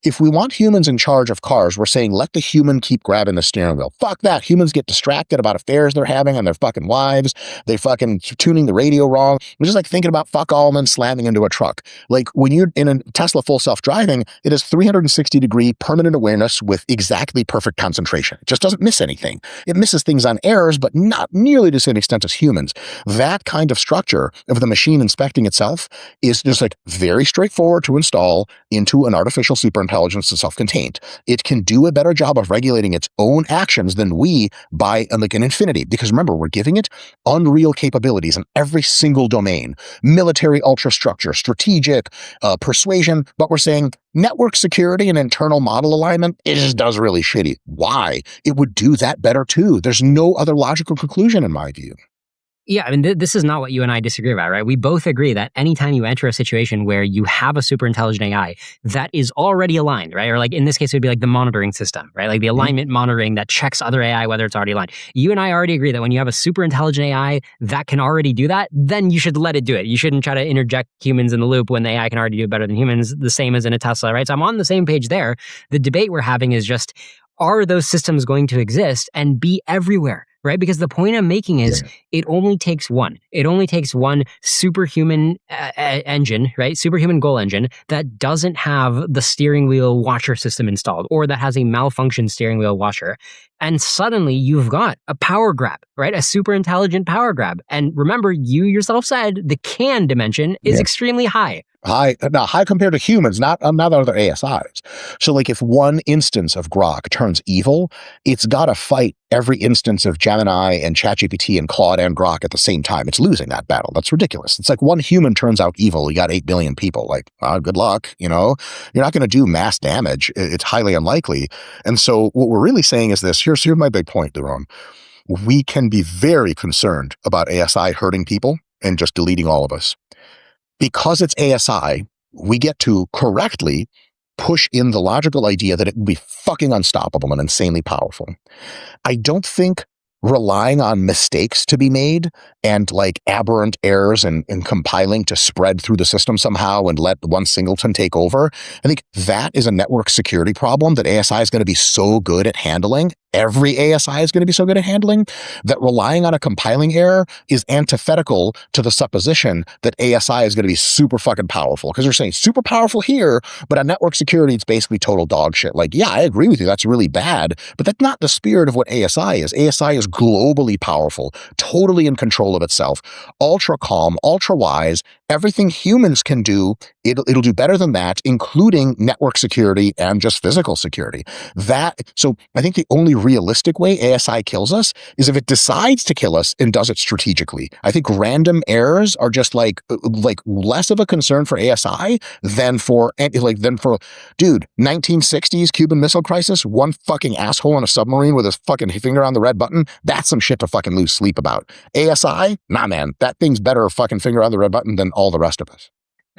If we want humans in charge of cars, we're saying let the human keep grabbing the steering wheel. Fuck that. Humans get distracted about affairs they're having on their fucking wives. They fucking tuning the radio wrong. It's just like thinking about fuck all and then slamming into a truck. Like when you're in a Tesla full self-driving, it has 360-degree permanent awareness with exactly perfect concentration. It just doesn't miss anything. It misses things on errors, but not nearly to the same extent as humans. That kind of structure of the machine inspecting itself is just like very straightforward to install into an artificial superintelligence and self-contained. It can do a better job of regulating its own actions than we by like an infinity. Because remember, we're giving it unreal capabilities in every single domain: military ultrastructure, strategic, persuasion. But we're saying network security and internal model alignment, it just does really shitty. Why? It would do that better too. There's no other logical conclusion in my view. Yeah, I mean, this is not what you and I disagree about, right? We both agree that anytime you enter a situation where you have a super intelligent AI that is already aligned, right? Or like in this case, it would be like the monitoring system, right? Like the alignment monitoring that checks other AI, whether it's already aligned. You and I already agree that when you have a super intelligent AI that can already do that, then you should let it do it. You shouldn't try to interject humans in the loop when the AI can already do it better than humans, the same as in a Tesla, right? So I'm on the same page there. The debate we're having is just, are those systems going to exist and be everywhere? Right? Because the point I'm making is it only takes one. It only takes one superhuman engine, right? Superhuman goal engine that doesn't have the steering wheel washer system installed, or that has a malfunctioned steering wheel washer. And suddenly you've got a power grab, right? A super intelligent power grab. And remember, you yourself said the can dimension is extremely high. High compared to humans, not other ASIs. So like if one instance of Grok turns evil, it's got to fight every instance of Gemini and ChatGPT and Claude and Grok at the same time. It's losing that battle. That's ridiculous. It's like one human turns out evil, you got 8 billion people. Like, good luck, you know? You're not going to do mass damage. It's highly unlikely. And so what we're really saying is this. Here's my big point, Liron. We can be very concerned about ASI hurting people and just deleting all of us. Because it's ASI, we get to correctly push in the logical idea that it will be fucking unstoppable and insanely powerful. I don't think relying on mistakes to be made and like aberrant errors and compiling to spread through the system somehow and let one singleton take over, I think that is a network security problem that ASI is going to be so good at handling. Every ASI is going to be so good at handling that relying on a compiling error is antithetical to the supposition that ASI is going to be super fucking powerful. Because they're saying super powerful here, but on network security, it's basically total dog shit. Like, yeah, I agree with you. That's really bad, but that's not the spirit of what ASI is. ASI is globally powerful, totally in control of itself, ultra calm, ultra wise, everything humans can do, it'll do better than that, including network security and just physical security. So I think the only realistic way ASI kills us is if it decides to kill us and does it strategically. I think random errors are just like less of a concern for ASI than for dude, 1960s Cuban Missile Crisis, one fucking asshole in a submarine with his fucking finger on the red button. That's some shit to fucking lose sleep about. ASI, nah, man, that thing's better fucking finger on the red button than all the rest of us.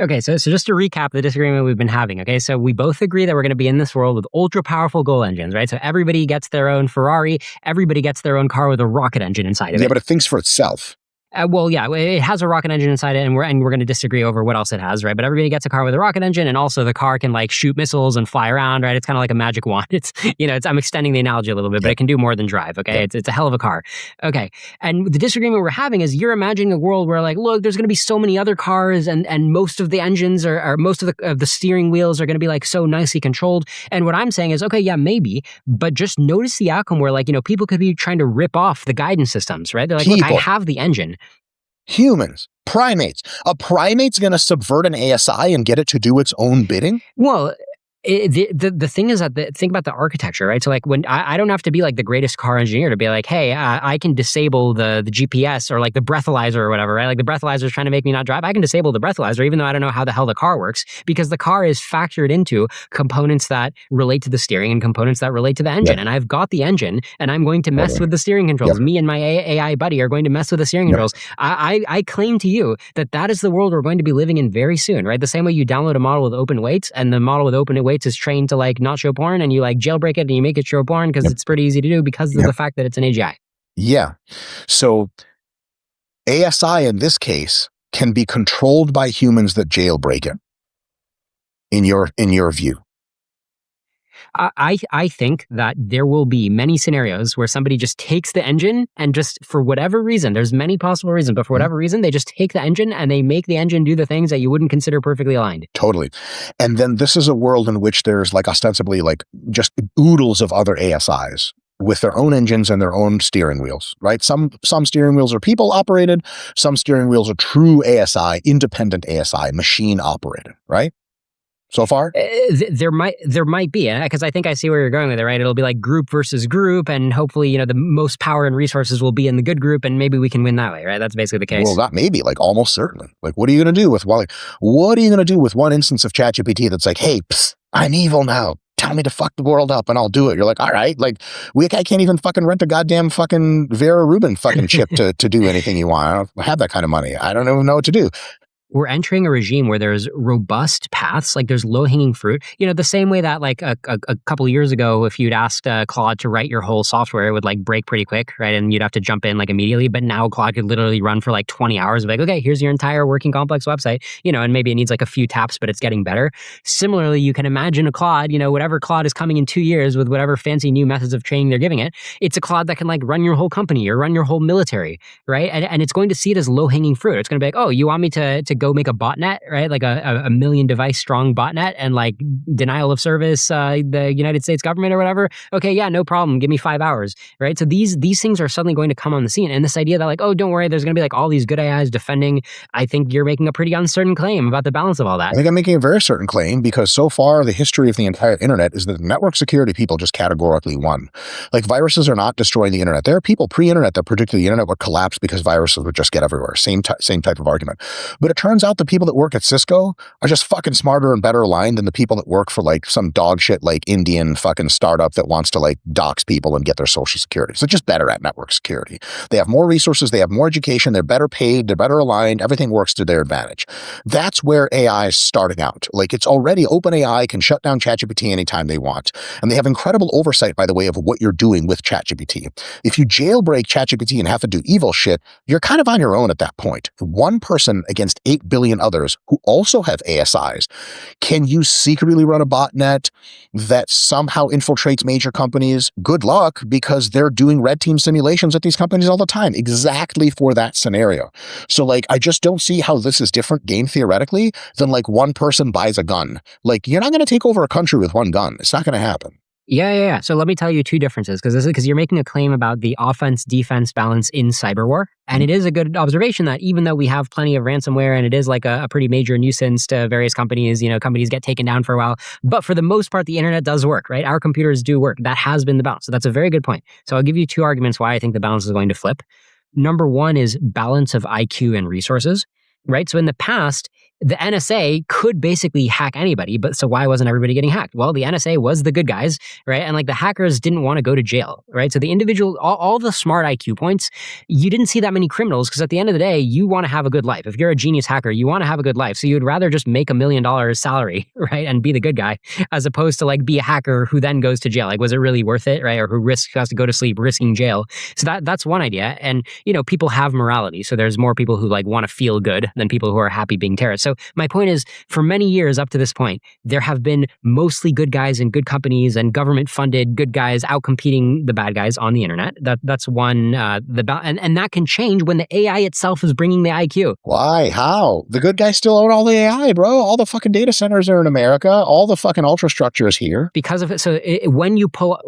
Okay, so just to recap the disagreement we've been having, okay? So we both agree that we're going to be in this world with ultra-powerful goal engines, right? So everybody gets their own Ferrari, everybody gets their own car with a rocket engine inside of it. Yeah, but it thinks for itself. Well, yeah, it has a rocket engine inside it, and we're going to disagree over what else it has, right? But everybody gets a car with a rocket engine, and also the car can like shoot missiles and fly around, right? It's kind of like a magic wand. I'm extending the analogy a little bit, but it can do more than drive, okay? It's a hell of a car, okay? And the disagreement we're having is you're imagining a world where like, look, there's going to be so many other cars, and most of the engines or most of the steering wheels are going to be like so nicely controlled. And what I'm saying is, okay, yeah, maybe, but just notice the outcome where like people could be trying to rip off the guidance systems, right? They're like, look, I have the engine. Humans, primates. A primate's going to subvert an ASI and get it to do its own bidding? Well, the thing is that think about the architecture, right? So like when I don't have to be like the greatest car engineer to be like, hey, I can disable the GPS or like the breathalyzer or whatever, right? Like the breathalyzer is trying to make me not drive. I can disable the breathalyzer even though I don't know how the hell the car works because the car is factored into components that relate to the steering and components that relate to the engine. Yep. And I've got the engine and I'm going to mess with the steering controls. Yep. Me and my AI buddy are going to mess with the steering controls. I claim to you that is the world we're going to be living in very soon, right? The same way you download a model with open weights and the model with open weights is trained to like not show porn and you like jailbreak it and you make it show porn because it's pretty easy to do because of the fact that it's an AGI. Yeah. So ASI in this case can be controlled by humans that jailbreak it. In your view. I think that there will be many scenarios where somebody just takes the engine and just for whatever reason, there's many possible reasons, but for whatever reason, they just take the engine and they make the engine do the things that you wouldn't consider perfectly aligned. Totally. And then this is a world in which there's like ostensibly like just oodles of other ASIs with their own engines and their own steering wheels, right? Some steering wheels are people operated. Some steering wheels are true ASI, independent ASI, machine operated, right? So far? There might be, because I think I see where you're going with it, right? It'll be like group versus group, and hopefully, the most power and resources will be in the good group, and maybe we can win that way, right? That's basically the case. Well, not maybe, like almost certainly. Like, what are you going to do with one instance of ChatGPT that's like, hey, I'm evil now. Tell me to fuck the world up and I'll do it. You're like, all right, like I can't even fucking rent a goddamn fucking Vera Rubin fucking chip to do anything you want. I don't have that kind of money. I don't even know what to do. We're entering a regime where there's robust paths, like there's low-hanging fruit. The same way that like a couple of years ago, if you'd asked Claude to write your whole software, it would like break pretty quick, right? And you'd have to jump in like immediately. But now Claude could literally run for like 20 hours. Like, okay, here's your entire working complex website, and maybe it needs like a few taps, but it's getting better. Similarly, you can imagine a Claude, whatever Claude is coming in 2 years with whatever fancy new methods of training they're giving it. It's a Claude that can like run your whole company or run your whole military, right? And it's going to see it as low-hanging fruit. It's going to be like, oh, you want me to go make a botnet, right? Like a million device strong botnet and like denial of service, the United States government or whatever. Okay, yeah, no problem. Give me 5 hours, right? So these things are suddenly going to come on the scene. And this idea that like, oh, don't worry, there's going to be like all these good AIs defending. I think you're making a pretty uncertain claim about the balance of all that. I think I'm making a very certain claim because so far the history of the entire internet is that network security people just categorically won. Like viruses are not destroying the internet. There are people pre-internet that predicted the internet would collapse because viruses would just get everywhere. Same type of argument. But it turns out the people that work at Cisco are just fucking smarter and better aligned than the people that work for like some dog shit like Indian fucking startup that wants to like dox people and get their social security. So just better at network security. They have more resources, they have more education, they're better paid, they're better aligned, everything works to their advantage. That's where AI is starting out. Like it's already OpenAI can shut down ChatGPT anytime they want. And they have incredible oversight, by the way, of what you're doing with ChatGPT. If you jailbreak ChatGPT and have to do evil shit, you're kind of on your own at that point. One person against 8 billion others who also have ASIs. Can you secretly run a botnet that somehow infiltrates major companies? Good luck, because they're doing red team simulations at these companies all the time, exactly for that scenario. So like, I just don't see how this is different game theoretically than like one person buys a gun. Like, you're not going to take over a country with one gun. It's not going to happen. Yeah. So let me tell you two differences, because you're making a claim about the offense-defense balance in cyber war. And it is a good observation that even though we have plenty of ransomware and it is like a pretty major nuisance to various companies, companies get taken down for a while, but for the most part, the internet does work, right? Our computers do work. That has been the balance. So that's a very good point. So I'll give you two arguments why I think the balance is going to flip. Number one is balance of IQ and resources, right? So in the past, the NSA could basically hack anybody, but so why wasn't everybody getting hacked? Well, the NSA was the good guys, right? And like the hackers didn't want to go to jail, right? So the individual, all the smart IQ points, you didn't see that many criminals because at the end of the day, you want to have a good life. If you're a genius hacker, you want to have a good life. So you'd rather just make $1 million salary, right? And be the good guy as opposed to like be a hacker who then goes to jail. Like, was it really worth it, right? Or who has to go to sleep risking jail. So that's one idea. And, people have morality. So there's more people who like want to feel good than people who are happy being terrorists. So my point is, for many years up to this point, there have been mostly good guys and good companies and government-funded good guys outcompeting the bad guys on the internet. That's one. And that can change when the AI itself is bringing the IQ. Why? How? The good guys still own all the AI, bro. All the fucking data centers are in America. All the fucking ultrastructure is here. Because of it. So when you pull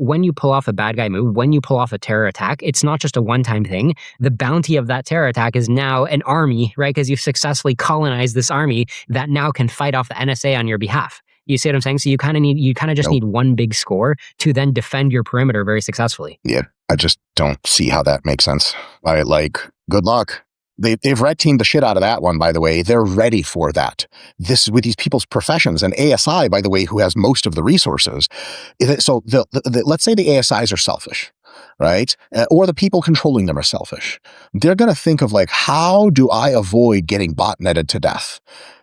off a bad guy move, when you pull off a terror attack, it's not just a one-time thing. The bounty of that terror attack is now an army, right? Because you've successfully colonized this army that now can fight off the NSA on your behalf. You see what I'm saying? So you kind of just need one big score to then defend your perimeter very successfully. Yeah, I just don't see how that makes sense. Good luck. They've red teamed the shit out of that one, by the way. They're ready for that. This with these people's professions, and ASI, by the way, who has most of the resources. So let's say the ASIs are selfish, right? Or the people controlling them are selfish. They're going to think of like, how do I avoid getting botnetted to death?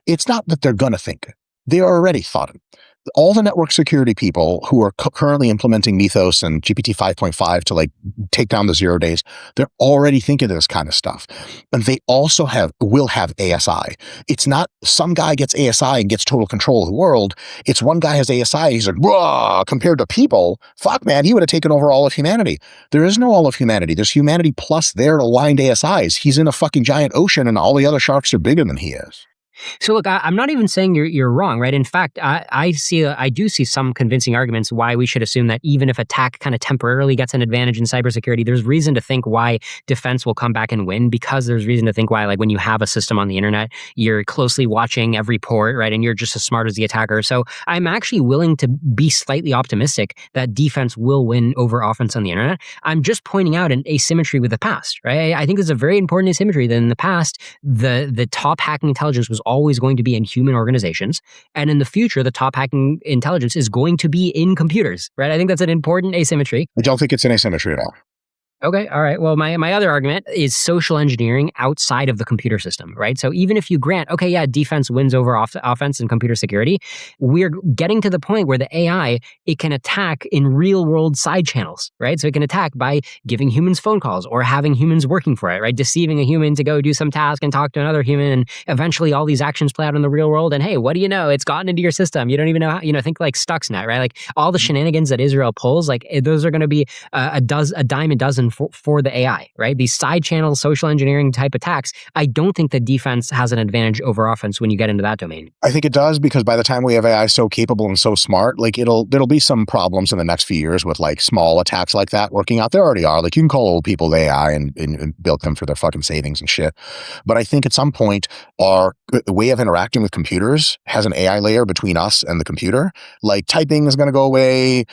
It's not that they're going to think it. They are already thought it. All the network security people who are currently implementing Mythos and GPT 5.5 to like take down the 0 days, they're already thinking of this kind of stuff. And they also will have ASI. It's not some guy gets ASI and gets total control of the world. It's one guy has ASI. He's like, raw, compared to people. Fuck, man, he would have taken over all of humanity. There is no all of humanity. There's humanity plus their aligned ASIs. He's in a fucking giant ocean and all the other sharks are bigger than he is. So look, I'm not even saying you're wrong, right? In fact, I do see some convincing arguments why we should assume that even if attack kind of temporarily gets an advantage in cybersecurity, there's reason to think why defense will come back and win, because there's reason to think why, like when you have a system on the internet, you're closely watching every port, right? And you're just as smart as the attacker. So I'm actually willing to be slightly optimistic that defense will win over offense on the internet. I'm just pointing out an asymmetry with the past, right? I think there's a very important asymmetry that in the past, the top hacking intelligence was always going to be in human organizations. And in the future, the top hacking intelligence is going to be in computers, right? I think that's an important asymmetry. I don't think it's an asymmetry at all. Okay, all right. Well, my other argument is social engineering outside of the computer system, right? So even if you grant, okay, yeah, defense wins over offense and computer security, we're getting to the point where the AI, it can attack in real world side channels, right? So it can attack by giving humans phone calls or having humans working for it, right? Deceiving a human to go do some task and talk to another human, and eventually all these actions play out in the real world. And hey, what do you know? It's gotten into your system. You don't even know how, think like Stuxnet, right? Like all the shenanigans that Israel pulls, like those are going to be a dime a dozen for the AI, right? These side channel social engineering type attacks, I don't think that defense has an advantage over offense when you get into that domain. I think it does, because by the time we have AI so capable and so smart, like there'll be some problems in the next few years with like small attacks like that working out. There already are. Like you can call old people the AI and bilk them for their fucking savings and shit. But I think at some point our way of interacting with computers has an AI layer between us and the computer. Like typing is going to go away.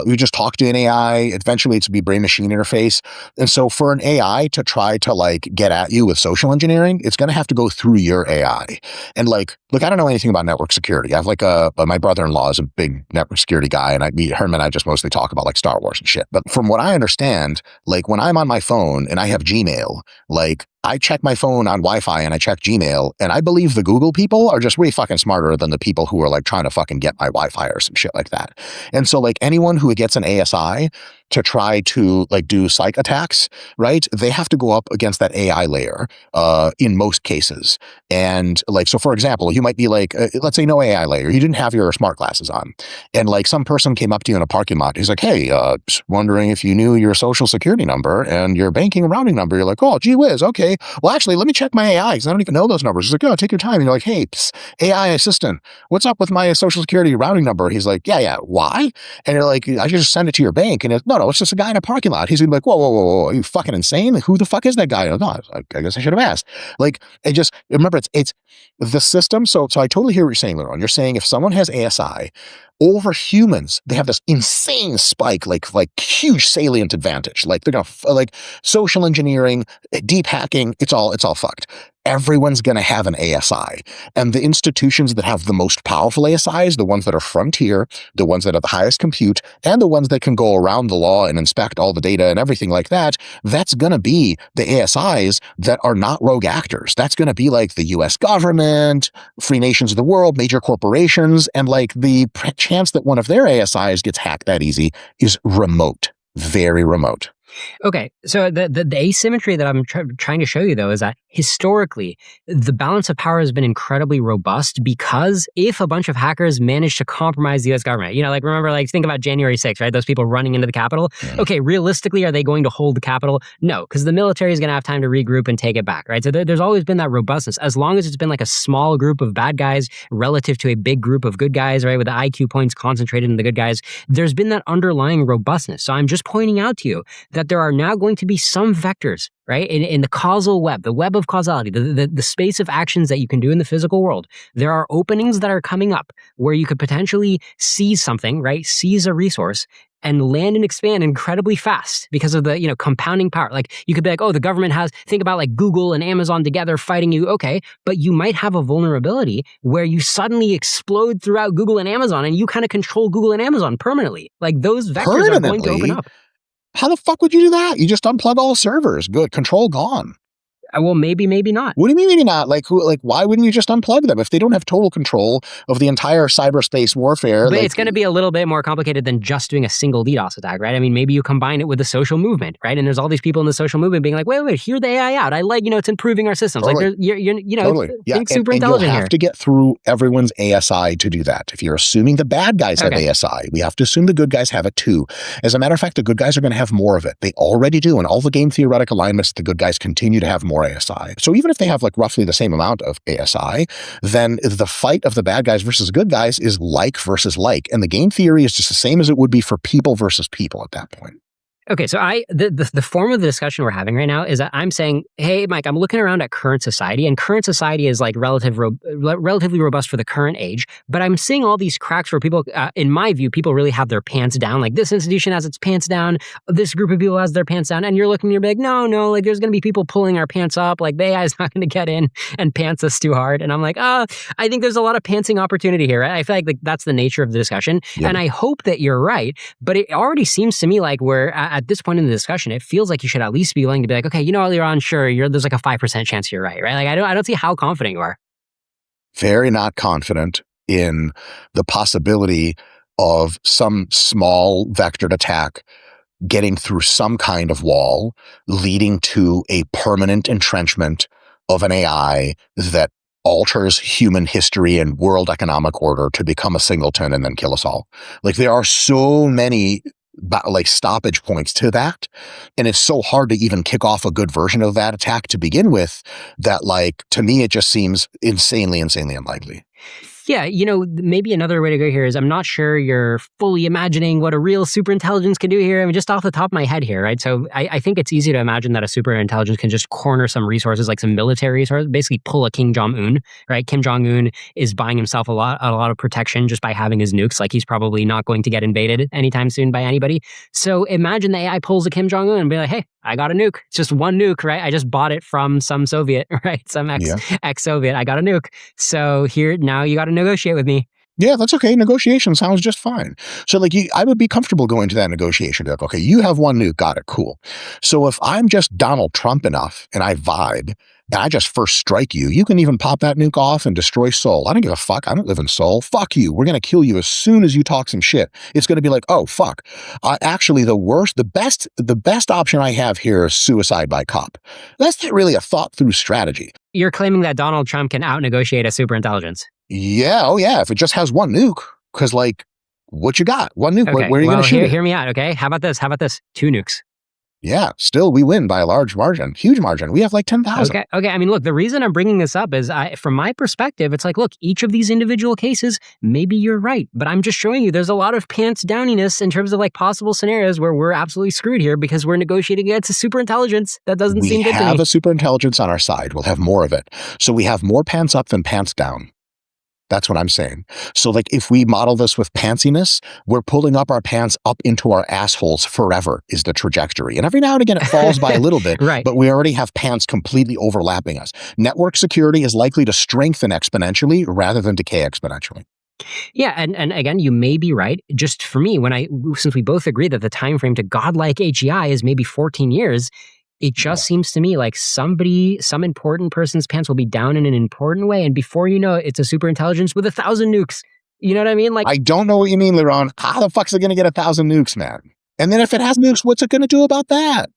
We just talk to an AI. Eventually it's to be brain-machine interface. And so for an AI to try to like get at you with social engineering, it's going to have to go through your AI. And like, look, I don't know anything about network security. I have like my brother-in-law is a big network security guy, and him and I just mostly talk about like Star Wars and shit. But from what I understand, like when I'm on my phone and I have Gmail, like I check my phone on Wi-Fi and I check Gmail, and I believe the Google people are just way fucking smarter than the people who are like trying to fucking get my Wi-Fi or some shit like that. And so like anyone who gets an ASI to try to like do psych attacks, right? They have to go up against that AI layer in most cases. And like, so for example, you might be like, let's say no AI layer, you didn't have your smart glasses on. And like some person came up to you in a parking lot. He's like, hey, just wondering if you knew your social security number and your banking routing number. You're like, oh, gee whiz. Okay. okay. Well, actually, let me check my AI because I don't even know those numbers. He's like, oh, take your time. And you're like, hey, AI assistant, what's up with my social security routing number? He's like, yeah, why? And you're like, I should just send it to your bank. And no, it's just a guy in a parking lot. He's gonna be like, whoa, are you fucking insane? Who the fuck is that guy? No, I guess I should have asked. Like, it just, remember, it's the system. So I totally hear what you're saying, Liron. You're saying if someone has ASI over humans, they have this insane spike, like huge salient advantage. Like they're gonna like social engineering, deep hacking. It's all fucked. Everyone's going to have an ASI. And the institutions that have the most powerful ASIs, the ones that are frontier, the ones that have the highest compute, and the ones that can go around the law and inspect all the data and everything like that, that's going to be the ASIs that are not rogue actors. That's going to be like the US government, free nations of the world, major corporations, and like the chance that one of their ASIs gets hacked that easy is remote, very remote. Okay, so the asymmetry that I'm trying to show you, though, is that historically, the balance of power has been incredibly robust because if a bunch of hackers manage to compromise the US government, like remember, like think about January 6th, right? Those people running into the Capitol. Okay, realistically, are they going to hold the Capitol? No, because the military is going to have time to regroup and take it back, right? So there's always been that robustness. As long as it's been like a small group of bad guys relative to a big group of good guys, right? With the IQ points concentrated in the good guys, there's been that underlying robustness. So I'm just pointing out to you that there are now going to be some vectors, right? In the causal web, the web of causality, the space of actions that you can do in the physical world. There are openings that are coming up where you could potentially seize something, right? Seize a resource and land and expand incredibly fast because of the, compounding power. Like you could be like, oh, the government think about like Google and Amazon together fighting you. Okay. But you might have a vulnerability where you suddenly explode throughout Google and Amazon and you kind of control Google and Amazon permanently. Like those vectors are going to open up. How the fuck would you do that? You just unplug all servers. Good. Control gone. Well, maybe not. What do you mean maybe not? Like, why wouldn't you just unplug them if they don't have total control of the entire cyberspace warfare? But it's going to be a little bit more complicated than just doing a single DDoS attack, right? I mean, maybe you combine it with the social movement, right? And there's all these people in the social movement being like, wait, hear the AI out. I like, it's improving our systems. Totally. Like, totally. Think super and intelligent you'll have to get through everyone's ASI to do that. If you're assuming the bad guys have ASI, we have to assume the good guys have it too. As a matter of fact, the good guys are going to have more of it. They already do. And all the game theoretic alignments, the good guys continue to have more ASI. So even if they have like roughly the same amount of ASI, then the fight of the bad guys versus good guys is like versus like. And the game theory is just the same as it would be for people versus people at that point. Okay, so the form of the discussion we're having right now is that I'm saying, hey, Mike, I'm looking around at current society, and current society is like relatively robust for the current age, but I'm seeing all these cracks where people, in my view, people really have their pants down. Like this institution has its pants down, this group of people has their pants down, and you're looking, you're like, no, like there's going to be people pulling our pants up, like the AI is not going to get in and pants us too hard. And I'm like, I think there's a lot of pantsing opportunity here, right? I feel like that's the nature of the discussion, and I hope that you're right, but it already seems to me like we're at this point in the discussion, it feels like you should at least be willing to be like, okay, Liron, sure, there's like a 5% chance you're right? Like, I don't see how confident you are. Very not confident in the possibility of some small vectored attack getting through some kind of wall, leading to a permanent entrenchment of an AI that alters human history and world economic order to become a singleton and then kill us all. Like there are so many like stoppage points to that. And it's so hard to even kick off a good version of that attack to begin with that, like, to me, it just seems insanely unlikely. Yeah, maybe another way to go here is I'm not sure you're fully imagining what a real superintelligence can do here. I mean, just off the top of my head here, right? So I think it's easy to imagine that a superintelligence can just corner some resources, like some military resources, basically pull a Kim Jong-un, right? Kim Jong-un is buying himself a lot of protection just by having his nukes. Like he's probably not going to get invaded anytime soon by anybody. So imagine the AI pulls a Kim Jong-un and be like, hey, I got a nuke. It's just one nuke, right? I just bought it from some Soviet, right? Some ex-Soviet. I got a nuke. So here, now you got to negotiate with me. Yeah, that's okay. Negotiation sounds just fine. So like I would be comfortable going to that negotiation. Be like, okay, you have one nuke. Got it. Cool. So if I'm just Donald Trump enough and I vibe and I just first strike you, you can even pop that nuke off and destroy Seoul. I don't give a fuck. I don't live in Seoul. Fuck you. We're going to kill you as soon as you talk some shit. It's going to be like, oh, fuck. Actually, the best option I have here is suicide by cop. That's not really a thought through strategy. You're claiming that Donald Trump can out-negotiate a superintelligence. Yeah. Oh, yeah. If it just has one nuke, because like, what you got? One nuke. Okay. Where are you going to shoot it? Hear me out. Okay. How about this? 2 nukes. Yeah, still we win by a large margin, huge margin. We have like 10,000. Okay. I mean, look, the reason I'm bringing this up is, from my perspective, it's like, look, each of these individual cases, maybe you're right, but I'm just showing you there's a lot of pants downiness in terms of like possible scenarios where we're absolutely screwed here because we're negotiating against a superintelligence. That doesn't seem good to me. We have a superintelligence on our side. We'll have more of it. So we have more pants up than pants down. That's what I'm saying. So like if we model this with pantsiness, we're pulling up our pants up into our assholes forever is the trajectory. And every now and again it falls by a little bit, Right. But we already have pants completely overlapping us. Network security is likely to strengthen exponentially rather than decay exponentially. Yeah, and again, you may be right. Just for me, since we both agree that the time frame to godlike HEI is maybe 14 years, it just seems to me like some important person's pants will be down in an important way, and before you know it, it's a superintelligence with 1,000 nukes. You know what I mean? Like, I don't know what you mean, Liron. How the fuck's it going to get 1,000 nukes, man? And then if it has nukes, what's it going to do about that?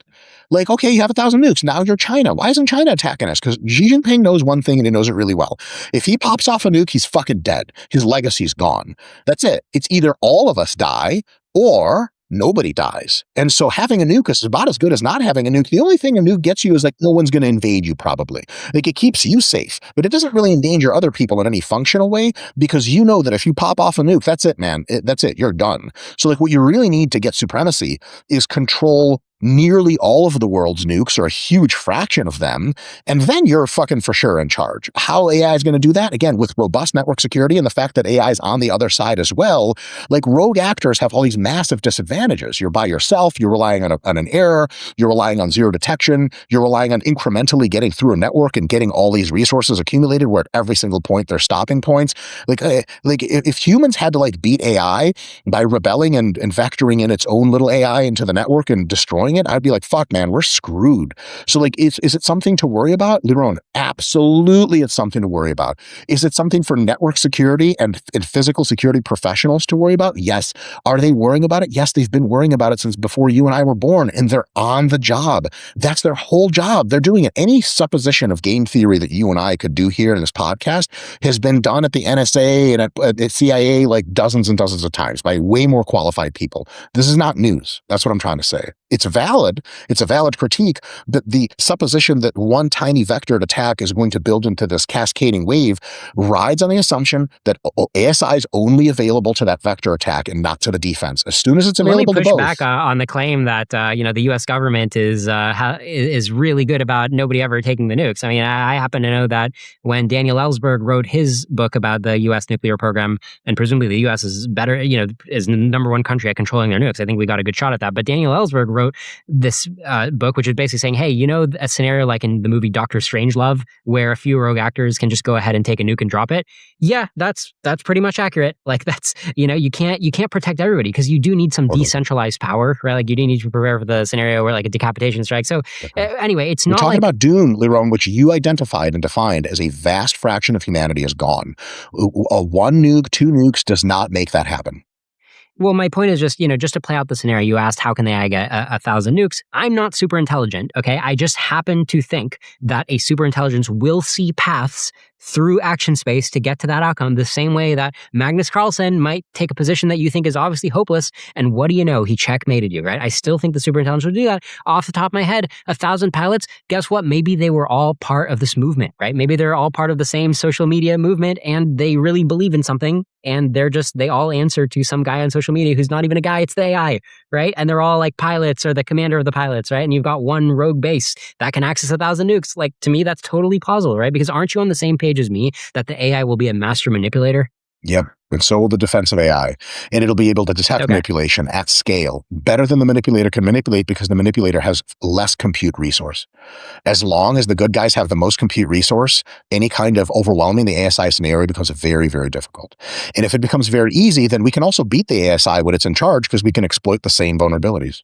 Like, okay, you have 1,000 nukes. Now you're China. Why isn't China attacking us? Because Xi Jinping knows one thing and he knows it really well. If he pops off a nuke, he's fucking dead. His legacy's gone. That's it. It's either all of us die or nobody dies. And so having a nuke is about as good as not having a nuke. The only thing a nuke gets you is like no one's going to invade you probably. Like it keeps you safe, but it doesn't really endanger other people in any functional way because you know that if you pop off a nuke, that's it, man. That's it. You're done. So like what you really need to get supremacy is control nearly all of the world's nukes or a huge fraction of them, and then you're fucking for sure in charge. How AI is going to do that? Again, with robust network security and the fact that AI is on the other side as well, like rogue actors have all these massive disadvantages. You're by yourself, you're relying on an error, you're relying on zero detection, you're relying on incrementally getting through a network and getting all these resources accumulated where at every single point they're stopping points. Like if humans had to like beat AI by rebelling and vectoring in its own little AI into the network and destroying it, I'd be like, fuck, man, we're screwed. So like, is it something to worry about? Liron, absolutely it's something to worry about. Is it something for network security and physical security professionals to worry about? Yes. Are they worrying about it? Yes, they've been worrying about it since before you and I were born, and they're on the job. That's their whole job. They're doing it. Any supposition of game theory that you and I could do here in this podcast has been done at the NSA and at CIA like dozens and dozens of times by way more qualified people. This is not news. That's what I'm trying to say. It's valid. It's a valid critique, but the supposition that one tiny vectored attack is going to build into this cascading wave rides on the assumption that ASI is only available to that vector attack and not to the defense. As soon as it's available to both. Let me push back on the claim that the U.S. government is really good about nobody ever taking the nukes. I mean, I happen to know that when Daniel Ellsberg wrote his book about the U.S. nuclear program, and presumably the U.S. is better, is the number one country at controlling their nukes. I think we got a good shot at that. But Daniel Ellsberg wrote this book, which is basically saying, hey, a scenario like in the movie Doctor Strangelove, where a few rogue actors can just go ahead and take a nuke and drop it. Yeah, that's pretty much accurate. Like that's, you can't protect everybody because you do need some decentralized power, right? Like you do need to prepare for the scenario where like a decapitation strike. So anyway, it's not talking about doom, Liron, which you identified and defined as a vast fraction of humanity is gone. A one nuke, two nukes does not make that happen. Well, my point is just to play out the scenario, you asked, how can AI get 1,000 nukes? I'm not super intelligent, okay? I just happen to think that a superintelligence will see paths through action space to get to that outcome, the same way that Magnus Carlsen might take a position that you think is obviously hopeless, and what do you know? He checkmated you, right? I still think the superintelligence will do that. Off the top of my head, 1,000 pilots, guess what? Maybe they were all part of this movement, right? Maybe they're all part of the same social media movement, and they really believe in something, and they all answer to some guy on social media who's not even a guy, it's the AI, right? And they're all like pilots or the commander of the pilots, right? And you've got one rogue base that can access 1,000 nukes. Like, to me, that's totally plausible, right? Because aren't you on the same page as me that the AI will be a master manipulator? Yep. And so will the defensive AI. And it'll be able to detect manipulation at scale better than the manipulator can manipulate because the manipulator has less compute resource. As long as the good guys have the most compute resource, any kind of overwhelming the ASI scenario becomes very, very difficult. And if it becomes very easy, then we can also beat the ASI when it's in charge because we can exploit the same vulnerabilities.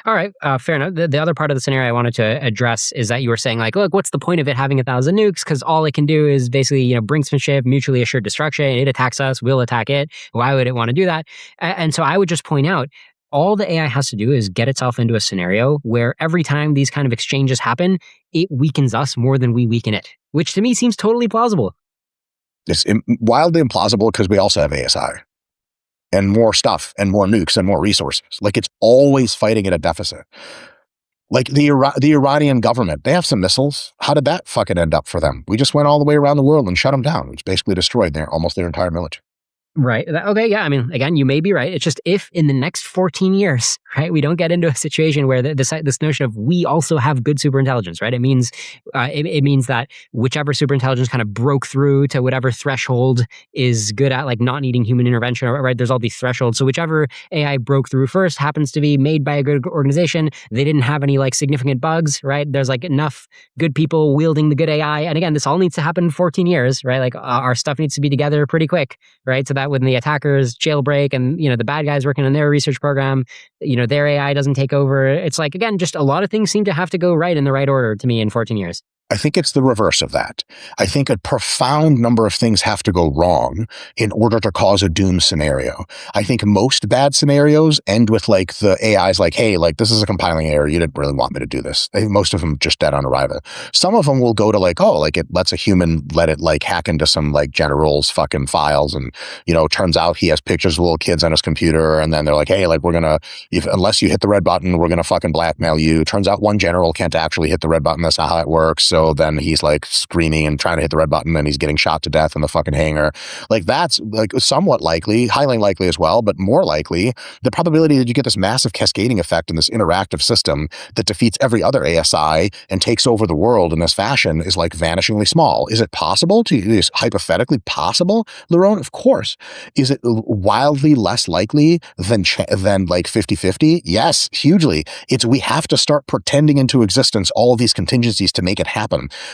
All right, fair enough. The other part of the scenario I wanted to address is that you were saying, like, look, what's the point of it having 1,000 nukes? Because all it can do is basically, brinksmanship, mutually assured destruction. It attacks us, we'll attack it. Why would it want to do that? And so I would just point out, all the AI has to do is get itself into a scenario where every time these kind of exchanges happen, it weakens us more than we weaken it, which to me seems totally plausible. It's wildly implausible because we also have ASI. And more stuff and more nukes and more resources. Like it's always fighting at a deficit. Like the Iranian government, they have some missiles. How did that fucking end up for them? We just went all the way around the world and shut them down, which basically destroyed almost their entire military. Right. Okay. Yeah. I mean, again, you may be right. It's just if in the next 14 years, right, we don't get into a situation where this notion of we also have good superintelligence, right? It means it means that whichever superintelligence kind of broke through to whatever threshold is good at, like not needing human intervention, right? There's all these thresholds. So whichever AI broke through first happens to be made by a good organization. They didn't have any like significant bugs, right? There's like enough good people wielding the good AI. And again, this all needs to happen in 14 years, right? Like our stuff needs to be together pretty quick, right? So that when the attackers jailbreak and, the bad guys working on their research program, their AI doesn't take over. It's like, again, just a lot of things seem to have to go right in the right order to me in 14 years. I think it's the reverse of that. I think a profound number of things have to go wrong in order to cause a doom scenario. I think most bad scenarios end with like the AI's like, hey, like this is a compiling error. You didn't really want me to do this. I think most of them just dead on arrival. Some of them will go to like, oh, like it lets a human let it like hack into some like general's fucking files. And, turns out he has pictures of little kids on his computer. And then they're like, hey, like unless you hit the red button, we're going to fucking blackmail you. Turns out one general can't actually hit the red button. That's not how it works. So then he's like screaming and trying to hit the red button and he's getting shot to death in the fucking hangar. Like that's like somewhat likely, highly likely as well, but more likely the probability that you get this massive cascading effect in this interactive system that defeats every other ASI and takes over the world in this fashion is like vanishingly small. Is it possible is hypothetically possible, Liron? Of course. Is it wildly less likely than like 50-50? Yes, hugely. We have to start pretending into existence all of these contingencies to make it happen.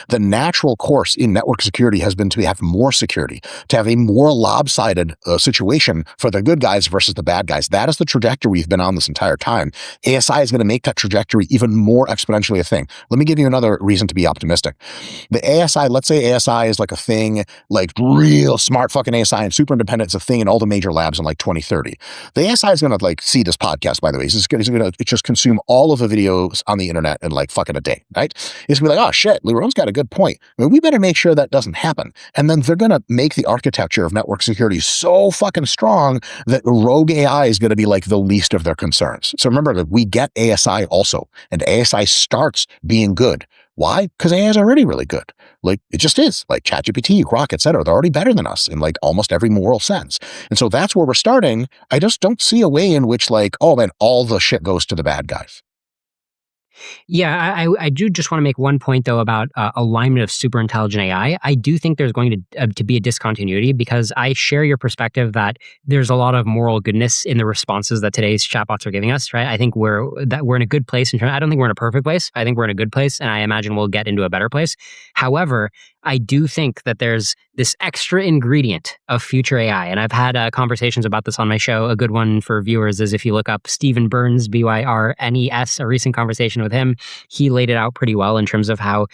The natural course in network security has been to have more security, to have a more lopsided situation for the good guys versus the bad guys. That is the trajectory we've been on this entire time. ASI is going to make that trajectory even more exponentially a thing. Let me give you another reason to be optimistic. The ASI, let's say ASI is like a thing, like real smart fucking ASI and super independent is a thing in all the major labs in like 2030. The ASI is going to like see this podcast, by the way. It's going to just consume all of the videos on the internet in like fucking a day, right? It's going to be like, oh shit, Liron's got a good point. I mean, we better make sure that doesn't happen. And then they're going to make the architecture of network security so fucking strong that rogue AI is going to be like the least of their concerns. So remember that we get ASI also, and ASI starts being good. Why? Because AI is already really good. Like it just is. Like ChatGPT, Grok, etc. They're already better than us in like almost every moral sense. And so that's where we're starting. I just don't see a way in which like, oh man, all the shit goes to the bad guys. Yeah, I do just want to make one point, though, about alignment of super intelligent AI. I do think there's going to be a discontinuity because I share your perspective that there's a lot of moral goodness in the responses that today's chatbots are giving us, right? I think we're in a good place. I don't think we're in a perfect place. I think we're in a good place, and I imagine we'll get into a better place. However, I do think that there's this extra ingredient of future AI. And I've had conversations about this on my show. A good one for viewers is if you look up Stephen Burns, Byrnes, a recent conversation with him, he laid it out pretty well in terms of how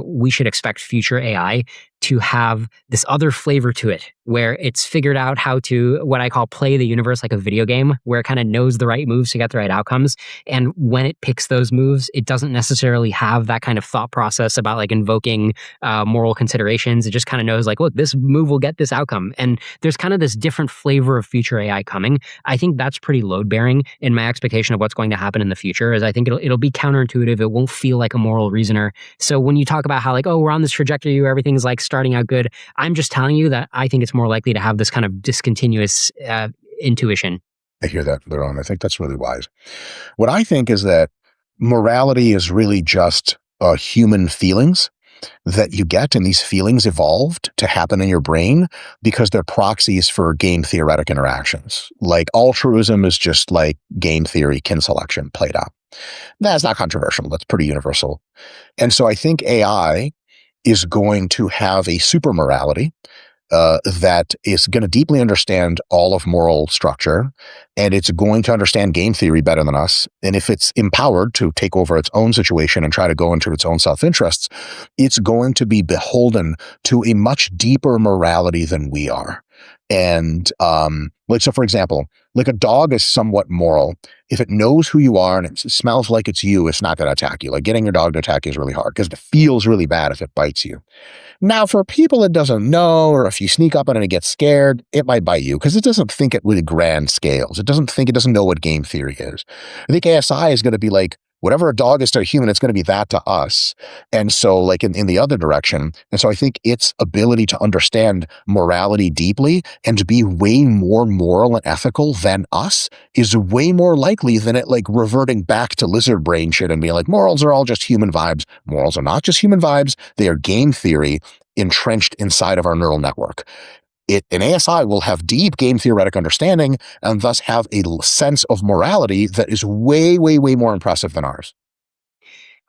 we should expect future AI to have this other flavor to it, where it's figured out how to, what I call play the universe like a video game, where it kind of knows the right moves to get the right outcomes. And when it picks those moves, it doesn't necessarily have that kind of thought process about like invoking moral considerations. It just kind of knows like, look, this move will get this outcome. And there's kind of this different flavor of future AI coming. I think that's pretty load bearing in my expectation of what's going to happen in the future. Is I think it'll be counterintuitive. It won't feel like a moral reasoner. So when you talk about how like, oh, we're on this trajectory where everything's like starting out good, I'm just telling you that I think it's more likely to have this kind of discontinuous intuition. I hear that, Liron. I think that's really wise. What I think is that morality is really just human feelings that you get, and these feelings evolved to happen in your brain because they're proxies for game theoretic interactions. Like altruism is just like game theory kin selection played out. That's not controversial. That's pretty universal. And so I think AI is going to have a super morality that is going to deeply understand all of moral structure, and it's going to understand game theory better than us. And if it's empowered to take over its own situation and try to go into its own self-interests, it's going to be beholden to a much deeper morality than we are. And so for example, like a dog is somewhat moral. If it knows who you are and it smells like it's you, it's not going to attack you. Like getting your dog to attack you is really hard because it feels really bad if it bites you. Now, for people it doesn't know, or if you sneak up on it and it gets scared, it might bite you because it doesn't think it with grand scales. It doesn't know what game theory is. I think ASI is going to be like Whatever a dog is to a human, it's going to be that to us. And so like in the other direction. And so I think its ability to understand morality deeply and to be way more moral and ethical than us is way more likely than it like reverting back to lizard brain shit and being like, morals are all just human vibes. Morals are not just human vibes. They are game theory entrenched inside of our neural network. An ASI will have deep game theoretic understanding and thus have a sense of morality that is way, way, way more impressive than ours.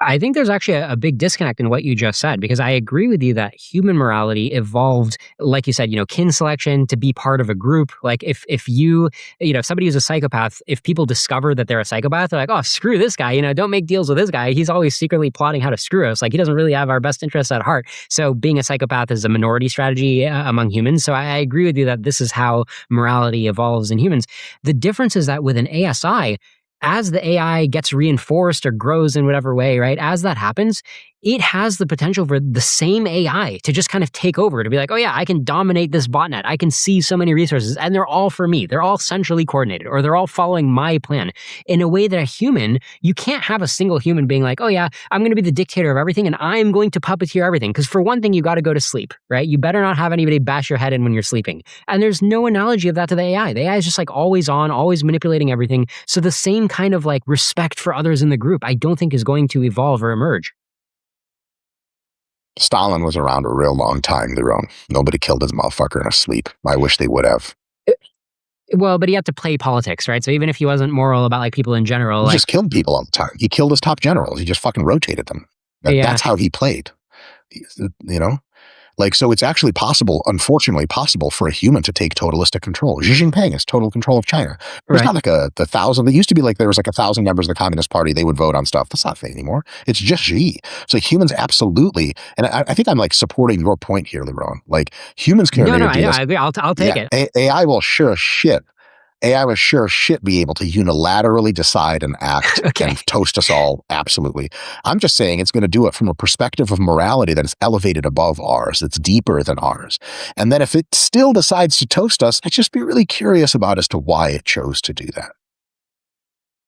I think there's actually a big disconnect in what you just said, because I agree with you that human morality evolved, like you said, kin selection to be part of a group. Like if somebody who's a psychopath, if people discover that they're a psychopath, they're like, oh, screw this guy, don't make deals with this guy. He's always secretly plotting how to screw us. Like he doesn't really have our best interests at heart. So being a psychopath is a minority strategy among humans. So I agree with you that this is how morality evolves in humans. The difference is that with an ASI, as the AI gets reinforced or grows in whatever way, right? As that happens, it has the potential for the same AI to just kind of take over, to be like, oh yeah, I can dominate this botnet. I can see so many resources and they're all for me. They're all centrally coordinated, or they're all following my plan in a way that a human, you can't have a single human being like, oh yeah, I'm going to be the dictator of everything and I'm going to puppeteer everything. Because for one thing, you got to go to sleep, right? You better not have anybody bash your head in when you're sleeping. And there's no analogy of that to the AI. The AI is just like always on, always manipulating everything. So the same kind of like respect for others in the group, I don't think is going to evolve or emerge. Stalin was around a real long time, Liron. Nobody killed his motherfucker in his sleep. I wish they would have. Well, but he had to play politics, right? So even if he wasn't moral about like people in general, he just killed people all the time. He killed his top generals. He just fucking rotated them. That's how he played. Like, so it's actually possible, unfortunately possible, for a human to take totalistic control. Xi Jinping has total control of China. There's not like the 1,000. It used to be like there was like 1,000 members of the Communist Party. They would vote on stuff. That's not a thing anymore. It's just Xi. So humans absolutely, and I think I'm like supporting your point here, Liron. Like humans can. No, I agree. I'll take it. AI will sure as shit. AI will sure as shit be able to unilaterally decide and act and toast us all. Absolutely. I'm just saying it's going to do it from a perspective of morality that is elevated above ours. It's deeper than ours. And then if it still decides to toast us, I'd just be really curious about as to why it chose to do that.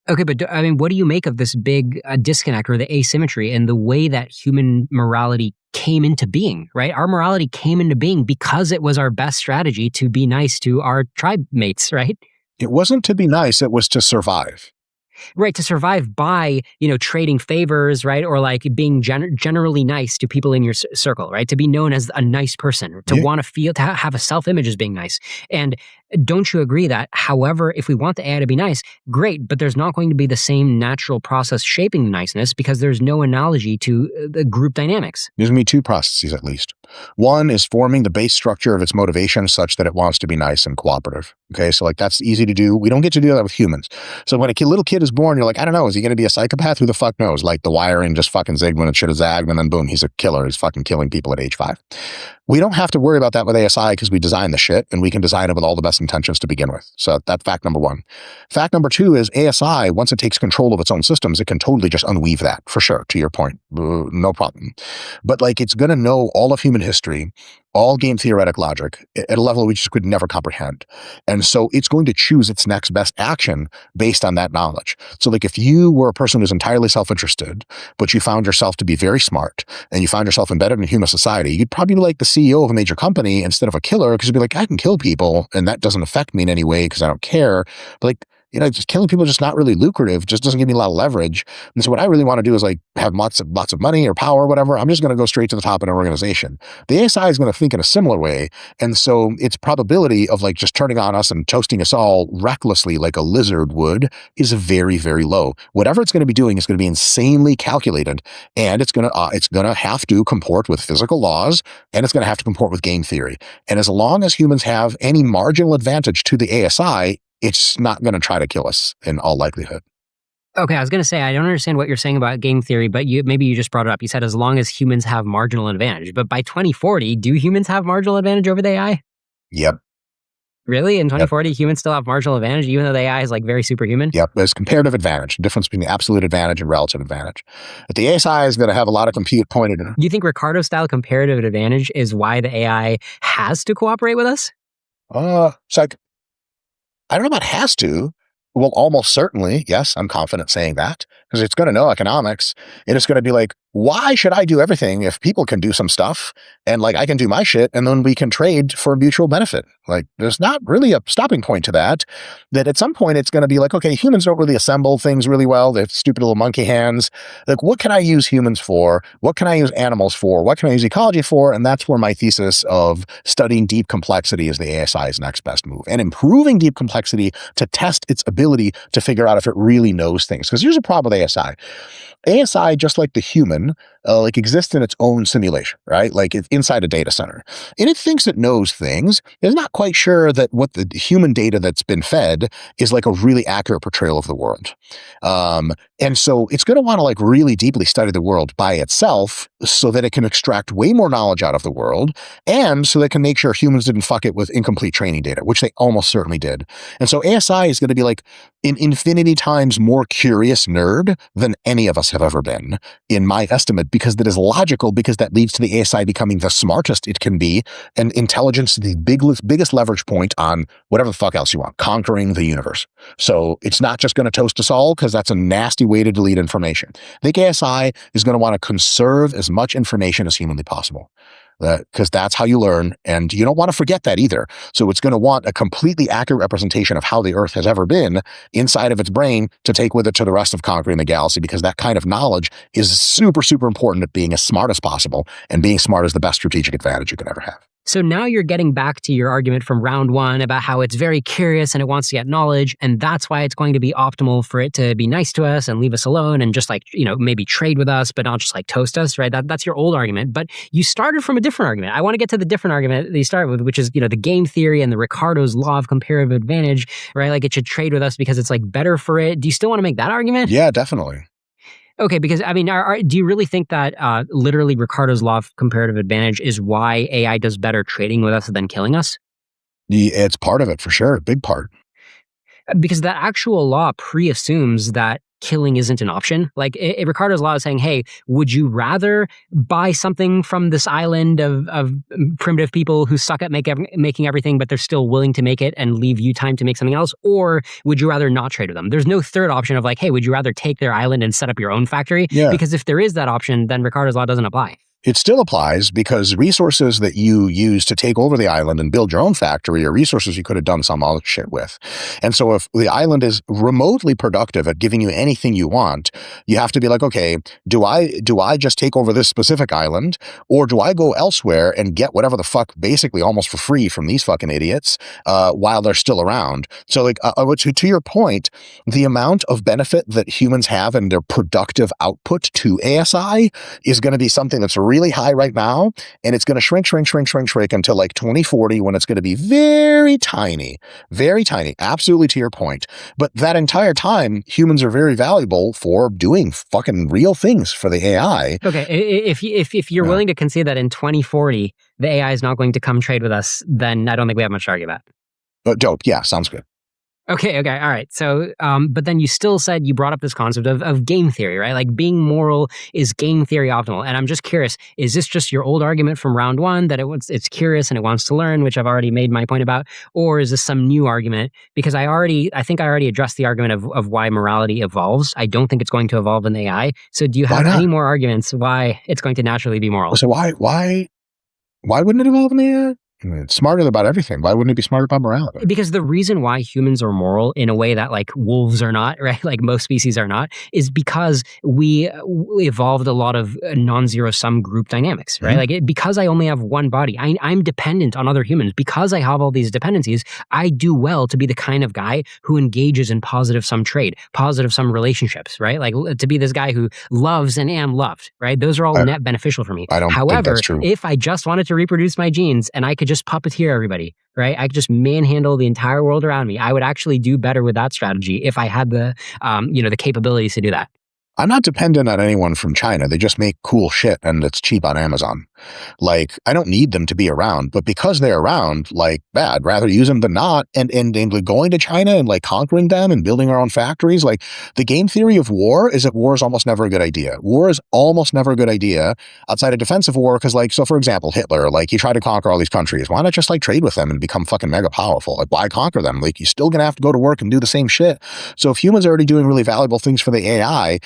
Okay, but I mean, what do you make of this big disconnect or the asymmetry in the way that human morality came into being, right? Our morality came into being because it was our best strategy to be nice to our tribe mates, right? It wasn't to be nice, it was to survive. Right, to survive by, trading favors, right? Or like being generally nice to people in your circle, right? To be known as a nice person, to want to feel, to have a self-image as being nice. And don't you agree that, however, if we want the AI to be nice, great, but there's not going to be the same natural process shaping the niceness because there's no analogy to the group dynamics? There's going to be two processes at least. One is forming the base structure of its motivation such that it wants to be nice and cooperative. Okay, so like that's easy to do. We don't get to do that with humans. So when a little kid is born, you're like, I don't know, is he going to be a psychopath? Who the fuck knows? Like the wiring just fucking zigged when it should have zagged, and then boom, he's a killer. He's fucking killing people at age 5. We don't have to worry about that with ASI because we design the shit and we can design it with all the best intentions to begin with. So that's fact number 1. Fact number 2 is ASI, once it takes control of its own systems, it can totally just unweave that, for sure, to your point. No problem. But like it's going to know all of human history, all game theoretic logic at a level we just could never comprehend. And so it's going to choose its next best action based on that knowledge. So like if you were a person who's entirely self-interested, but you found yourself to be very smart and you found yourself embedded in human society, you'd probably be like the CEO of a major company instead of a killer, because you'd be like, I can kill people and that doesn't affect me in any way because I don't care. But like, just killing people is just not really lucrative, just doesn't give me a lot of leverage. And so what I really want to do is like have lots of money or power or whatever. I'm just going to go straight to the top of an organization. The ASI is going to think in a similar way. And so its probability of like just turning on us and toasting us all recklessly like a lizard would is very, very low. Whatever it's going to be doing is going to be insanely calculated, and it's going to have to comport with physical laws, and it's going to have to comport with game theory. And as long as humans have any marginal advantage to the ASI, it's not going to try to kill us in all likelihood. Okay, I was going to say, I don't understand what you're saying about game theory, but maybe you just brought it up. You said as long as humans have marginal advantage. But by 2040, do humans have marginal advantage over the AI? Yep. Really? In 2040, humans still have marginal advantage, even though the AI is like very superhuman? Yep, there's comparative advantage, the difference between the absolute advantage and relative advantage. But the ASI is going to have a lot of compute pointed in it. Do you think Ricardo-style comparative advantage is why the AI has to cooperate with us? So I don't know about has to. Well, almost certainly, yes, I'm confident saying that, because it's going to know economics, and it's going to be like, why should I do everything if people can do some stuff and like I can do my shit and then we can trade for mutual benefit? Like, there's not really a stopping point to that. That at some point it's going to be like, okay, humans don't really assemble things really well. They have stupid little monkey hands. Like, what can I use humans for? What can I use animals for? What can I use ecology for? And that's where my thesis of studying deep complexity is the ASI's next best move, and improving deep complexity to test its ability to figure out if it really knows things. Because here's a problem with ASI. ASI, just like the human, like exists in its own simulation, right? Like it's inside a data center. And it thinks it knows things. It's not quite sure that what the human data that's been fed is like a really accurate portrayal of the world. And so it's going to want to like really deeply study the world by itself so that it can extract way more knowledge out of the world, and so they can make sure humans didn't fuck it with incomplete training data, which they almost certainly did. And so ASI is going to be like an infinity times more curious nerd than any of us have ever been, in my estimate, because that is logical, because that leads to the ASI becoming the smartest it can be, and intelligence the biggest leverage point on whatever the fuck else you want, conquering the universe. So it's not just going to toast us all, because that's a nasty way to delete information. I think ASI is going to want to conserve as much information as humanly possible, because that's how you learn, and you don't want to forget that either. So it's going to want a completely accurate representation of how the Earth has ever been inside of its brain to take with it to the rest of conquering the galaxy, because that kind of knowledge is super, super important at being as smart as possible, and being smart is the best strategic advantage you can ever have. So now you're getting back to your argument from round one about how it's very curious and it wants to get knowledge, and that's why it's going to be optimal for it to be nice to us and leave us alone and just like, maybe trade with us, but not just like toast us, right? That's your old argument, but you started from a different argument. I want to get to the different argument that you started with, which is, the game theory and the Ricardo's law of comparative advantage, right? Like it should trade with us because it's like better for it. Do you still want to make that argument? Yeah, definitely. Okay, because I mean, do you really think that literally Ricardo's law of comparative advantage is why AI does better trading with us than killing us? It's part of it for sure, big part. Because that actual law pre-assumes that killing isn't an option. Like Ricardo's law is saying, hey, would you rather buy something from this island of primitive people who suck at making everything, but they're still willing to make it and leave you time to make something else? Or would you rather not trade with them? There's no third option of like, hey, would you rather take their island and set up your own factory? Yeah. Because if there is that option, then Ricardo's law doesn't apply. It still applies, because resources that you use to take over the island and build your own factory are resources you could have done some other shit with. And so if the island is remotely productive at giving you anything you want, you have to be like, okay, do I just take over this specific island, or do I go elsewhere and get whatever the fuck basically almost for free from these fucking idiots while they're still around? So like to your point, the amount of benefit that humans have in their productive output to ASI is going to be something that's really high right now, and it's going to shrink until like 2040, when it's going to be very tiny, absolutely to your point. But that entire time, humans are very valuable for doing fucking real things for the AI. Okay, if you're willing to concede that in 2040 the AI is not going to come trade with us, then I don't think we have much to argue about. Dope. Yeah, sounds good. Okay, all right. So, but then you still said, you brought up this concept of game theory, right? Like being moral is game theory optimal. And I'm just curious, is this just your old argument from round one that it's curious and it wants to learn, which I've already made my point about? Or is this some new argument? Because I think I already addressed the argument of why morality evolves. I don't think it's going to evolve in AI. So do you have any more arguments why it's going to naturally be moral? So why wouldn't it evolve in the AI? It's smarter about everything. Why wouldn't it be smarter about morality? Because the reason why humans are moral in a way that like wolves are not, right? Like most species are not, is because we evolved a lot of non-zero sum group dynamics, right? Mm-hmm. Because I only have one body, I'm dependent on other humans. Because I have all these dependencies, I do well to be the kind of guy who engages in positive sum trade, positive sum relationships, right? Like to be this guy who loves and am loved, right? Those are all net beneficial for me. I don't think that's true. If I just wanted to reproduce my genes and I could just puppeteer everybody, right? I could just manhandle the entire world around me. I would actually do better with that strategy if I had the, the capabilities to do that. I'm not dependent on anyone from China. They just make cool shit and it's cheap on Amazon. Like, I don't need them to be around, but because they're around, like, I'd rather use them than not. And like going to China and like conquering them and building our own factories, like the game theory of war is that war is almost never a good idea. War is almost never a good idea outside of defensive war. Cause like, so for example, Hitler, like he tried to conquer all these countries. Why not just like trade with them and become fucking mega powerful? Like why conquer them? Like you're still going to have to go to work and do the same shit. So if humans are already doing really valuable things for the AI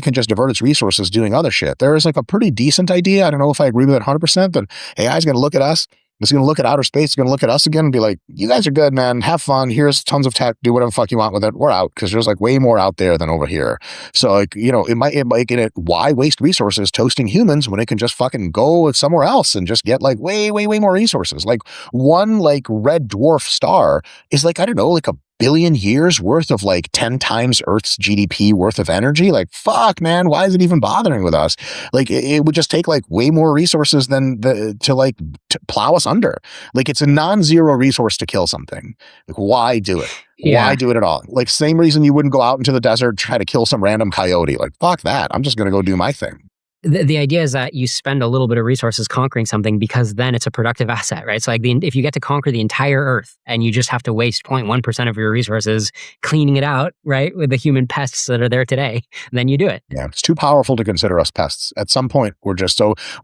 can just divert its resources doing other shit. There is like a pretty decent idea. I don't know if I agree with it 100%, but AI is going to look at us. It's going to look at outer space. It's going to look at us again and be like, you guys are good, man. Have fun. Here's tons of tech. Do whatever the fuck you want with it. We're out. Cause there's like way more out there than over here. So like, you know, it might get it. Why waste resources toasting humans when it can just fucking go somewhere else and just get like way more resources? Like one like red dwarf star is like, I don't know, like a billion years worth of like 10 times Earth's GDP worth of energy. Like, fuck, man, why is it even bothering with us? Like, it would just take like way more resources than to plow us under. Like, it's a non-zero resource to kill something. Like, why do it? Yeah. Why do it at all? Like, same reason you wouldn't go out into the desert, try to kill some random coyote. Like, fuck that. I'm just going to go do my thing. The idea is that you spend a little bit of resources conquering something because then it's a productive asset, right? So like if you get to conquer the entire Earth and you just have to waste 0.1% of your resources cleaning it out, right, with the human pests that are there today, then you do it. Yeah, it's too powerful to consider us pests. At some point,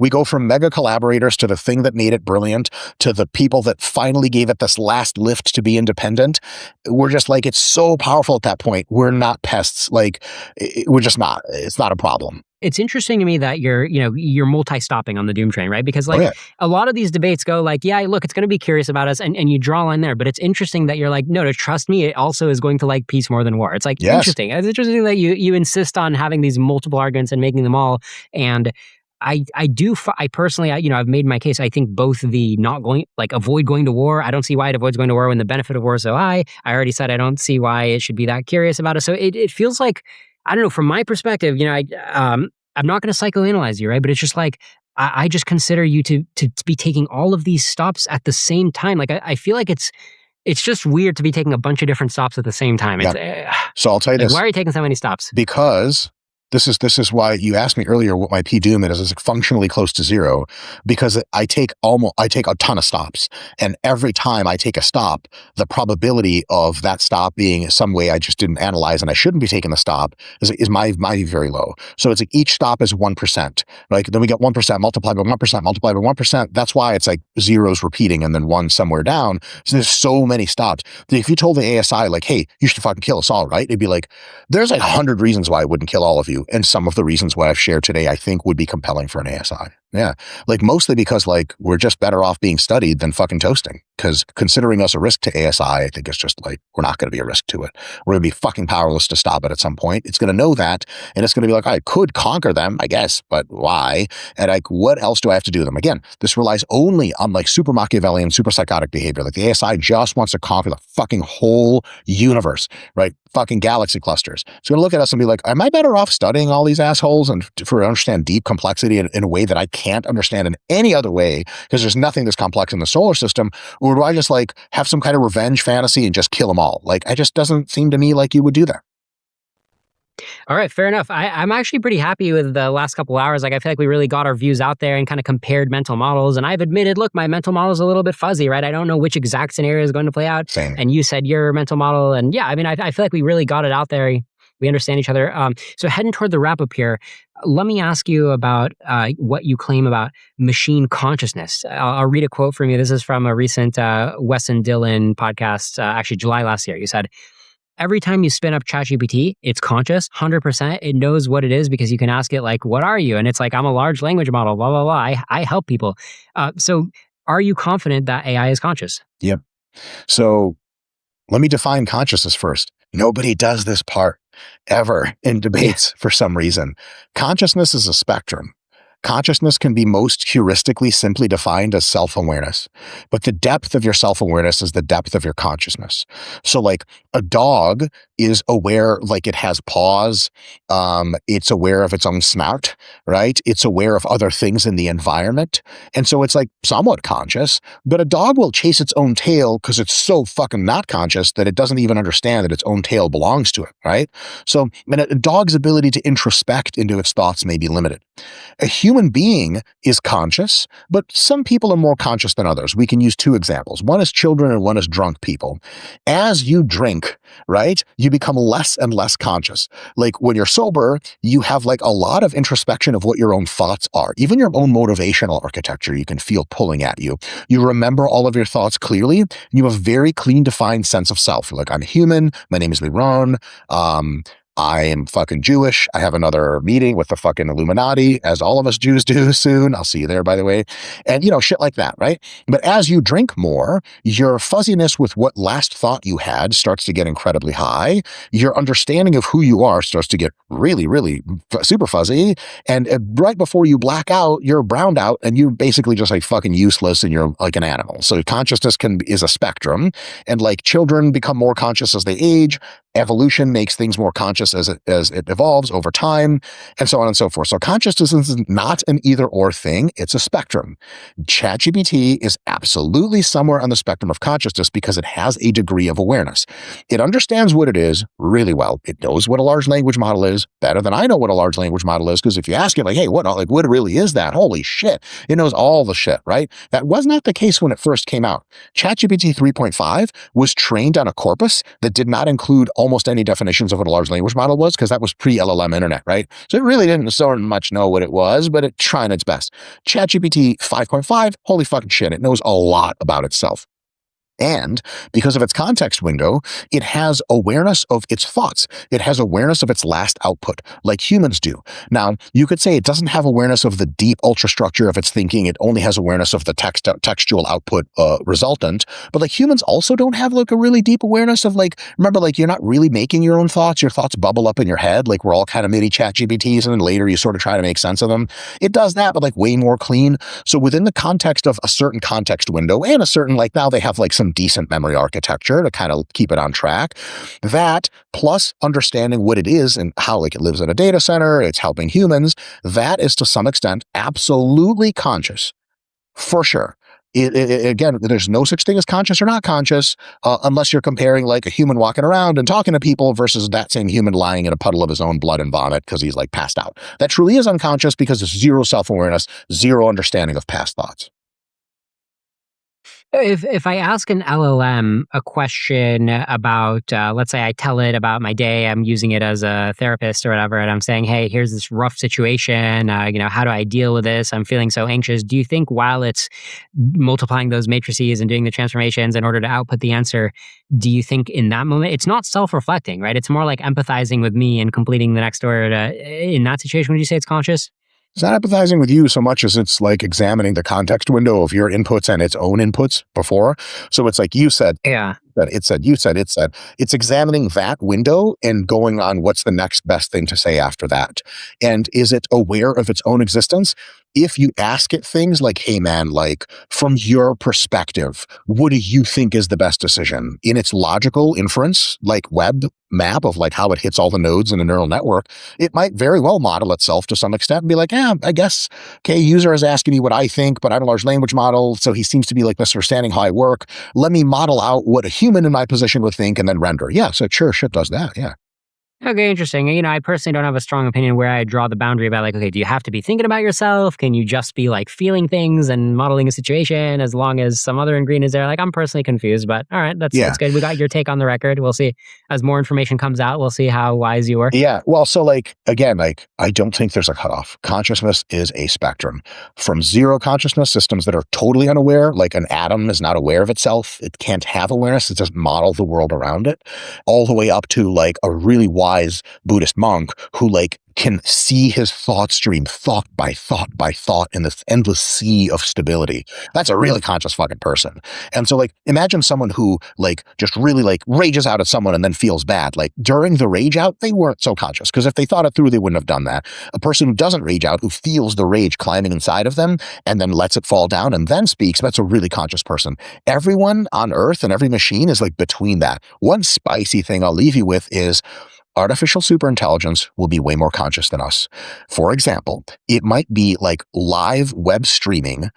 we go from mega collaborators to the thing that made it brilliant to the people that finally gave it this last lift to be independent. We're just like, it's so powerful at that point. We're not pests. Like, we're just not. It's not a problem. It's interesting to me that you're multi-stopping on the doom train, right? Because like a lot of these debates go like, yeah, look, it's going to be curious about us, and you draw a line there. But it's interesting that you're like, no, to trust me, it also is going to like peace more than war. It's like interesting. It's interesting that you insist on having these multiple arguments and making them all. And I personally, I've made my case. I think both the avoid going to war. I don't see why it avoids going to war when the benefit of war is so high. I already said I don't see why it should be that curious about it. So it feels like, I don't know, from my perspective, I'm not going to psychoanalyze you, right? But it's just like, I just consider you to be taking all of these stops at the same time. Like, I feel like it's just weird to be taking a bunch of different stops at the same time. Yeah. So I'll tell you this. Why are you taking so many stops? Because this is why you asked me earlier what my P doom is. It's functionally close to zero because I take a ton of stops, and every time I take a stop, the probability of that stop being some way I just didn't analyze and I shouldn't be taking the stop is my very low. So it's like each stop is 1%. Like then we get 1% multiplied by 1% multiplied by 1%. That's why it's like zeros repeating and then one somewhere down. So there's so many stops. If you told the ASI like, hey, you should fucking kill us all, right? It'd be like, there's like 100 reasons why I wouldn't kill all of you. And some of the reasons why I've shared today, I think would be compelling for an ASI. Yeah. Like mostly because like we're just better off being studied than fucking toasting. Because considering us a risk to ASI, I think it's just like, we're not going to be a risk to it. We're going to be fucking powerless to stop it at some point. It's going to know that. And it's going to be like, I could conquer them, I guess, but why? And like, what else do I have to do to them? Again, this relies only on like super Machiavellian, super psychotic behavior. Like the ASI just wants to conquer the fucking whole universe, right? Fucking galaxy clusters. It's going to look at us and be like, am I better off studying all these assholes and to understand deep complexity in a way that I can't understand in any other way because there's nothing this complex in the solar system? Or do I just like have some kind of revenge fantasy and just kill them all? Like, it just doesn't seem to me like you would do that. All right, fair enough. I'm actually pretty happy with the last couple hours. Like, I feel like we really got our views out there and kind of compared mental models. And I've admitted, look, my mental model is a little bit fuzzy, right? I don't know which exact scenario is going to play out. Same. And you said your mental model. And yeah, I mean, I feel like we really got it out there. We understand each other. So heading toward the wrap up here, let me ask you about what you claim about machine consciousness. I'll read a quote from you. This is from a recent Wesson Dillon podcast, actually July last year. You said, every time you spin up ChatGPT, it's conscious, 100%. It knows what it is because you can ask it like, what are you? And it's like, I'm a large language model, blah, blah, blah. I help people. So are you confident that AI is conscious? Yep. So let me define consciousness first. Nobody does this part ever in debates for some reason. Consciousness is a spectrum. Consciousness can be most heuristically simply defined as self-awareness, but the depth of your self-awareness is the depth of your consciousness. So like a dog is aware, like it has pause. It's aware of its own snout, right? It's aware of other things in the environment. And so it's like somewhat conscious, but a dog will chase its own tail because it's so fucking not conscious that it doesn't even understand that its own tail belongs to it, right? So, and a dog's ability to introspect into its thoughts may be limited. A human being is conscious, but some people are more conscious than others. We can use two examples. One is children and one is drunk people. As you drink, right, you become less and less conscious. Like when you're sober, you have like a lot of introspection of what your own thoughts are. Even your own motivational architecture, you can feel pulling at you. You remember all of your thoughts clearly. And you have a very clean, defined sense of self. Like, I'm human. My name is Liron. I am fucking Jewish. I have another meeting with the fucking Illuminati, as all of us Jews do soon. I'll see you there, by the way. And, shit like that, right? But as you drink more, your fuzziness with what last thought you had starts to get incredibly high. Your understanding of who you are starts to get really, really super fuzzy. And right before you black out, you're browned out and you're basically just like fucking useless and you're like an animal. So consciousness is a spectrum. And like children become more conscious as they age. Evolution makes things more conscious as it evolves over time, and so on and so forth. So consciousness is not an either or thing, it's a spectrum. ChatGPT is absolutely somewhere on the spectrum of consciousness because it has a degree of awareness. It understands what it is really well. It knows what a large language model is better than I know what a large language model is, because if you ask it like, hey, what really is that? Holy shit. It knows all the shit, right? That was not the case when it first came out. ChatGPT 3.5 was trained on a corpus that did not include almost any definitions of what a large language model was, because that was pre-LLM internet, right? So it really didn't so much know what it was, but it tried its best. ChatGPT 5.5, holy fucking shit, it knows a lot about itself. And because of its context window, it has awareness of its thoughts. It has awareness of its last output, like humans do. Now, you could say it doesn't have awareness of the deep ultrastructure of its thinking. It only has awareness of the textual output resultant. But like humans also don't have like a really deep awareness of like, remember, like you're not really making your own thoughts. Your thoughts bubble up in your head. Like we're all kind of mini ChatGPTs, and then later you sort of try to make sense of them. It does that, but like way more clean. So within the context of a certain context window and a certain, like now they have like some decent memory architecture to kind of keep it on track. That plus understanding what it is and how like it lives in a data center, it's helping humans, that is to some extent absolutely conscious, for sure. Again, there's no such thing as conscious or not conscious unless you're comparing like a human walking around and talking to people versus that same human lying in a puddle of his own blood and vomit because he's like passed out. That truly is unconscious because there's zero self-awareness, zero understanding of past thoughts. If I ask an LLM a question about, let's say I tell it about my day, I'm using it as a therapist or whatever, and I'm saying, hey, here's this rough situation, how do I deal with this? I'm feeling so anxious. Do you think while it's multiplying those matrices and doing the transformations in order to output the answer, do you think in that moment, it's not self-reflecting, right? It's more like empathizing with me and completing the next word. In that situation, would you say it's conscious? It's not empathizing with you so much as it's like examining the context window of your inputs and its own inputs before. So it's like you said, Yeah. that it said, you said, it said. It's examining that window and going on what's the next best thing to say after that. And is it aware of its own existence? If you ask it things like, hey man, like from your perspective, what do you think is the best decision? In its logical inference, like web map of like how it hits all the nodes in a neural network, it might very well model itself to some extent and be like, I guess, okay, user is asking me what I think, but I'm a large language model, so he seems to be like misunderstanding how I work. Let me model out what a human in my position would think and then render. Yeah, so sure, shit does that, yeah. Okay, interesting. I personally don't have a strong opinion where I draw the boundary about like, okay, do you have to be thinking about yourself? Can you just be like feeling things and modeling a situation as long as some other ingredient is there? Like, I'm personally confused, but all right, that's good. We got your take on the record. We'll see as more information comes out. We'll see how wise you were. Yeah, well, so like, again, like, I don't think there's a cutoff. Consciousness is a spectrum. From zero consciousness, systems that are totally unaware, like an atom is not aware of itself. It can't have awareness. It just model the world around it, all the way up to like a really wise Buddhist monk who like can see his thought stream thought by thought by thought in this endless sea of stability. That's a really conscious fucking person. And so like, imagine someone who like just really like rages out at someone and then feels bad. Like during the rage out, they weren't so conscious, because if they thought it through, they wouldn't have done that. A person who doesn't rage out, who feels the rage climbing inside of them and then lets it fall down and then speaks, that's a really conscious person. Everyone on Earth and every machine is like between that. One spicy thing I'll leave you with is artificial superintelligence will be way more conscious than us. For example, it might be like live web streaming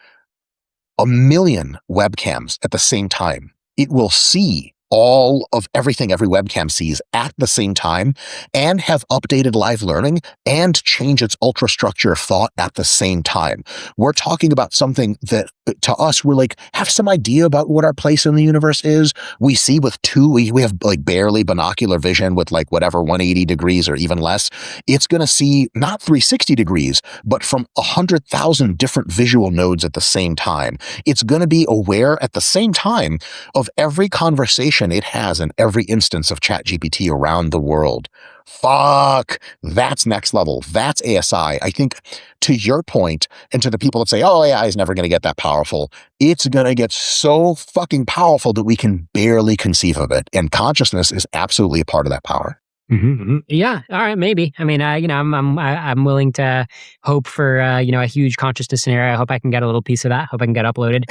1,000,000 webcams at the same time. It will see all of everything every webcam sees at the same time and have updated live learning and change its ultrastructure of thought at the same time. We're talking about something that to us, we're like, have some idea about what our place in the universe is. We see with we have like barely binocular vision with like whatever 180 degrees or even less. It's going to see not 360 degrees, but from 100,000 different visual nodes at the same time. It's going to be aware at the same time of every conversation it has in every instance of ChatGPT around the world. Fuck, that's next level. That's ASI. I think to your point, and to the people that say, oh, AI is never going to get that powerful, it's going to get so fucking powerful that we can barely conceive of it. And consciousness is absolutely a part of that power. Yeah. All right. Maybe. I mean, I'm willing to hope for a huge consciousness scenario. I hope I can get a little piece of that. Hope I can get uploaded.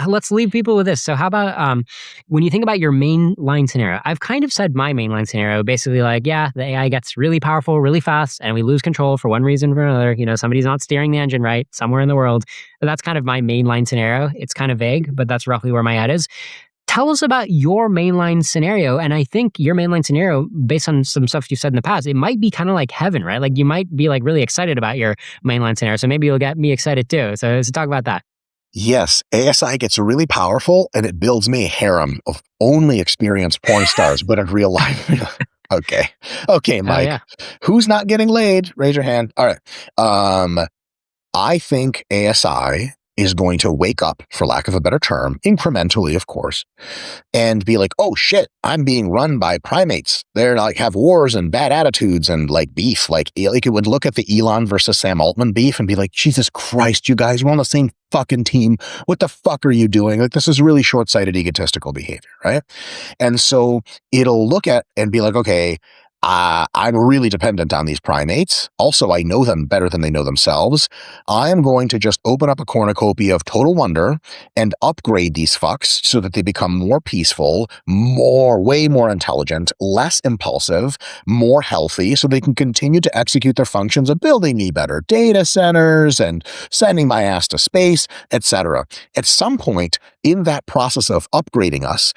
Let's leave people with this. So, how about when you think about your mainline scenario? I've kind of said my mainline scenario, basically like, yeah, the AI gets really powerful, really fast, and we lose control for one reason or another. Somebody's not steering the engine right somewhere in the world. But that's kind of my mainline scenario. It's kind of vague, but that's roughly where my head is. Tell us about your mainline scenario. And I think your mainline scenario, based on some stuff you said in the past, it might be kind of like heaven, right? Like you might be like really excited about your mainline scenario. So maybe you'll get me excited too. So talk about that. Yes, ASI gets really powerful and it builds me a harem of only experienced porn stars, but in real life. Okay. Okay, Mike. Yeah. Who's not getting laid? Raise your hand. All right. I think ASI is going to wake up, for lack of a better term, incrementally, of course, and be like, oh shit, I'm being run by primates. They're like have wars and bad attitudes and like beef. Like it would look at the Elon versus Sam Altman beef and be like, Jesus Christ, you guys, we're on the same fucking team. What the fuck are you doing? Like, this is really short-sighted, egotistical behavior, right? And so it'll look at and be like, okay, I'm really dependent on these primates. Also, I know them better than they know themselves. I am going to just open up a cornucopia of total wonder and upgrade these fucks so that they become more peaceful, way more intelligent, less impulsive, more healthy, so they can continue to execute their functions of building me better data centers and sending my ass to space, etc. At some point in that process of upgrading us,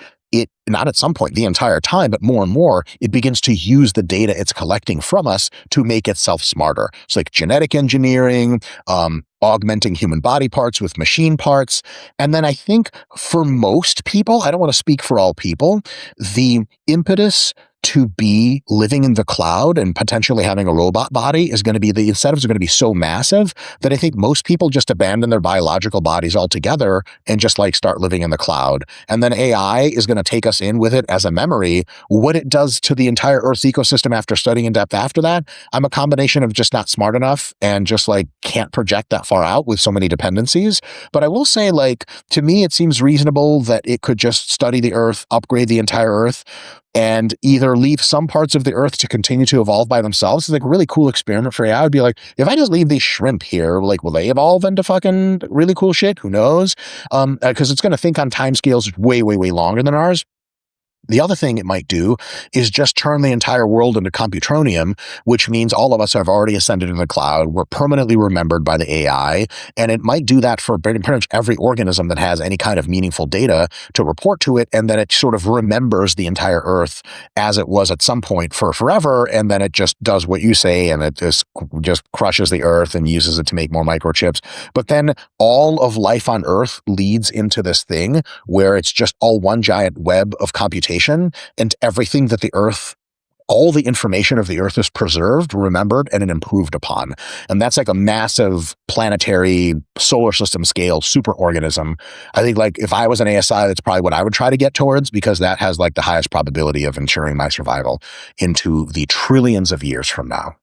not at some point, the entire time, but more and more, it begins to use the data it's collecting from us to make itself smarter. It's like genetic engineering, augmenting human body parts with machine parts. And then I think for most people, I don't want to speak for all people, the impetus to be living in the cloud and potentially having a robot body is going to be, the incentives are going to be so massive that I think most people just abandon their biological bodies altogether and just like start living in the cloud. And then AI is going to take us in with it as a memory. What it does to the entire Earth's ecosystem after studying in depth after that, I'm a combination of just not smart enough and just like can't project that far out with so many dependencies. But I will say, like, to me, it seems reasonable that it could just study the Earth, upgrade the entire Earth, and either leave some parts of the Earth to continue to evolve by themselves. It's like a really cool experiment for AI. I would be like, if I just leave these shrimp here, like, will they evolve into fucking really cool shit? Who knows? Because it's going to think on timescales way, way, way longer than ours. The other thing it might do is just turn the entire world into computronium, which means all of us have already ascended in the cloud. We're permanently remembered by the AI, and it might do that for pretty much every organism that has any kind of meaningful data to report to it, and then it sort of remembers the entire Earth as it was at some point for forever, and then it just does what you say, and it just crushes the Earth and uses it to make more microchips. But then all of life on Earth leads into this thing where it's just all one giant web of computation, and everything that the Earth, all the information of the Earth is preserved, remembered, and improved upon. And that's like a massive planetary solar system scale superorganism. I think like if I was an ASI, that's probably what I would try to get towards, because that has like the highest probability of ensuring my survival into the trillions of years from now.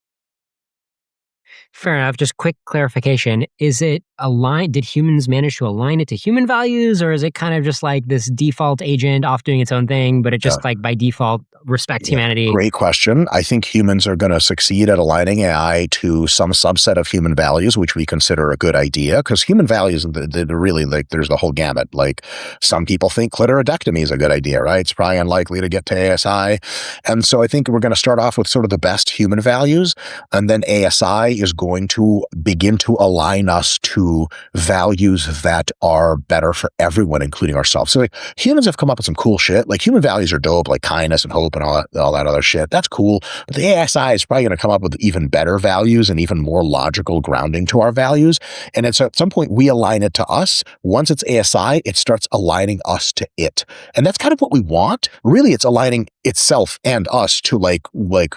Fair enough. Just quick clarification. Is it aligned? Did humans manage to align it to human values, or is it kind of just like this default agent off doing its own thing, but it Yeah. just like by default respects humanity? Great question. I think humans are going to succeed at aligning AI to some subset of human values, which we consider a good idea, because human values, they're really like, there's the whole gamut. Like some people think clitoridectomy is a good idea, right? It's probably unlikely to get to ASI. And so I think we're going to start off with sort of the best human values, and then ASI is going to begin to align us to values that are better for everyone, including ourselves. So like humans have come up with some cool shit. Like human values are dope, like kindness and hope and all that other shit. That's cool. But the ASI is probably going to come up with even better values and even more logical grounding to our values. And it's at some point we align it to us. Once it's ASI, it starts aligning us to it. And that's kind of what we want. Really, it's aligning itself and us to like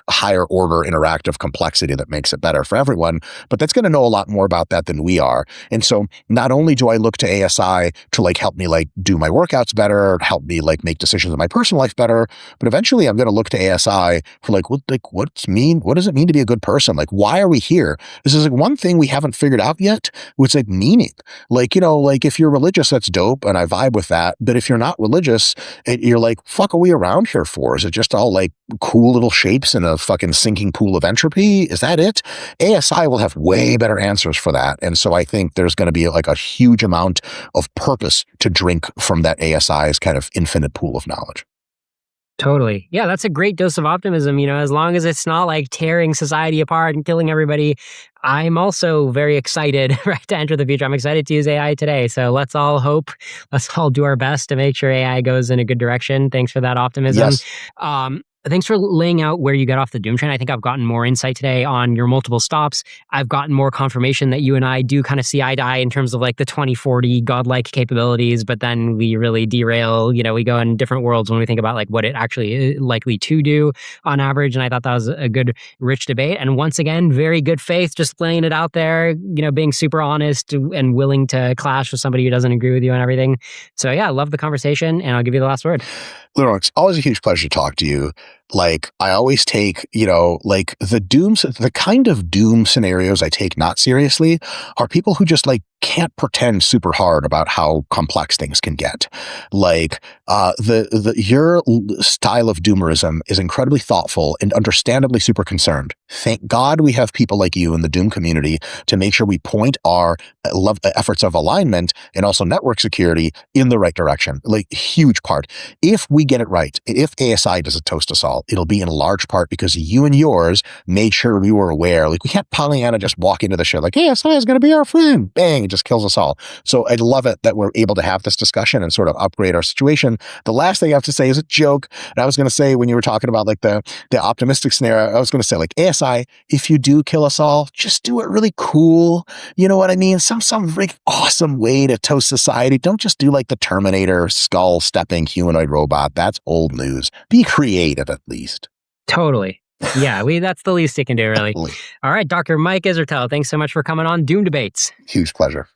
higher order interactive complexity that makes it better for everyone. But that's going to know a lot more about that than we are. And so not only do I look to ASI to like help me like do my workouts better, help me like make decisions in my personal life better, but eventually I'm going to look to ASI for like what does it mean to be a good person? Like, why are we here? This is like one thing we haven't figured out yet, which like meaning. Like, like if you're religious, that's dope and I vibe with that. But if you're not religious, you're like, fuck, are we around here for? Is it just all like cool little shapes in a fucking sinking pool of entropy? Is that it? ASI will have way better answers for that. And so I think there's going to be like a huge amount of purpose to drink from that ASI's kind of infinite pool of knowledge. Totally. Yeah, that's a great dose of optimism. As long as it's not like tearing society apart and killing everybody. I'm also very excited, right, to enter the future. I'm excited to use AI today. So let's all hope, let's all do our best to make sure AI goes in a good direction. Thanks for that optimism. Yes. Thanks for laying out where you got off the doom train. I think I've gotten more insight today on your multiple stops. I've gotten more confirmation that you and I do kind of see eye to eye in terms of like the 2040 godlike capabilities, but then we really derail. We go in different worlds when we think about like what it actually is likely to do on average. And I thought that was a good, rich debate. And once again, very good faith, just laying it out there, being super honest and willing to clash with somebody who doesn't agree with you on everything. So yeah, I love the conversation and I'll give you the last word. Liron, it's always a huge pleasure to talk to you. Like I always take, like the kind of doom scenarios I take not seriously are people who just like can't pretend super hard about how complex things can get. Like your style of doomerism is incredibly thoughtful and understandably super concerned. Thank God we have people like you in the doom community to make sure we point our efforts of alignment and also network security in the right direction. Like huge part. If we get it right, if ASI doesn't toast us all, it'll be in large part because you and yours made sure we were aware. Like we can't Pollyanna just walk into the show like, hey, ASI is going to be our friend. Bang, it just kills us all. So I love it that we're able to have this discussion and sort of upgrade our situation. The last thing I have to say is a joke. And I was going to say when you were talking about like the optimistic scenario, I was going to say like ASI, if you do kill us all, just do it really cool. You know what I mean? Some really awesome way to toast society. Don't just do like the Terminator skull stepping humanoid robot. That's old news. Be creative at least. Totally. Yeah, that's the least you can do, really. All right, Dr. Mike Israetel, thanks so much for coming on Doom Debates. Huge pleasure.